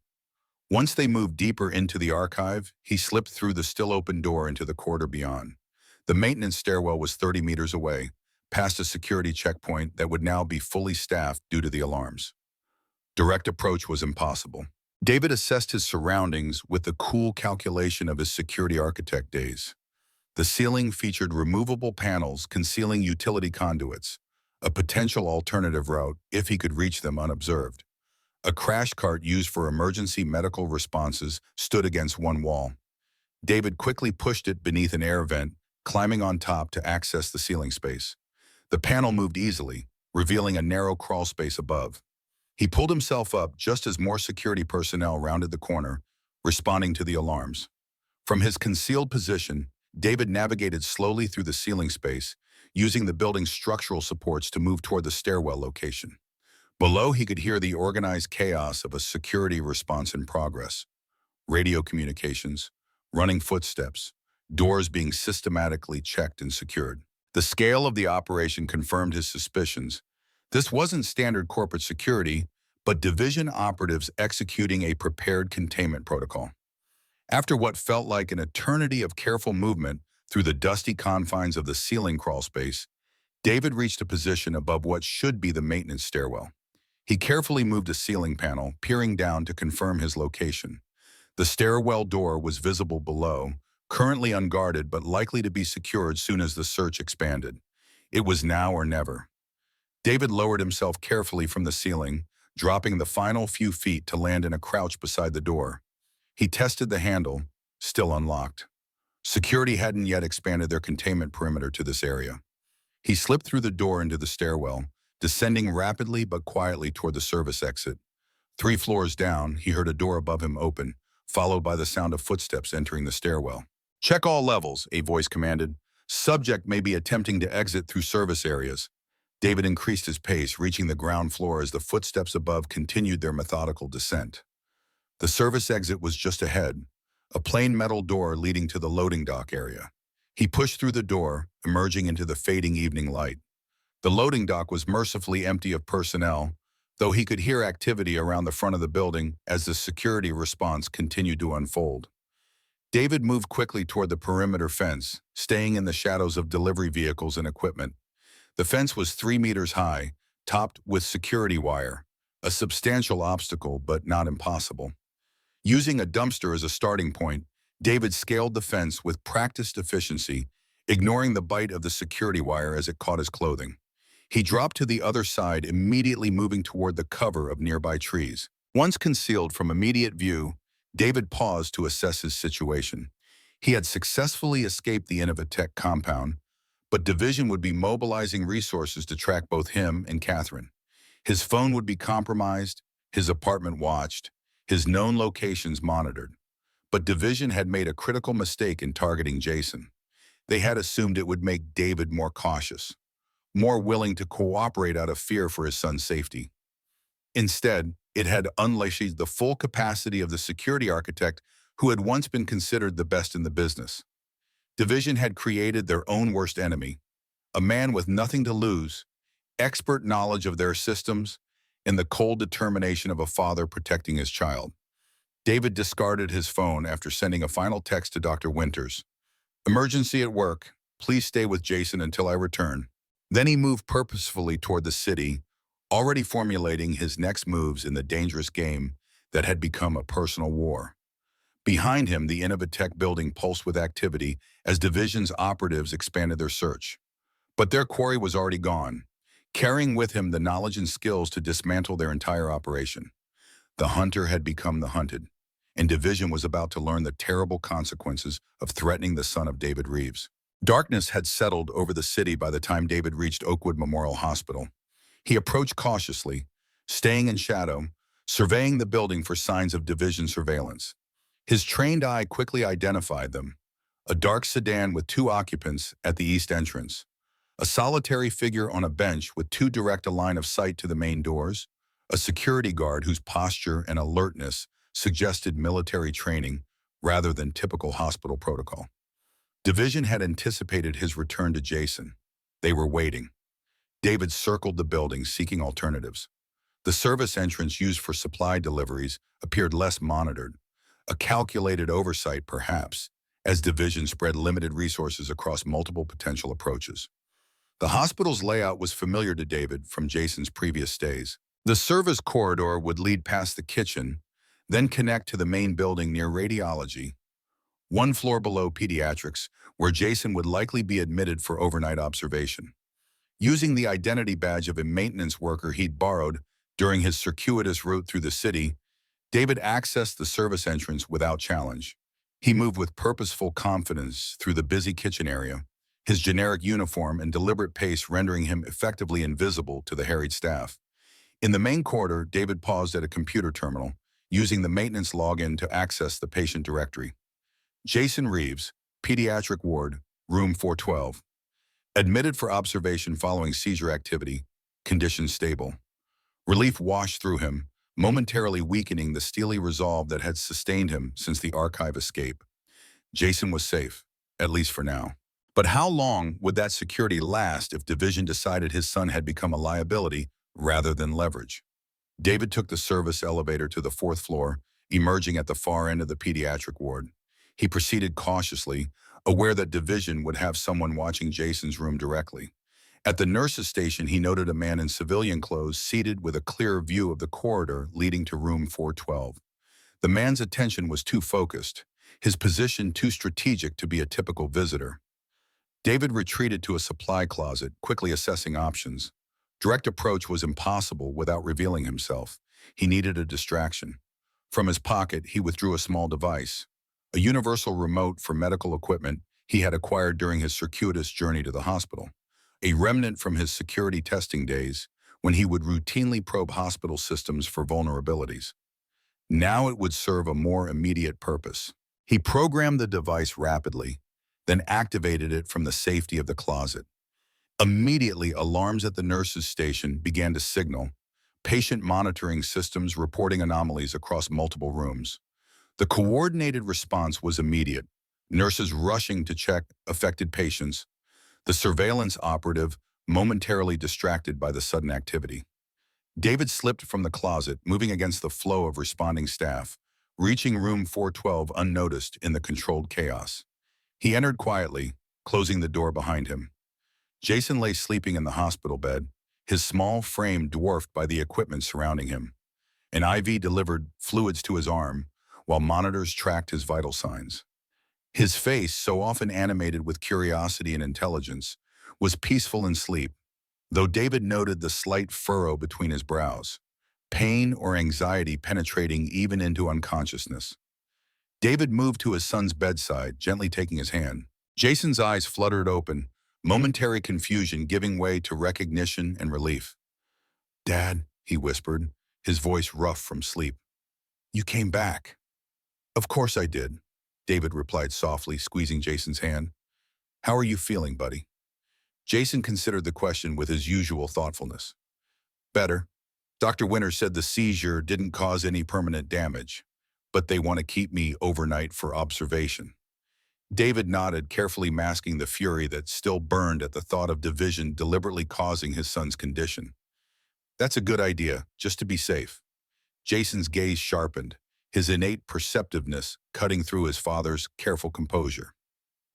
Once they moved deeper into the archive, he slipped through the still open door into the corridor beyond. The maintenance stairwell was 30 meters away, past a security checkpoint that would now be fully staffed due to the alarms. Direct approach was impossible. David assessed his surroundings with the cool calculation of his security architect days. The ceiling featured removable panels concealing utility conduits, a potential alternative route if he could reach them unobserved. A crash cart used for emergency medical responses stood against one wall. David quickly pushed it beneath an air vent, climbing on top to access the ceiling space. The panel moved easily, revealing a narrow crawl space above. He pulled himself up just as more security personnel rounded the corner, responding to the alarms. From his concealed position, David navigated slowly through the ceiling space, using the building's structural supports to move toward the stairwell location. Below, he could hear the organized chaos of a security response in progress. Radio communications, running footsteps, doors being systematically checked and secured. The scale of the operation confirmed his suspicions. This wasn't standard corporate security, but division operatives executing a prepared containment protocol. After what felt like an eternity of careful movement through the dusty confines of the ceiling crawl space, David reached a position above what should be the maintenance stairwell. He carefully moved a ceiling panel, peering down to confirm his location. The stairwell door was visible below, currently unguarded but likely to be secured soon as the search expanded. It was now or never. David lowered himself carefully from the ceiling, dropping the final few feet to land in a crouch beside the door. He tested the handle, still unlocked. Security hadn't yet expanded their containment perimeter to this area. He slipped through the door into the stairwell, descending rapidly but quietly toward the service exit. 3 floors down, he heard a door above him open, followed by the sound of footsteps entering the stairwell. "Check all levels," a voice commanded. "Subject may be attempting to exit through service areas." David increased his pace, reaching the ground floor as the footsteps above continued their methodical descent. The service exit was just ahead, a plain metal door leading to the loading dock area. He pushed through the door, emerging into the fading evening light. The loading dock was mercifully empty of personnel, though he could hear activity around the front of the building as the security response continued to unfold. David moved quickly toward the perimeter fence, staying in the shadows of delivery vehicles and equipment. The fence was 3 meters high, topped with security wire, a substantial obstacle but not impossible. Using a dumpster as a starting point, David scaled the fence with practiced efficiency, ignoring the bite of the security wire as it caught his clothing. He dropped to the other side, immediately moving toward the cover of nearby trees. Once concealed from immediate view, David paused to assess his situation. He had successfully escaped the Infiltrating compound, but Division would be mobilizing resources to track both him and Katherine. His phone would be compromised, his apartment watched, his known locations monitored. But Division had made a critical mistake in targeting Jason. They had assumed it would make David more cautious, more willing to cooperate out of fear for his son's safety. Instead, it had unleashed the full capacity of the security architect who had once been considered the best in the business. Division had created their own worst enemy, a man with nothing to lose, expert knowledge of their systems, and the cold determination of a father protecting his child. David discarded his phone after sending a final text to Dr. Winters. "Emergency at work. Please stay with Jason until I return." Then he moved purposefully toward the city, already formulating his next moves in the dangerous game that had become a personal war. Behind him, the Innovatech building pulsed with activity as Division's operatives expanded their search. But their quarry was already gone, carrying with him the knowledge and skills to dismantle their entire operation. The hunter had become the hunted, and Division was about to learn the terrible consequences of threatening the son of David Reeves. Darkness had settled over the city by the time David reached Oakwood Memorial Hospital. He approached cautiously, staying in shadow, surveying the building for signs of Division surveillance. His trained eye quickly identified them: a dark sedan with 2 occupants at the east entrance, a solitary figure on a bench with too direct a line of sight to the main doors, a security guard whose posture and alertness suggested military training rather than typical hospital protocol. Division had anticipated his return to Jason. They were waiting. David circled the building, seeking alternatives. The service entrance used for supply deliveries appeared less monitored, a calculated oversight perhaps, as Division spread limited resources across multiple potential approaches. The hospital's layout was familiar to David from Jason's previous stays. The service corridor would lead past the kitchen, then connect to the main building near radiology, 1 floor below pediatrics, where Jason would likely be admitted for overnight observation. Using the identity badge of a maintenance worker he'd borrowed during his circuitous route through the city, David accessed the service entrance without challenge. He moved with purposeful confidence through the busy kitchen area, his generic uniform and deliberate pace rendering him effectively invisible to the harried staff. In the main corridor, David paused at a computer terminal, using the maintenance login to access the patient directory. Jason Reeves, Pediatric Ward, Room 412. Admitted for observation following seizure activity, condition stable. Relief washed through him, momentarily weakening the steely resolve that had sustained him since the archive escape. Jason was safe, at least for now. But how long would that security last if Division decided his son had become a liability rather than leverage? David took the service elevator to the 4th floor, emerging at the far end of the pediatric ward. He proceeded cautiously, aware that Division would have someone watching Jason's room directly. At the nurse's station, he noted a man in civilian clothes seated with a clear view of the corridor leading to room 412. The man's attention was too focused, his position too strategic to be a typical visitor. David retreated to a supply closet, quickly assessing options. Direct approach was impossible without revealing himself. He needed a distraction. From his pocket, he withdrew a small device, a universal remote for medical equipment he had acquired during his circuitous journey to the hospital, a remnant from his security testing days when he would routinely probe hospital systems for vulnerabilities. Now it would serve a more immediate purpose. He programmed the device rapidly, then activated it from the safety of the closet. Immediately, alarms at the nurse's station began to signal, patient monitoring systems reporting anomalies across multiple rooms. The coordinated response was immediate. nurses rushing to check affected patients, the surveillance operative momentarily distracted by the sudden activity. David slipped from the closet, moving against the flow of responding staff, reaching room 412 unnoticed in the controlled chaos. He entered quietly, closing the door behind him. Jason lay sleeping in the hospital bed, his small frame dwarfed by the equipment surrounding him. An IV delivered fluids to his arm, while monitors tracked his vital signs. His face, so often animated with curiosity and intelligence, was peaceful in sleep, though David noted the slight furrow between his brows, pain or anxiety penetrating even into unconsciousness. David moved to his son's bedside, gently taking his hand. Jason's eyes fluttered open, momentary confusion giving way to recognition and relief. "Dad," he whispered, his voice rough from sleep. "You came back." "Of course I did," David replied softly, squeezing Jason's hand. "How are you feeling, buddy?" Jason considered the question with his usual thoughtfulness. "Better. Dr. Winter said the seizure didn't cause any permanent damage, but they want to keep me overnight for observation." David nodded, carefully masking the fury that still burned at the thought of division deliberately causing his son's condition. "That's a good idea, just to be safe." Jason's gaze sharpened, his innate perceptiveness cutting through his father's careful composure.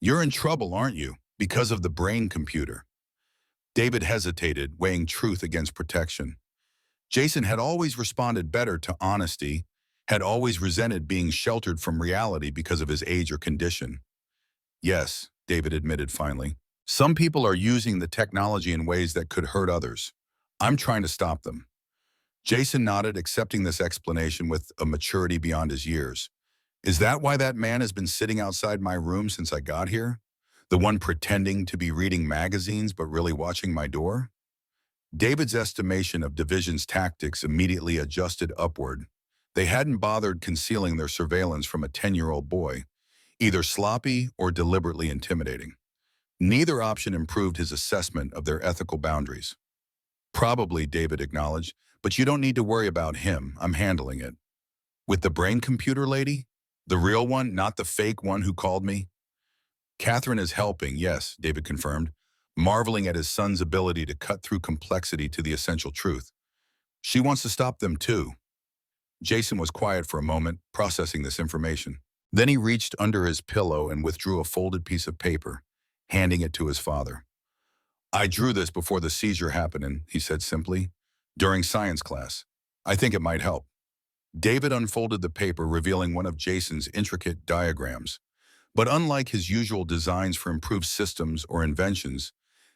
"You're in trouble, aren't you, because of the brain computer?" David hesitated, weighing truth against protection. Jason had always responded better to honesty, had always resented being sheltered from reality because of his age or condition. "Yes," David admitted finally. "Some people are using the technology in ways that could hurt others. I'm trying to stop them." Jason nodded, accepting this explanation with a maturity beyond his years. "Is that why that man has been sitting outside my room since I got here? The one pretending to be reading magazines but really watching my door?" David's estimation of Division's tactics immediately adjusted upward. They hadn't bothered concealing their surveillance from a 10-year-old boy, either sloppy or deliberately intimidating. Neither option improved his assessment of their ethical boundaries. "Probably," David acknowledged, "but you don't need to worry about him. I'm handling it." "With the brain computer lady? The real one, not the fake one who called me?" "Katherine is helping, yes," David confirmed, marveling at his son's ability to cut through complexity to the essential truth. "She wants to stop them too." Jason was quiet for a moment, processing this information. Then he reached under his pillow and withdrew a folded piece of paper, handing it to his father. "I drew this before the seizure happened," he said simply, "during science class. I think it might help." David unfolded the paper, revealing one of Jason's intricate diagrams. But unlike his usual designs for improved systems or inventions,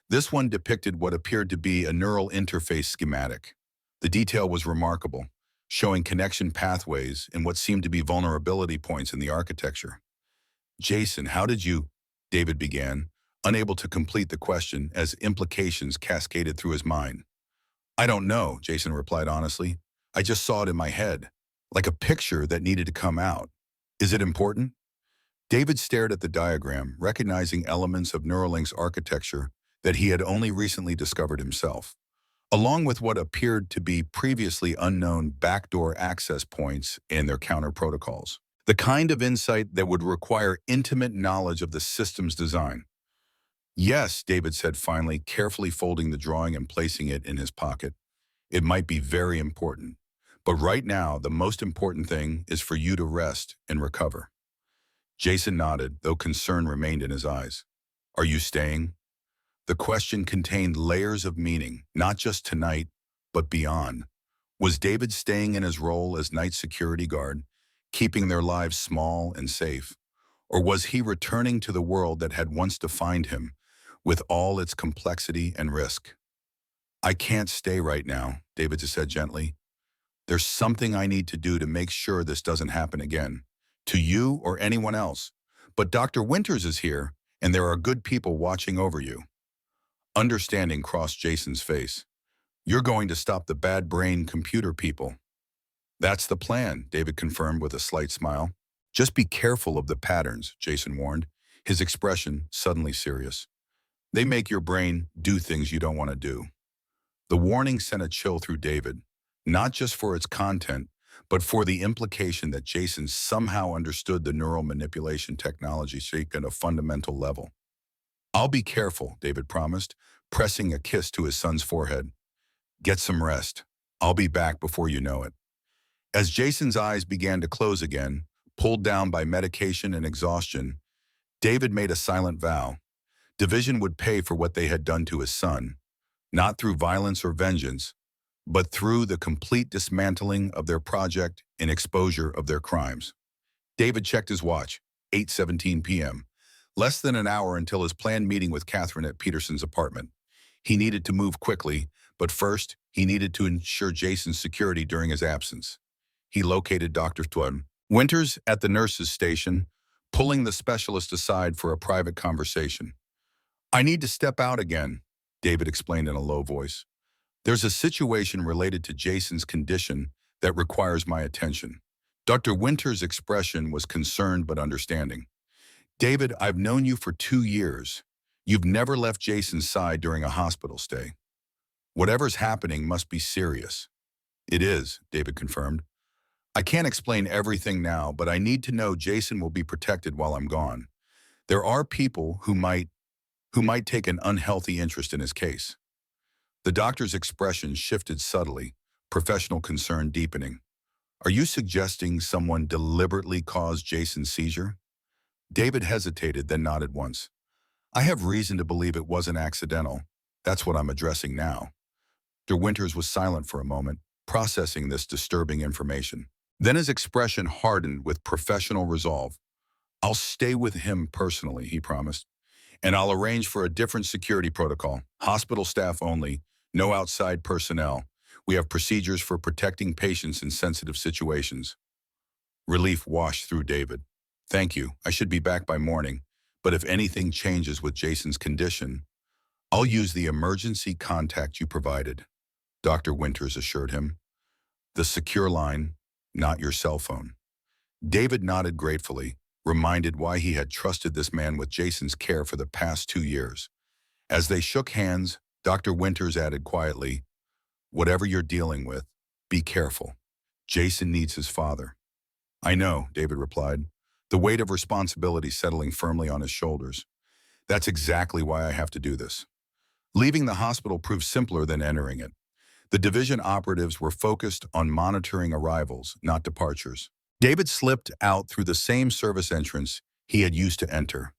this one depicted what appeared to be a neural interface schematic. The detail was remarkable, showing connection pathways and what seemed to be vulnerability points in the architecture. "Jason, how did you—" David began, unable to complete the question as implications cascaded through his mind. "I don't know," Jason replied honestly. "I just saw it in my head, like a picture that needed to come out. Is it important?" David stared at the diagram, recognizing elements of Neuralink's architecture that he had only recently discovered himself, along with what appeared to be previously unknown backdoor access points in their counterprotocols. The kind of insight that would require intimate knowledge of the system's design. "Yes," David said finally, carefully folding the drawing and placing it in his pocket. "It might be very important. But right now, the most important thing is for you to rest and recover." Jason nodded, though concern remained in his eyes. "Are you staying?" The question contained layers of meaning, not just tonight, but beyond. Was David staying in his role as night security guard, keeping their lives small and safe? Or was he returning to the world that had once defined him, with all its complexity and risk? "I can't stay right now," David said gently. "There's something I need to do to make sure this doesn't happen again, to you or anyone else. But Dr. Winters is here, and there are good people watching over you." Understanding crossed Jason's face. "You're going to stop the bad brain computer people." "That's the plan," David confirmed with a slight smile. "Just be careful of the patterns," Jason warned, his expression suddenly serious. "They make your brain do things you don't want to do." The warning sent a chill through David, not just for its content, but for the implication that Jason somehow understood the neural manipulation technology at a fundamental level. "I'll be careful," David promised, pressing a kiss to his son's forehead. "Get some rest. I'll be back before you know it." As Jason's eyes began to close again, pulled down by medication and exhaustion, David made a silent vow. Division would pay for what they had done to his son, not through violence or vengeance, but through the complete dismantling of their project and exposure of their crimes. David checked his watch, 8:17 p.m., less than an hour until his planned meeting with Katherine at Peterson's apartment. He needed to move quickly, but first, he needed to ensure Jason's security during his absence. He located Dr. Winters at the nurse's station, pulling the specialist aside for a private conversation. "I need to step out again," David explained in a low voice. "There's a situation related to Jason's condition that requires my attention." Dr. Winters' expression was concerned but understanding. "David, I've known you for 2 years. You've never left Jason's side during a hospital stay. Whatever's happening must be serious." "It is," David confirmed. "I can't explain everything now, but I need to know Jason will be protected while I'm gone. There are people who might take an unhealthy interest in his case." The doctor's expression shifted subtly, professional concern deepening. "Are you suggesting someone deliberately caused Jason's seizure?" David hesitated, then nodded once. "I have reason to believe it wasn't accidental. That's what I'm addressing now." Dr. Winters was silent for a moment, processing this disturbing information. Then his expression hardened with professional resolve. "I'll stay with him personally," he promised, "and I'll arrange for a different security protocol. Hospital staff only, no outside personnel. We have procedures for protecting patients in sensitive situations." Relief washed through David. "Thank you. I should be back by morning, but if anything changes with Jason's condition, I'll use the emergency contact you provided," Dr. Winters assured him. "The secure line, not your cell phone." David nodded gratefully, reminded why he had trusted this man with Jason's care for the past 2 years. As they shook hands, Dr. Winters added quietly, "Whatever you're dealing with, be careful. Jason needs his father." "I know," David replied, the weight of responsibility settling firmly on his shoulders. "That's exactly why I have to do this." Leaving the hospital proved simpler than entering it. The division operatives were focused on monitoring arrivals, not departures. David slipped out through the same service entrance he had used to enter,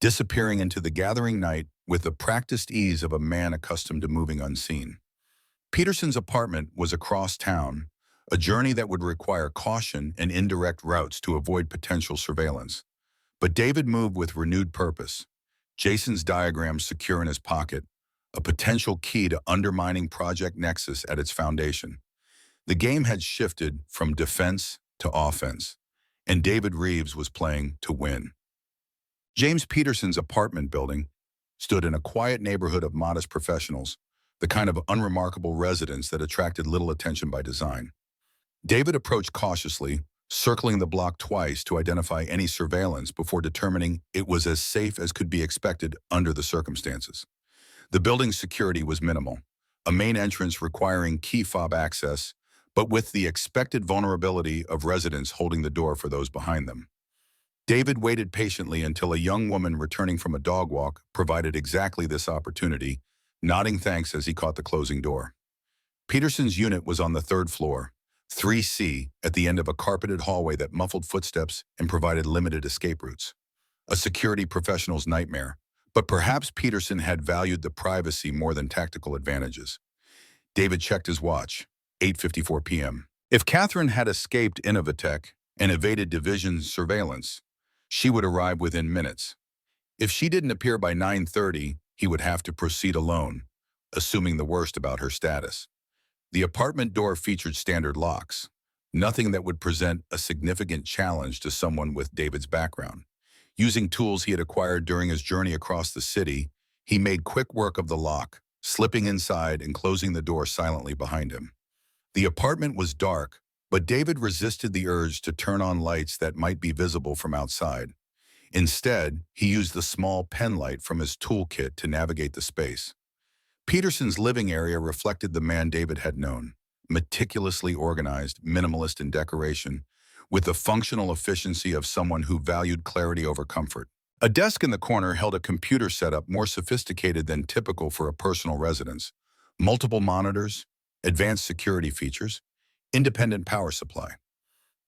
disappearing into the gathering night with the practiced ease of a man accustomed to moving unseen. Peterson's apartment was across town, a journey that would require caution and indirect routes to avoid potential surveillance. But David moved with renewed purpose, Jason's diagram secure in his pocket, a potential key to undermining Project Nexus at its foundation. The game had shifted from defense to offense, and David Reeves was playing to win. James Peterson's apartment building stood in a quiet neighborhood of modest professionals, the kind of unremarkable residence that attracted little attention by design. David approached cautiously, circling the block twice to identify any surveillance before determining it was as safe as could be expected under the circumstances. The building's security was minimal, a main entrance requiring key fob access, but with the expected vulnerability of residents holding the door for those behind them. David waited patiently until a young woman returning from a dog walk provided exactly this opportunity, nodding thanks as he caught the closing door. Peterson's unit was on the third floor, 3C, at the end of a carpeted hallway that muffled footsteps and provided limited escape routes. A security professional's nightmare, but perhaps Peterson had valued the privacy more than tactical advantages. David checked his watch, 8:54 p.m. If Katherine had escaped Innovatech and evaded Division's surveillance, she would arrive within minutes. If she didn't appear by 9:30, he would have to proceed alone, assuming the worst about her status. The apartment door featured standard locks, nothing that would present a significant challenge to someone with David's background. Using tools he had acquired during his journey across the city, he made quick work of the lock, slipping inside and closing the door silently behind him. The apartment was dark, but David resisted the urge to turn on lights that might be visible from outside. Instead, he used the small pen light from his toolkit to navigate the space. Peterson's living area reflected the man David had known, meticulously organized, minimalist in decoration, with the functional efficiency of someone who valued clarity over comfort. A desk in the corner held a computer setup more sophisticated than typical for a personal residence. Multiple monitors, advanced security features, independent power supply.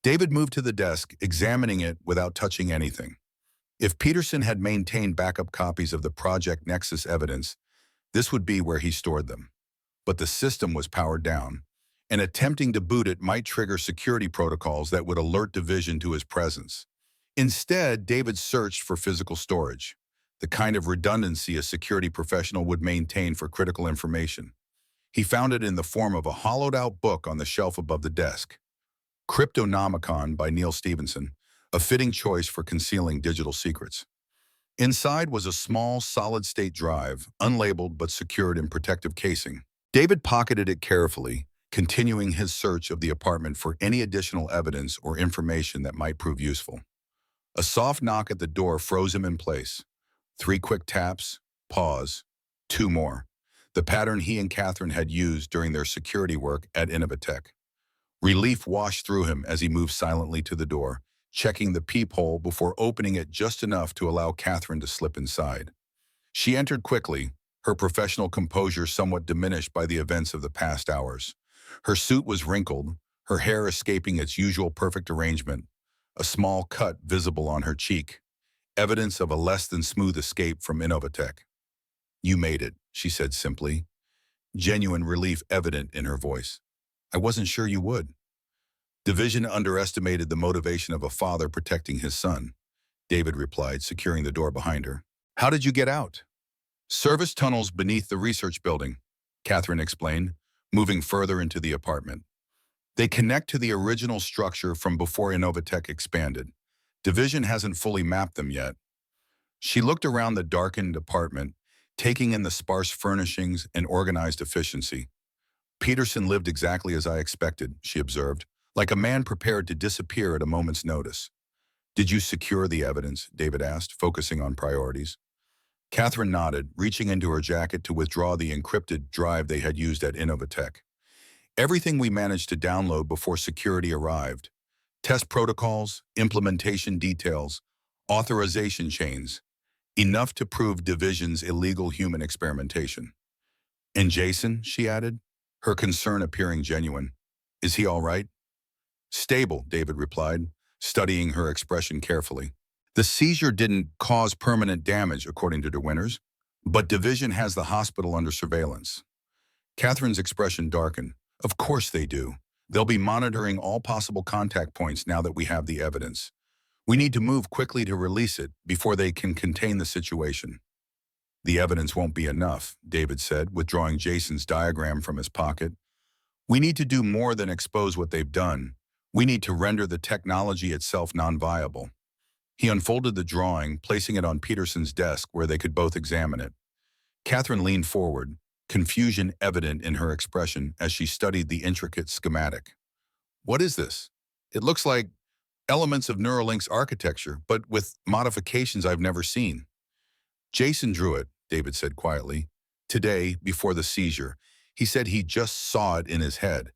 David moved to the desk, examining it without touching anything. If Peterson had maintained backup copies of the Project Nexus evidence, this would be where he stored them. But the system was powered down, and attempting to boot it might trigger security protocols that would alert Division to his presence. Instead, David searched for physical storage, the kind of redundancy a security professional would maintain for critical information. He found it in the form of a hollowed-out book on the shelf above the desk. Cryptonomicon by Neil Stephenson, a fitting choice for concealing digital secrets. Inside was a small, solid-state drive, unlabeled but secured in protective casing. David pocketed it carefully, continuing his search of the apartment for any additional evidence or information that might prove useful. A soft knock at the door froze him in place. 3 quick taps, pause, 2 more. The pattern he and Katherine had used during their security work at Innovatech. Relief washed through him as he moved silently to the door, checking the peephole before opening it just enough to allow Katherine to slip inside. She entered quickly, her professional composure somewhat diminished by the events of the past hours. Her suit was wrinkled, her hair escaping its usual perfect arrangement, a small cut visible on her cheek, evidence of a less than smooth escape from Innovatech. "You made it," she said simply, genuine relief evident in her voice. "I wasn't sure you would." Division underestimated the motivation of a father protecting his son, David replied, securing the door behind her. "How did you get out?" "Service tunnels beneath the research building," Katherine explained, moving further into the apartment. "They connect to the original structure from before Innovatech expanded. Division hasn't fully mapped them yet." She looked around the darkened apartment, taking in the sparse furnishings and organized efficiency. "Peterson lived exactly as I expected," she observed, like a man prepared to disappear at a moment's notice. "Did you secure the evidence?" David asked, focusing on priorities. Katherine nodded, reaching into her jacket to withdraw the encrypted drive they had used at Innovatech. "Everything we managed to download before security arrived. Test protocols, implementation details, authorization chains. Enough to prove Division's illegal human experimentation." "And Jason," she added, her concern appearing genuine. "Is he all right?" "Stable," David replied, studying her expression carefully. "The seizure didn't cause permanent damage, according to DeWinters, but Division has the hospital under surveillance." Katherine's expression darkened. "Of course they do. They'll be monitoring all possible contact points now that we have the evidence. We need to move quickly to release it before they can contain the situation." "The evidence won't be enough," David said, withdrawing Jason's diagram from his pocket. "We need to do more than expose what they've done. We need to render the technology itself non-viable." He unfolded the drawing, placing it on Peterson's desk where they could both examine it. Katherine leaned forward, confusion evident in her expression as she studied the intricate schematic. "What is this? It looks like elements of Neuralink's architecture, but with modifications I've never seen." "Jason drew it," David said quietly. "Today, before the seizure. He said he just saw it in his head."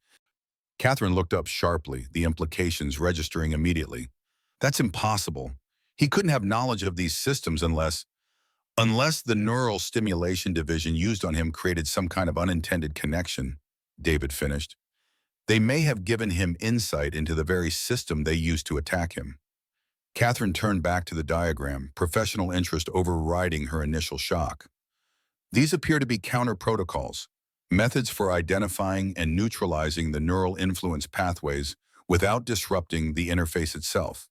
Katherine looked up sharply, the implications registering immediately. "That's impossible. He couldn't have knowledge of these systems unless the neural stimulation division used on him created some kind of unintended connection," David finished. "They may have given him insight into the very system they used to attack him." Katherine turned back to the diagram, professional interest overriding her initial shock. "These appear to be counterprotocols, methods for identifying and neutralizing the neural influence pathways without disrupting the interface itself."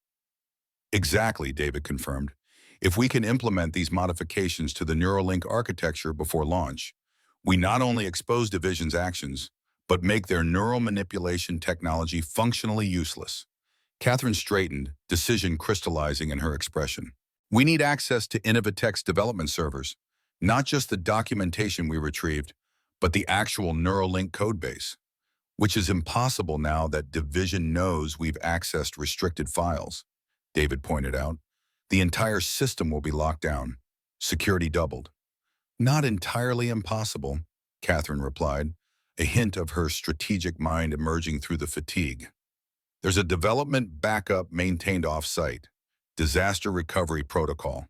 "Exactly," David confirmed. "If we can implement these modifications to the Neuralink architecture before launch, we not only expose Division's actions, but make their neural manipulation technology functionally useless." Katherine straightened, decision crystallizing in her expression. "We need access to Innovatech's development servers, not just the documentation we retrieved, but the actual Neuralink codebase, which is impossible now that Division knows we've accessed restricted files," David pointed out. "The entire system will be locked down, security doubled." "Not entirely impossible," Katherine replied, a hint of her strategic mind emerging through the fatigue. There's a development backup maintained off-site. Disaster recovery protocol.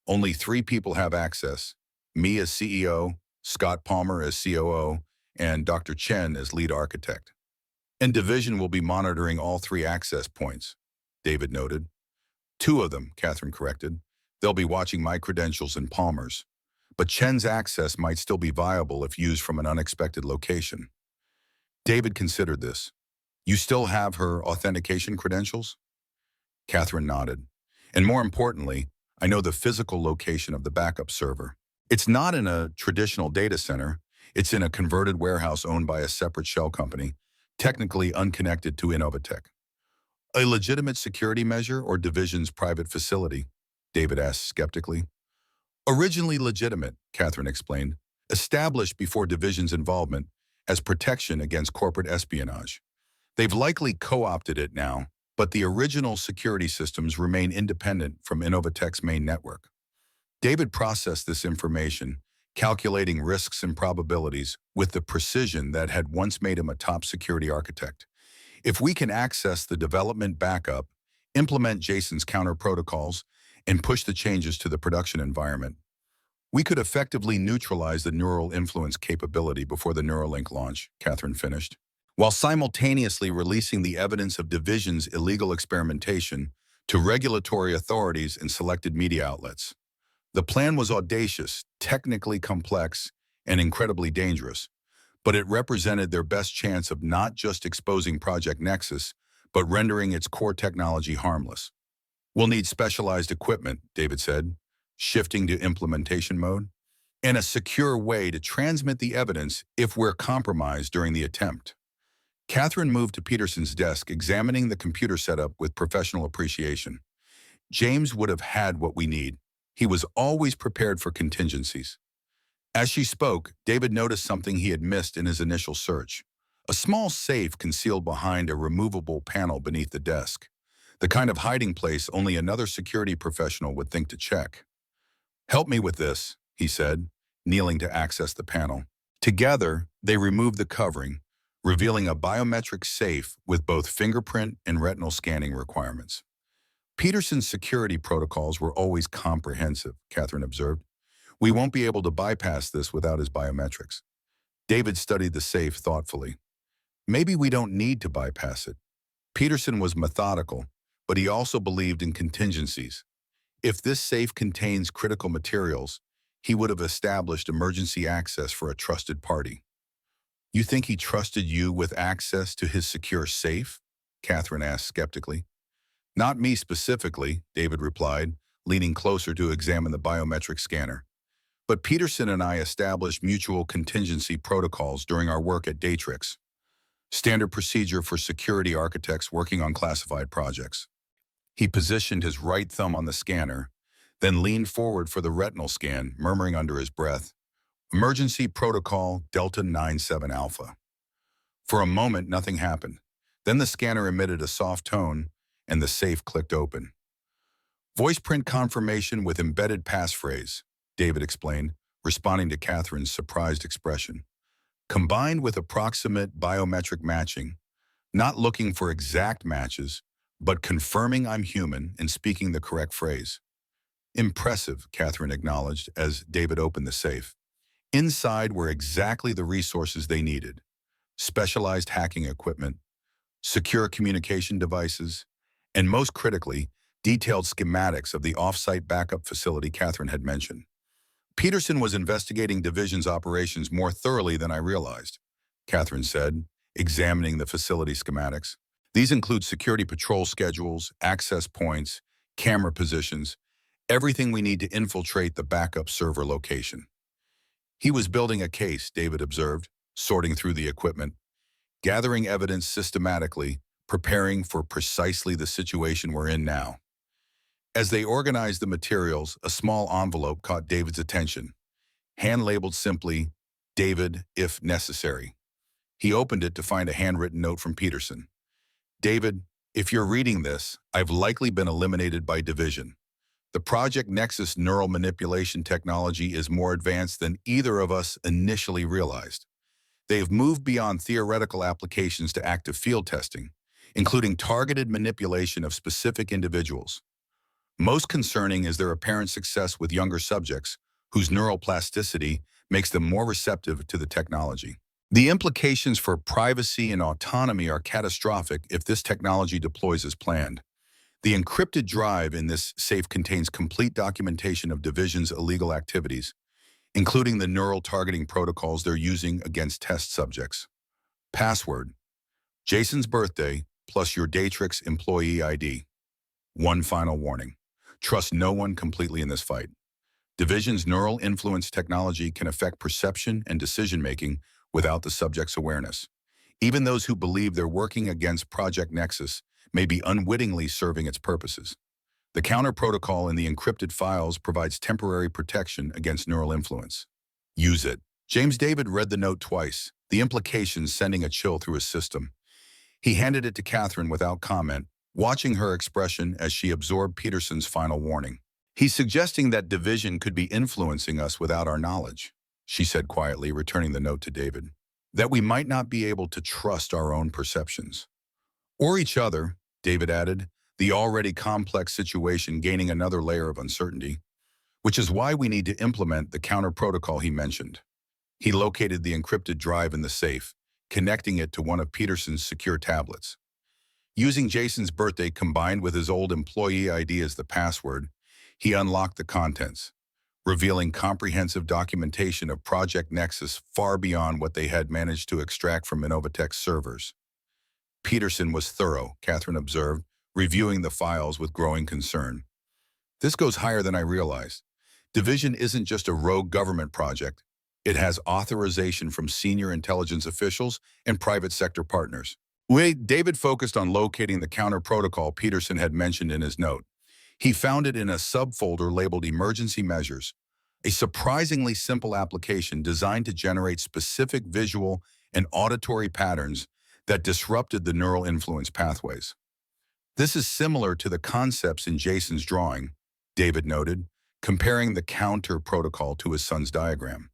Only 3 people have access. Me as CEO, Scott Palmer as COO, and Dr. Chen as lead architect. And Division will be monitoring all 3 access points, David noted. 2 of them, Katherine corrected. They'll be watching my credentials and Palmer's. But Chen's access might still be viable if used from an unexpected location. David considered this. You still have her authentication credentials? Katherine nodded. And more importantly, I know the physical location of the backup server. It's not in a traditional data center. It's in a converted warehouse owned by a separate shell company, technically unconnected to Innovatech. A legitimate security measure or Division's private facility? David asked skeptically. Originally legitimate, Katherine explained, established before Division's involvement as protection against corporate espionage. They've likely co-opted it now, but the original security systems remain independent from Innovatech's main network. David processed this information, calculating risks and probabilities with the precision that had once made him a top security architect. If we can access the development backup, implement Jason's counterprotocols, and push the changes to the production environment, we could effectively neutralize the neural influence capability before the Neuralink launch, Katherine finished, while simultaneously releasing the evidence of Division's illegal experimentation to regulatory authorities and selected media outlets. The plan was audacious, technically complex, and incredibly dangerous, but it represented their best chance of not just exposing Project Nexus, but rendering its core technology harmless. We'll need specialized equipment, David said, shifting to implementation mode, and a secure way to transmit the evidence if we're compromised during the attempt. Katherine moved to Peterson's desk, examining the computer setup with professional appreciation. James would have had what we need. He was always prepared for contingencies. As she spoke, David noticed something he had missed in his initial search. A small safe concealed behind a removable panel beneath the desk. The kind of hiding place only another security professional would think to check. "Help me with this," he said, kneeling to access the panel. Together, they removed the covering, revealing a biometric safe with both fingerprint and retinal scanning requirements. Peterson's security protocols were always comprehensive, Katherine observed. We won't be able to bypass this without his biometrics. David studied the safe thoughtfully. Maybe we don't need to bypass it. Peterson was methodical, but he also believed in contingencies. If this safe contains critical materials, he would have established emergency access for a trusted party. You think he trusted you with access to his secure safe? Katherine asked skeptically. Not me specifically, David replied, leaning closer to examine the biometric scanner. But Peterson and I established mutual contingency protocols during our work at Datrix, standard procedure for security architects working on classified projects. He positioned his right thumb on the scanner, then leaned forward for the retinal scan, murmuring under his breath, "Emergency Protocol Delta 97 Alpha." For a moment, nothing happened. Then the scanner emitted a soft tone, and the safe clicked open. "Voice print confirmation with embedded passphrase," David explained, responding to Katherine's surprised expression. "Combined with approximate biometric matching, not looking for exact matches, but confirming I'm human and speaking the correct phrase." "Impressive," Katherine acknowledged as David opened the safe. Inside were exactly the resources they needed: specialized hacking equipment, secure communication devices, and most critically, detailed schematics of the off-site backup facility Katherine had mentioned. "Peterson was investigating Division's operations more thoroughly than I realized," Katherine said, examining the facility schematics. "These include security patrol schedules, access points, camera positions, everything we need to infiltrate the backup server location." "He was building a case," David observed, sorting through the equipment, gathering evidence systematically, preparing for precisely the situation we're in now. As they organized the materials, a small envelope caught David's attention, hand-labeled simply, "David, if necessary." He opened it to find a handwritten note from Peterson. "David, if you're reading this, I've likely been eliminated by Division. The Project Nexus neural manipulation technology is more advanced than either of us initially realized. They have moved beyond theoretical applications to active field testing, including targeted manipulation of specific individuals. Most concerning is their apparent success with younger subjects, whose neural plasticity makes them more receptive to the technology. The implications for privacy and autonomy are catastrophic if this technology deploys as planned. The encrypted drive in this safe contains complete documentation of Division's illegal activities, including the neural targeting protocols they're using against test subjects. Password: Jason's birthday plus your Datrix employee ID. One final warning: trust no one completely in this fight. Division's neural influence technology can affect perception and decision-making without the subject's awareness. Even those who believe they're working against Project Nexus may be unwittingly serving its purposes. The counter-protocol in the encrypted files provides temporary protection against neural influence. Use it. James David read the note twice, the implications sending a chill through his system. He handed it to Katherine without comment, watching her expression as she absorbed Peterson's final warning. "He's suggesting that Division could be influencing us without our knowledge," she said quietly, returning the note to David. "That we might not be able to trust our own perceptions." "Or each other," David added, the already complex situation gaining another layer of uncertainty, "which is why we need to implement the counter-protocol he mentioned." He located the encrypted drive in the safe, connecting it to one of Peterson's secure tablets. Using Jason's birthday combined with his old employee ID as the password, he unlocked the contents, revealing comprehensive documentation of Project Nexus far beyond what they had managed to extract from Innovatech's servers. Peterson was thorough, Katherine observed, reviewing the files with growing concern. "This goes higher than I realized. Division isn't just a rogue government project. It has authorization from senior intelligence officials and private sector partners." David focused on locating the counter-protocol Peterson had mentioned in his note. He found it in a subfolder labeled Emergency Measures, a surprisingly simple application designed to generate specific visual and auditory patterns that disrupted the neural influence pathways. "This is similar to the concepts in Jason's drawing," David noted, comparing the counter-protocol to his son's diagram.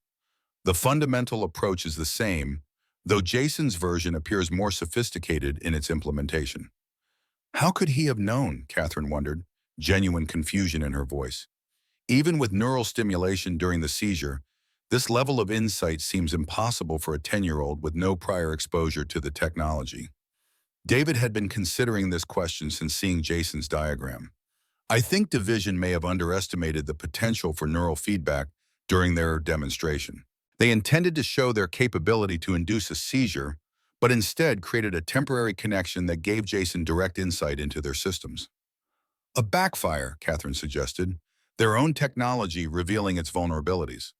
"The fundamental approach is the same, though Jason's version appears more sophisticated in its implementation." "How could he have known?" Katherine wondered, genuine confusion in her voice. Even with neural stimulation during the seizure, this level of insight seems impossible for a 10-year-old with no prior exposure to the technology. David had been considering this question since seeing Jason's diagram. "I think Division may have underestimated the potential for neural feedback during their demonstration. They intended to show their capability to induce a seizure, but instead created a temporary connection that gave Jason direct insight into their systems." "A backfire," Katherine suggested, "their own technology revealing its vulnerabilities."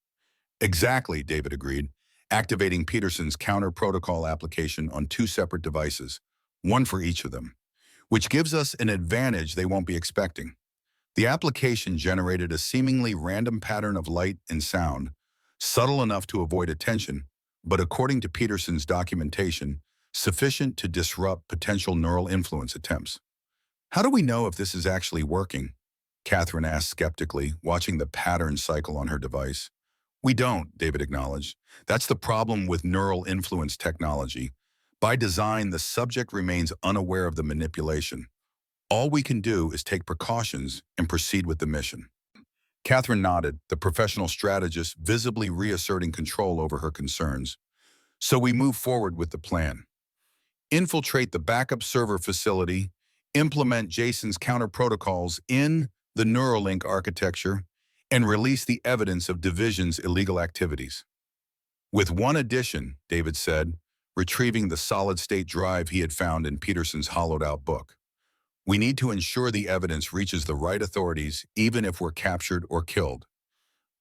"Exactly," David agreed, activating Peterson's counter-protocol application on 2 separate devices, one for each of them, which gives us an advantage they won't be expecting. The application generated a seemingly random pattern of light and sound, subtle enough to avoid attention, but according to Peterson's documentation, sufficient to disrupt potential neural influence attempts. "How do we know if this is actually working?" Katherine asked skeptically, watching the pattern cycle on her device. "We don't," David acknowledged. "That's the problem with neural influence technology. By design, the subject remains unaware of the manipulation. All we can do is take precautions and proceed with the mission." Katherine nodded, the professional strategist visibly reasserting control over her concerns. "So we move forward with the plan. Infiltrate the backup server facility, implement Jason's counter-protocols in the Neuralink architecture, and release the evidence of Division's illegal activities." "With one addition," David said, retrieving the solid-state drive he had found in Peterson's hollowed-out book. "We need to ensure the evidence reaches the right authorities even if we're captured or killed."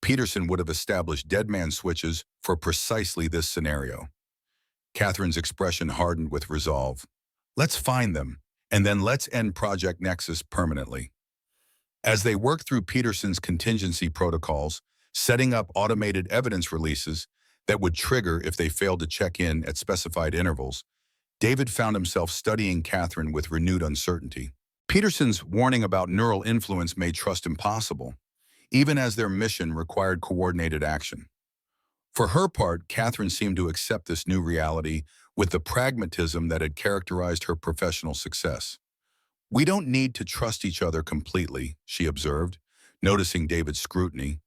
Peterson would have established dead man switches for precisely this scenario. Katherine's expression hardened with resolve. "Let's find them, and then let's end Project Nexus permanently." As they worked through Peterson's contingency protocols, setting up automated evidence releases that would trigger if they failed to check in at specified intervals, David found himself studying Katherine with renewed uncertainty. Peterson's warning about neural influence made trust impossible, even as their mission required coordinated action. For her part, Katherine seemed to accept this new reality with the pragmatism that had characterized her professional success. "We don't need to trust each other completely," she observed, noticing David's scrutiny.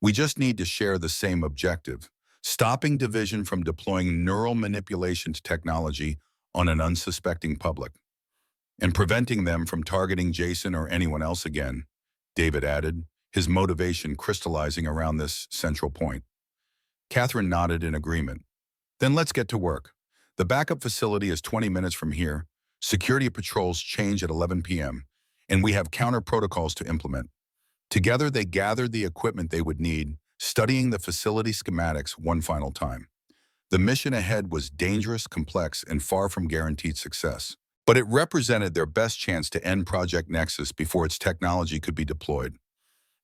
"We just need to share the same objective, stopping division from deploying neural manipulation technology on an unsuspecting public, and preventing them from targeting Jason or anyone else again," David added, his motivation crystallizing around this central point. Katherine nodded in agreement. "Then let's get to work. The backup facility is 20 minutes from here. Security patrols change at 11 p.m., and we have counter protocols to implement." Together, they gathered the equipment they would need, studying the facility schematics one final time. The mission ahead was dangerous, complex, and far from guaranteed success. But it represented their best chance to end Project Nexus before its technology could be deployed.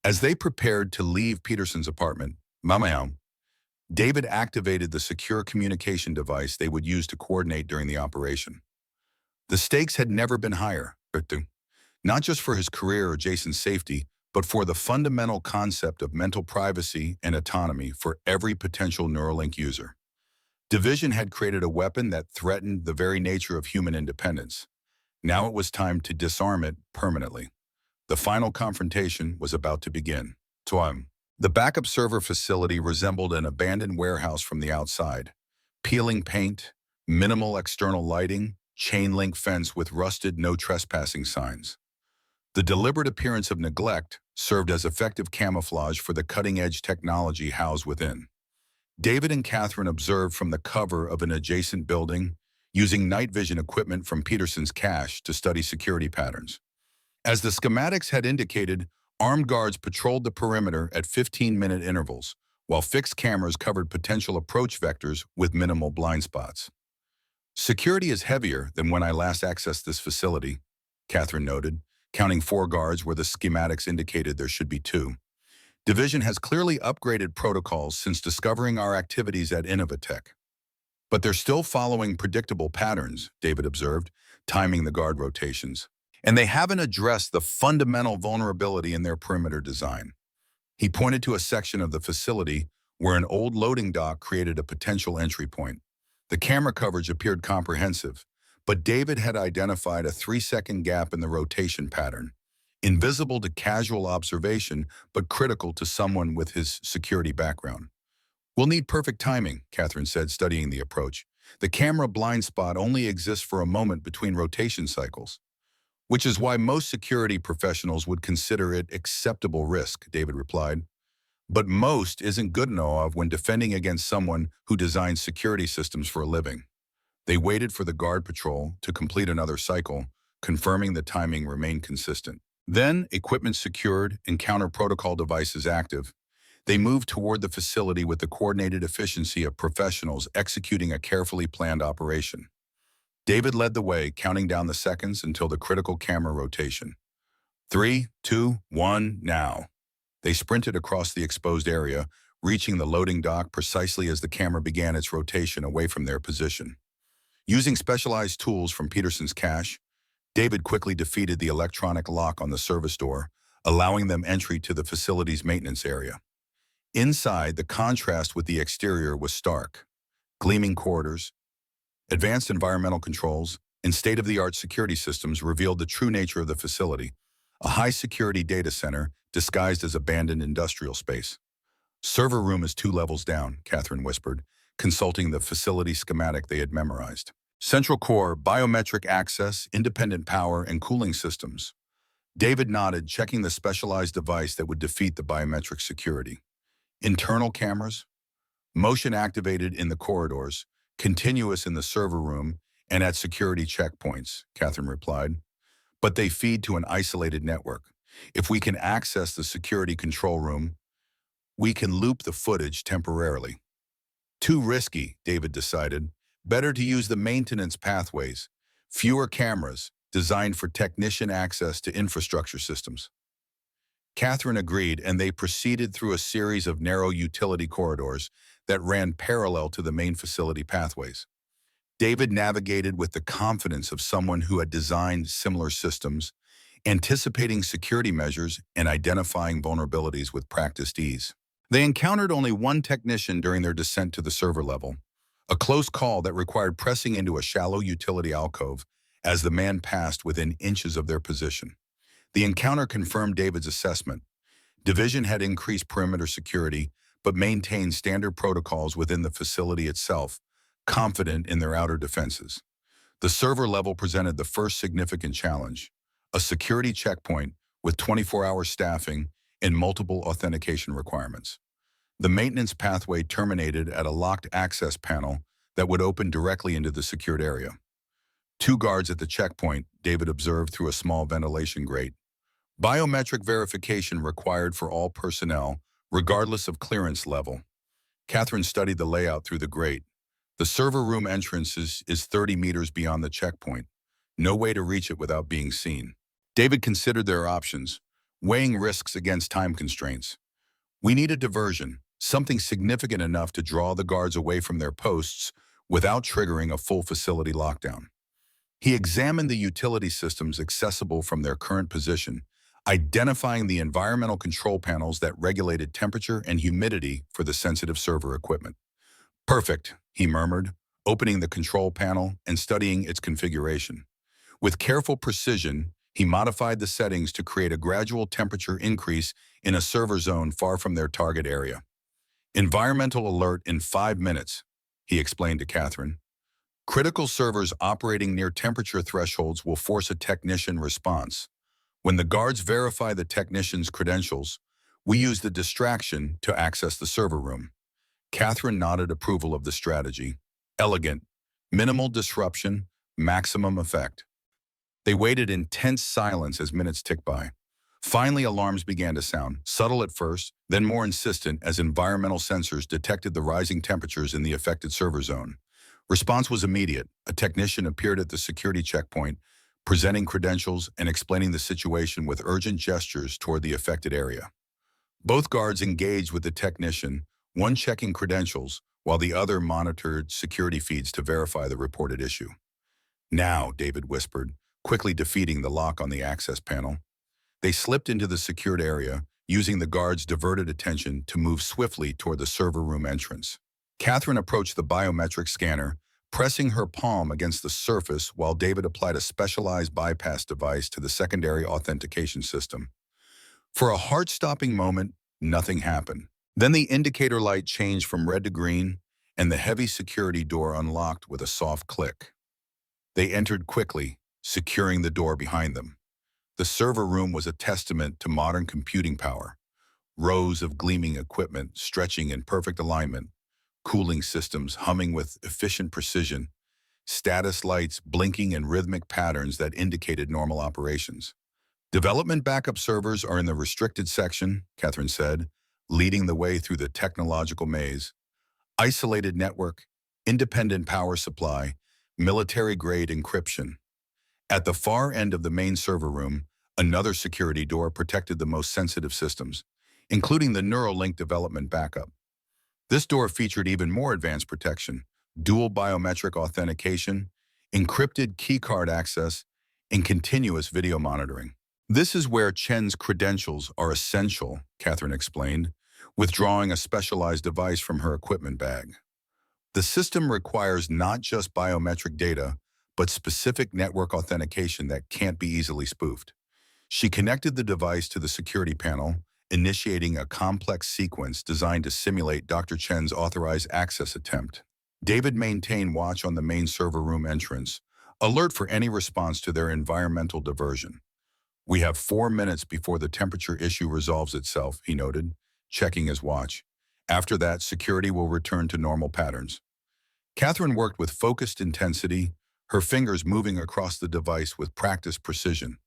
As they prepared to leave Peterson's apartment, David activated the secure communication device they would use to coordinate during the operation. The stakes had never been higher, not just for his career or Jason's safety, but for the fundamental concept of mental privacy and autonomy for every potential Neuralink user. Division had created a weapon that threatened the very nature of human independence. Now it was time to disarm it permanently. The final confrontation was about to begin. The backup server facility resembled an abandoned warehouse from the outside. Peeling paint, minimal external lighting, chain-link fence with rusted no trespassing signs. The deliberate appearance of neglect served as effective camouflage for the cutting-edge technology housed within. David and Katherine observed from the cover of an adjacent building, using night vision equipment from Peterson's cache to study security patterns. As the schematics had indicated, armed guards patrolled the perimeter at 15-minute intervals, while fixed cameras covered potential approach vectors with minimal blind spots. "Security is heavier than when I last accessed this facility," Katherine noted, counting 4 guards where the schematics indicated there should be 2. "Division has clearly upgraded protocols since discovering our activities at Innovatech. But they're still following predictable patterns," David observed, timing the guard rotations. "And they haven't addressed the fundamental vulnerability in their perimeter design." He pointed to a section of the facility where an old loading dock created a potential entry point. The camera coverage appeared comprehensive, but David had identified a 3-second gap in the rotation pattern, invisible to casual observation, but critical to someone with his security background. "We'll need perfect timing," Katherine said, studying the approach. "The camera blind spot only exists for a moment between rotation cycles." "Which is why most security professionals would consider it acceptable risk," David replied. "But most isn't good enough when defending against someone who designs security systems for a living." They waited for the guard patrol to complete another cycle, confirming the timing remained consistent. Then, equipment secured and counter-protocol devices active, they moved toward the facility with the coordinated efficiency of professionals executing a carefully planned operation. David led the way, counting down the seconds until the critical camera rotation. 3, 2, 1, now. They sprinted across the exposed area, reaching the loading dock precisely as the camera began its rotation away from their position. Using specialized tools from Peterson's cache, David quickly defeated the electronic lock on the service door, allowing them entry to the facility's maintenance area. Inside, the contrast with the exterior was stark. Gleaming corridors, advanced environmental controls, and state-of-the-art security systems revealed the true nature of the facility, a high-security data center disguised as abandoned industrial space. "Server room is 2 levels down," Katherine whispered, consulting the facility schematic they had memorized. "Central core, biometric access, independent power, and cooling systems." David nodded, checking the specialized device that would defeat the biometric security. "Internal cameras, motion-activated in the corridors, continuous in the server room, and at security checkpoints," Katherine replied. "But they feed to an isolated network. If we can access the security control room, we can loop the footage temporarily." "Too risky," David decided. "Better to use the maintenance pathways, fewer cameras, designed for technician access to infrastructure systems." Katherine agreed, and they proceeded through a series of narrow utility corridors that ran parallel to the main facility pathways. David navigated with the confidence of someone who had designed similar systems, anticipating security measures and identifying vulnerabilities with practiced ease. They encountered only one technician during their descent to the server level, a close call that required pressing into a shallow utility alcove as the man passed within inches of their position. The encounter confirmed David's assessment. Division had increased perimeter security, but maintained standard protocols within the facility itself, confident in their outer defenses. The server level presented the first significant challenge, a security checkpoint with 24-hour staffing and multiple authentication requirements. The maintenance pathway terminated at a locked access panel that would open directly into the secured area. Two guards at the checkpoint, David observed through a small ventilation grate. Biometric verification required for all personnel, regardless of clearance level. Katherine studied the layout through the grate. The server room entrance is 30 meters beyond the checkpoint. No way to reach it without being seen. David considered their options, weighing risks against time constraints. We need a diversion, something significant enough to draw the guards away from their posts without triggering a full facility lockdown. He examined the utility systems accessible from their current position, identifying the environmental control panels that regulated temperature and humidity for the sensitive server equipment. Perfect, he murmured, opening the control panel and studying its configuration. With careful precision, he modified the settings to create a gradual temperature increase in a server zone far from their target area. Environmental alert in 5 minutes, he explained to Katherine. Critical servers operating near temperature thresholds will force a technician response. When the guards verify the technician's credentials, we use the distraction to access the server room. Katherine nodded approval of the strategy. Elegant, minimal disruption, maximum effect. They waited in tense silence as minutes ticked by. Finally, alarms began to sound, subtle at first, then more insistent as environmental sensors detected the rising temperatures in the affected server zone. Response was immediate. A technician appeared at the security checkpoint, presenting credentials and explaining the situation with urgent gestures toward the affected area. Both guards engaged with the technician, one checking credentials, while the other monitored security feeds to verify the reported issue. Now, David whispered, quickly defeating the lock on the access panel. They slipped into the secured area, using the guards' diverted attention to move swiftly toward the server room entrance. Katherine approached the biometric scanner, pressing her palm against the surface while David applied a specialized bypass device to the secondary authentication system. For a heart-stopping moment, nothing happened. Then the indicator light changed from red to green, and the heavy security door unlocked with a soft click. They entered quickly, securing the door behind them. The server room was a testament to modern computing power. Rows of gleaming equipment stretching in perfect alignment, cooling systems humming with efficient precision, status lights blinking in rhythmic patterns that indicated normal operations. Development backup servers are in the restricted section, Katherine said, leading the way through the technological maze. Isolated network, independent power supply, military-grade encryption. At the far end of the main server room, another security door protected the most sensitive systems, including the Neuralink development backup. This door featured even more advanced protection, dual biometric authentication, encrypted keycard access, and continuous video monitoring. This is where Chen's credentials are essential, Katherine explained, withdrawing a specialized device from her equipment bag. The system requires not just biometric data, but specific network authentication that can't be easily spoofed. She connected the device to the security panel, initiating a complex sequence designed to simulate Dr. Chen's authorized access attempt. David maintained watch on the main server room entrance, alert for any response to their environmental diversion. We have 4 minutes before the temperature issue resolves itself, he noted, checking his watch. After that, security will return to normal patterns. Katherine worked with focused intensity, her fingers moving across the device with practiced precision.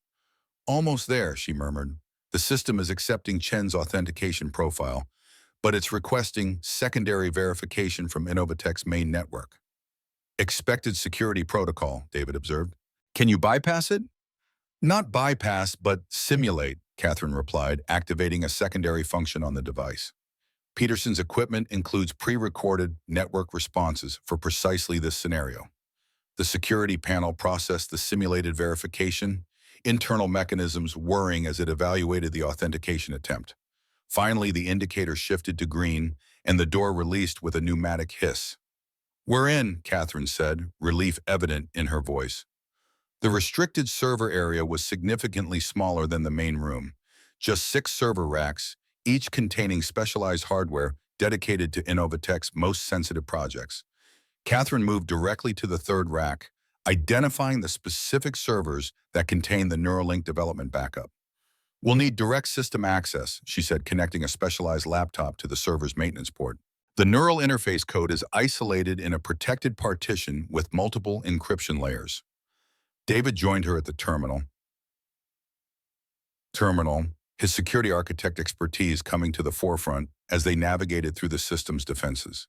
Almost there, she murmured. The system is accepting Chen's authentication profile, but it's requesting secondary verification from Innovatech's main network. Expected security protocol, David observed. Can you bypass it? Not bypass, but simulate, Katherine replied, activating a secondary function on the device. Peterson's equipment includes pre-recorded network responses for precisely this scenario. The security panel processed the simulated verification, internal mechanisms whirring as it evaluated the authentication attempt. Finally, the indicator shifted to green, and the door released with a pneumatic hiss. "We're in," Katherine said, relief evident in her voice. The restricted server area was significantly smaller than the main room. Just 6 server racks, each containing specialized hardware dedicated to Innovatech's most sensitive projects. Katherine moved directly to the third rack, identifying the specific servers that contain the Neuralink development backup. "We'll need direct system access," she said, connecting a specialized laptop to the server's maintenance port. The neural interface code is isolated in a protected partition with multiple encryption layers. David joined her at the terminal, his security architect expertise coming to the forefront as they navigated through the system's defenses.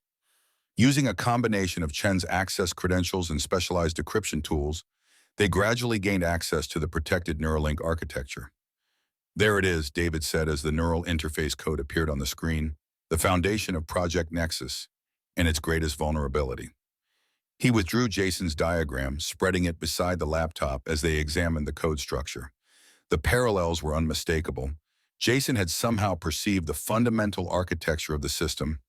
Using a combination of Chen's access credentials and specialized decryption tools, they gradually gained access to the protected Neuralink architecture. "There it is," David said as the neural interface code appeared on the screen, "the foundation of Project Nexus and its greatest vulnerability." He withdrew Jason's diagram, spreading it beside the laptop as they examined the code structure. The parallels were unmistakable. Jason had somehow perceived the fundamental architecture of the system,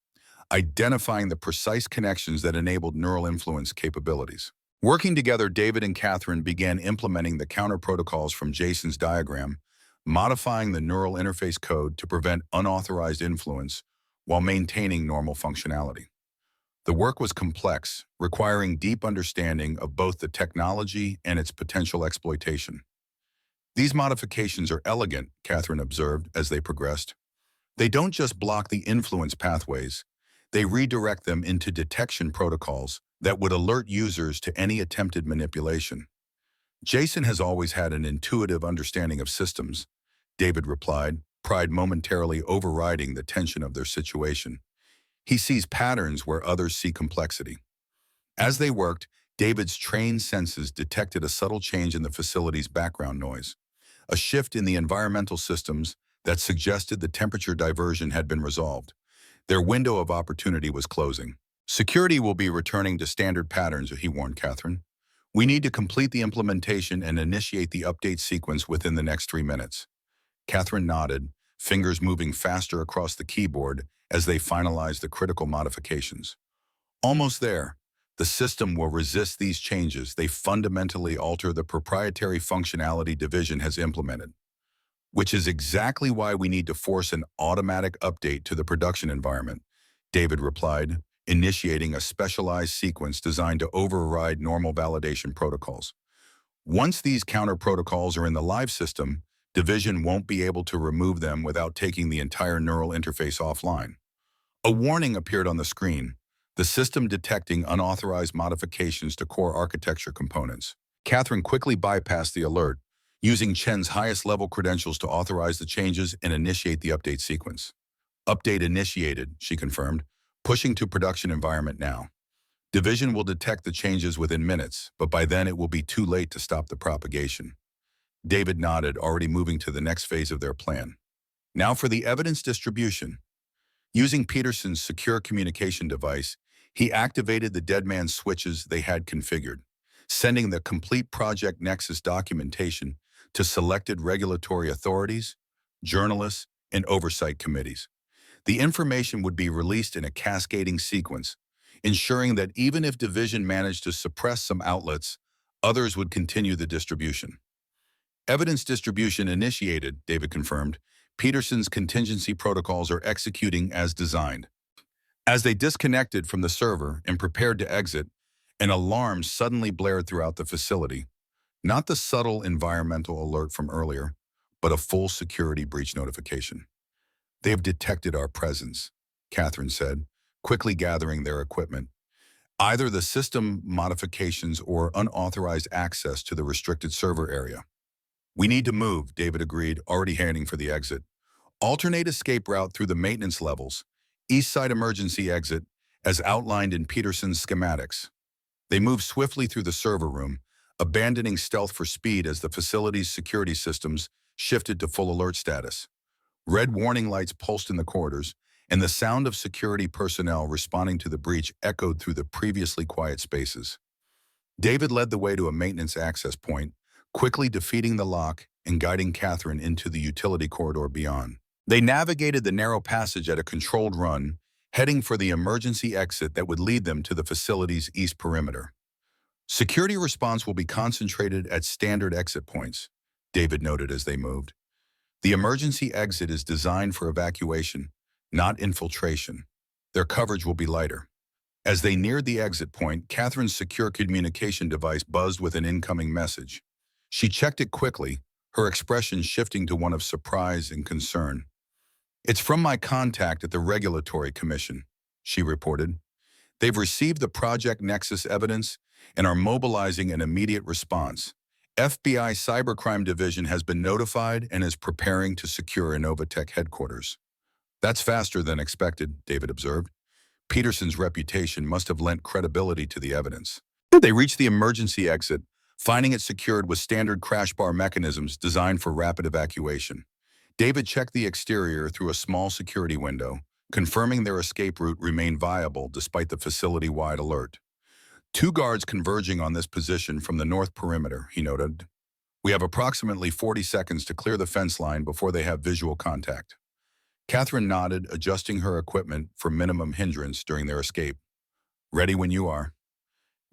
identifying the precise connections that enabled neural influence capabilities. Working together, David and Katherine began implementing the counterprotocols from Jason's diagram, modifying the neural interface code to prevent unauthorized influence while maintaining normal functionality. The work was complex, requiring deep understanding of both the technology and its potential exploitation. "These modifications are elegant," Katherine observed as they progressed. "They don't just block the influence pathways, they redirect them into detection protocols that would alert users to any attempted manipulation." "Jason has always had an intuitive understanding of systems," David replied, pride momentarily overriding the tension of their situation. "He sees patterns where others see complexity." As they worked, David's trained senses detected a subtle change in the facility's background noise, a shift in the environmental systems that suggested the temperature diversion had been resolved. Their window of opportunity was closing. "Security will be returning to standard patterns," he warned Katherine. "We need to complete the implementation and initiate the update sequence within the next 3 minutes." Katherine nodded, fingers moving faster across the keyboard as they finalized the critical modifications. "Almost there. The system will resist these changes. They fundamentally alter the proprietary functionality Division has implemented, which is exactly why we need to force an automatic update to the production environment," David replied, initiating a specialized sequence designed to override normal validation protocols. "Once these counter protocols are in the live system, Division won't be able to remove them without taking the entire neural interface offline." A warning appeared on the screen, the system detecting unauthorized modifications to core architecture components. Katherine quickly bypassed the alert, using Chen's highest level credentials to authorize the changes and initiate the update sequence. "Update initiated," she confirmed, "pushing to production environment now. Division will detect the changes within minutes, but by then it will be too late to stop the propagation." David nodded, already moving to the next phase of their plan. Now for the evidence distribution. Using Peterson's secure communication device, he activated the dead man's switches they had configured, sending the complete Project Nexus documentation to selected regulatory authorities, journalists, and oversight committees. The information would be released in a cascading sequence, ensuring that even if Division managed to suppress some outlets, others would continue the distribution. "Evidence distribution initiated," David confirmed. "Peterson's contingency protocols are executing as designed." As they disconnected from the server and prepared to exit, an alarm suddenly blared throughout the facility. Not the subtle environmental alert from earlier, but a full security breach notification. "They have detected our presence," Katherine said, quickly gathering their equipment. "Either the system modifications or unauthorized access to the restricted server area." "We need to move," David agreed, already heading for the exit. "Alternate escape route through the maintenance levels. East side emergency exit, as outlined in Peterson's schematics." They moved swiftly through the server room, abandoning stealth for speed as the facility's security systems shifted to full alert status. Red warning lights pulsed in the corridors, and the sound of security personnel responding to the breach echoed through the previously quiet spaces. David led the way to a maintenance access point, quickly defeating the lock and guiding Katherine into the utility corridor beyond. They navigated the narrow passage at a controlled run, heading for the emergency exit that would lead them to the facility's east perimeter. Security response will be concentrated at standard exit points, David noted as they moved. The emergency exit is designed for evacuation, not infiltration. Their coverage will be lighter. As they neared the exit point, Katherine's secure communication device buzzed with an incoming message. She checked it quickly, her expression shifting to one of surprise and concern. "It's from my contact at the Regulatory Commission," she reported. "They've received the Project Nexus evidence and are mobilizing an immediate response. FBI Cybercrime Division has been notified and is preparing to secure Innovatech headquarters." "That's faster than expected," David observed. Peterson's reputation must have lent credibility to the evidence. They reached the emergency exit, finding it secured with standard crash bar mechanisms designed for rapid evacuation. David checked the exterior through a small security window, confirming their escape route remained viable despite the facility-wide alert. "Two guards converging on this position from the north perimeter," he noted. "We have approximately 40 seconds to clear the fence line before they have visual contact." Katherine nodded, adjusting her equipment for minimum hindrance during their escape. "Ready when you are."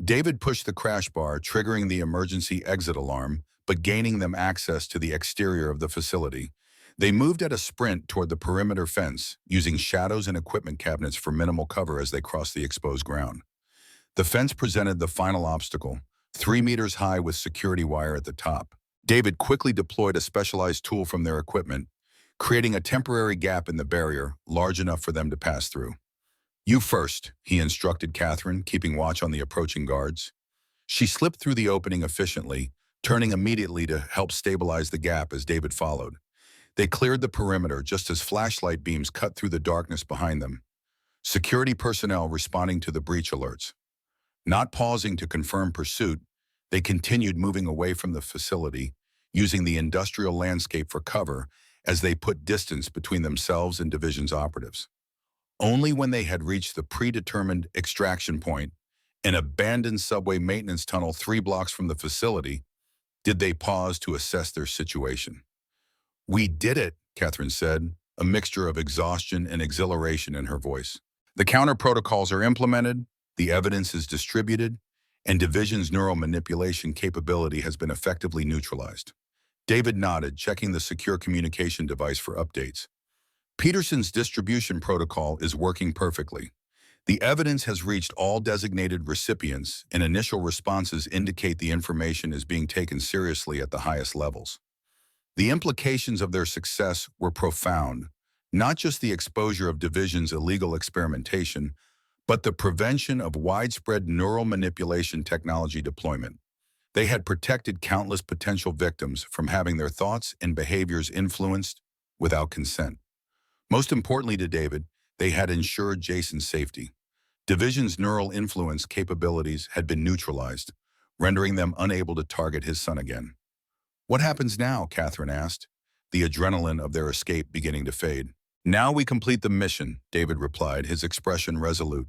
David pushed the crash bar, triggering the emergency exit alarm, but gaining them access to the exterior of the facility. They moved at a sprint toward the perimeter fence, using shadows and equipment cabinets for minimal cover as they crossed the exposed ground. The fence presented the final obstacle, 3 meters high with security wire at the top. David quickly deployed a specialized tool from their equipment, creating a temporary gap in the barrier large enough for them to pass through. "You first," he instructed Katherine, keeping watch on the approaching guards. She slipped through the opening efficiently, turning immediately to help stabilize the gap as David followed. They cleared the perimeter just as flashlight beams cut through the darkness behind them. Security personnel responding to the breach alerts. Not pausing to confirm pursuit, they continued moving away from the facility, using the industrial landscape for cover as they put distance between themselves and Division's operatives. Only when they had reached the predetermined extraction point, an abandoned subway maintenance tunnel 3 blocks from the facility, did they pause to assess their situation. "We did it," Katherine said, a mixture of exhaustion and exhilaration in her voice. "The counterprotocols are implemented, the evidence is distributed, and Division's neural manipulation capability has been effectively neutralized." David nodded, checking the secure communication device for updates. "Peterson's distribution protocol is working perfectly. The evidence has reached all designated recipients, and initial responses indicate the information is being taken seriously at the highest levels." The implications of their success were profound, not just the exposure of Division's illegal experimentation, but the prevention of widespread neural manipulation technology deployment. They had protected countless potential victims from having their thoughts and behaviors influenced without consent. Most importantly to David, they had ensured Jason's safety. Division's neural influence capabilities had been neutralized, rendering them unable to target his son again. "What happens now?" Katherine asked, the adrenaline of their escape beginning to fade. "Now we complete the mission," David replied, his expression resolute.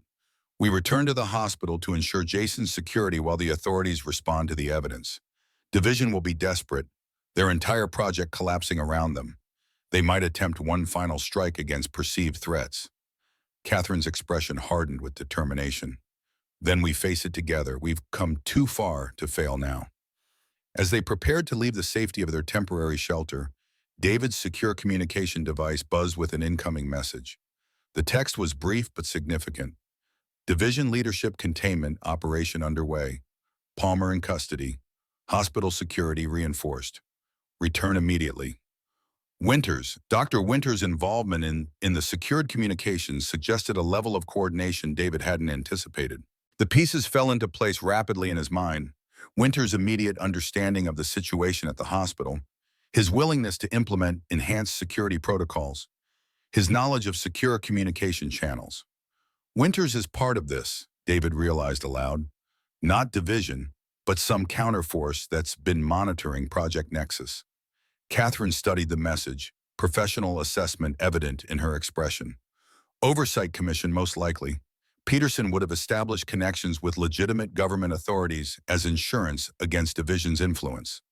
"We return to the hospital to ensure Jason's security while the authorities respond to the evidence. Division will be desperate, their entire project collapsing around them. They might attempt one final strike against perceived threats." Katherine's expression hardened with determination. "Then we face it together. We've come too far to fail now." As they prepared to leave the safety of their temporary shelter, David's secure communication device buzzed with an incoming message. The text was brief but significant. "Division leadership containment operation underway. Palmer in custody. Hospital security reinforced. Return immediately." Dr. Winters' involvement in the secured communications suggested a level of coordination David hadn't anticipated. The pieces fell into place rapidly in his mind. Winters' immediate understanding of the situation at the hospital, his willingness to implement enhanced security protocols, his knowledge of secure communication channels. Winters is part of this, David realized aloud. Not Division, but some counterforce that's been monitoring Project Nexus. Katherine studied the message, professional assessment evident in her expression. Oversight Commission most likely. Peterson would have established connections with legitimate government authorities as insurance against Division's influence.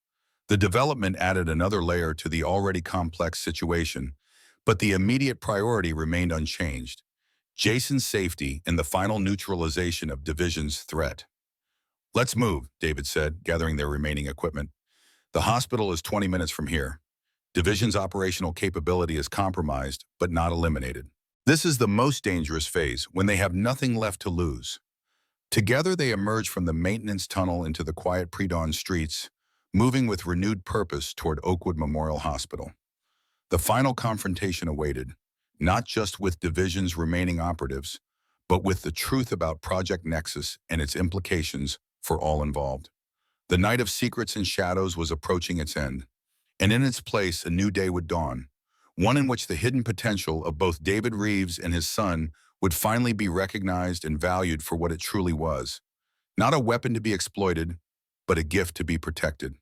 The development added another layer to the already complex situation, But the immediate priority remained unchanged: Jason's safety and the final neutralization of Division's threat. "Let's move," David said, gathering their remaining equipment. "The hospital is 20 minutes from here. Division's operational capability is compromised, but not eliminated. This is the most dangerous phase, when they have nothing left to lose." Together they emerged from the maintenance tunnel into the quiet pre-dawn streets, moving with renewed purpose toward Oakwood Memorial Hospital. The final confrontation awaited, not just with Division's remaining operatives, but with the truth about Project Nexus and its implications for all involved. The night of secrets and shadows was approaching its end, and in its place a new day would dawn, one in which the hidden potential of both David Reeves and his son would finally be recognized and valued for what it truly was: not a weapon to be exploited, but a gift to be protected.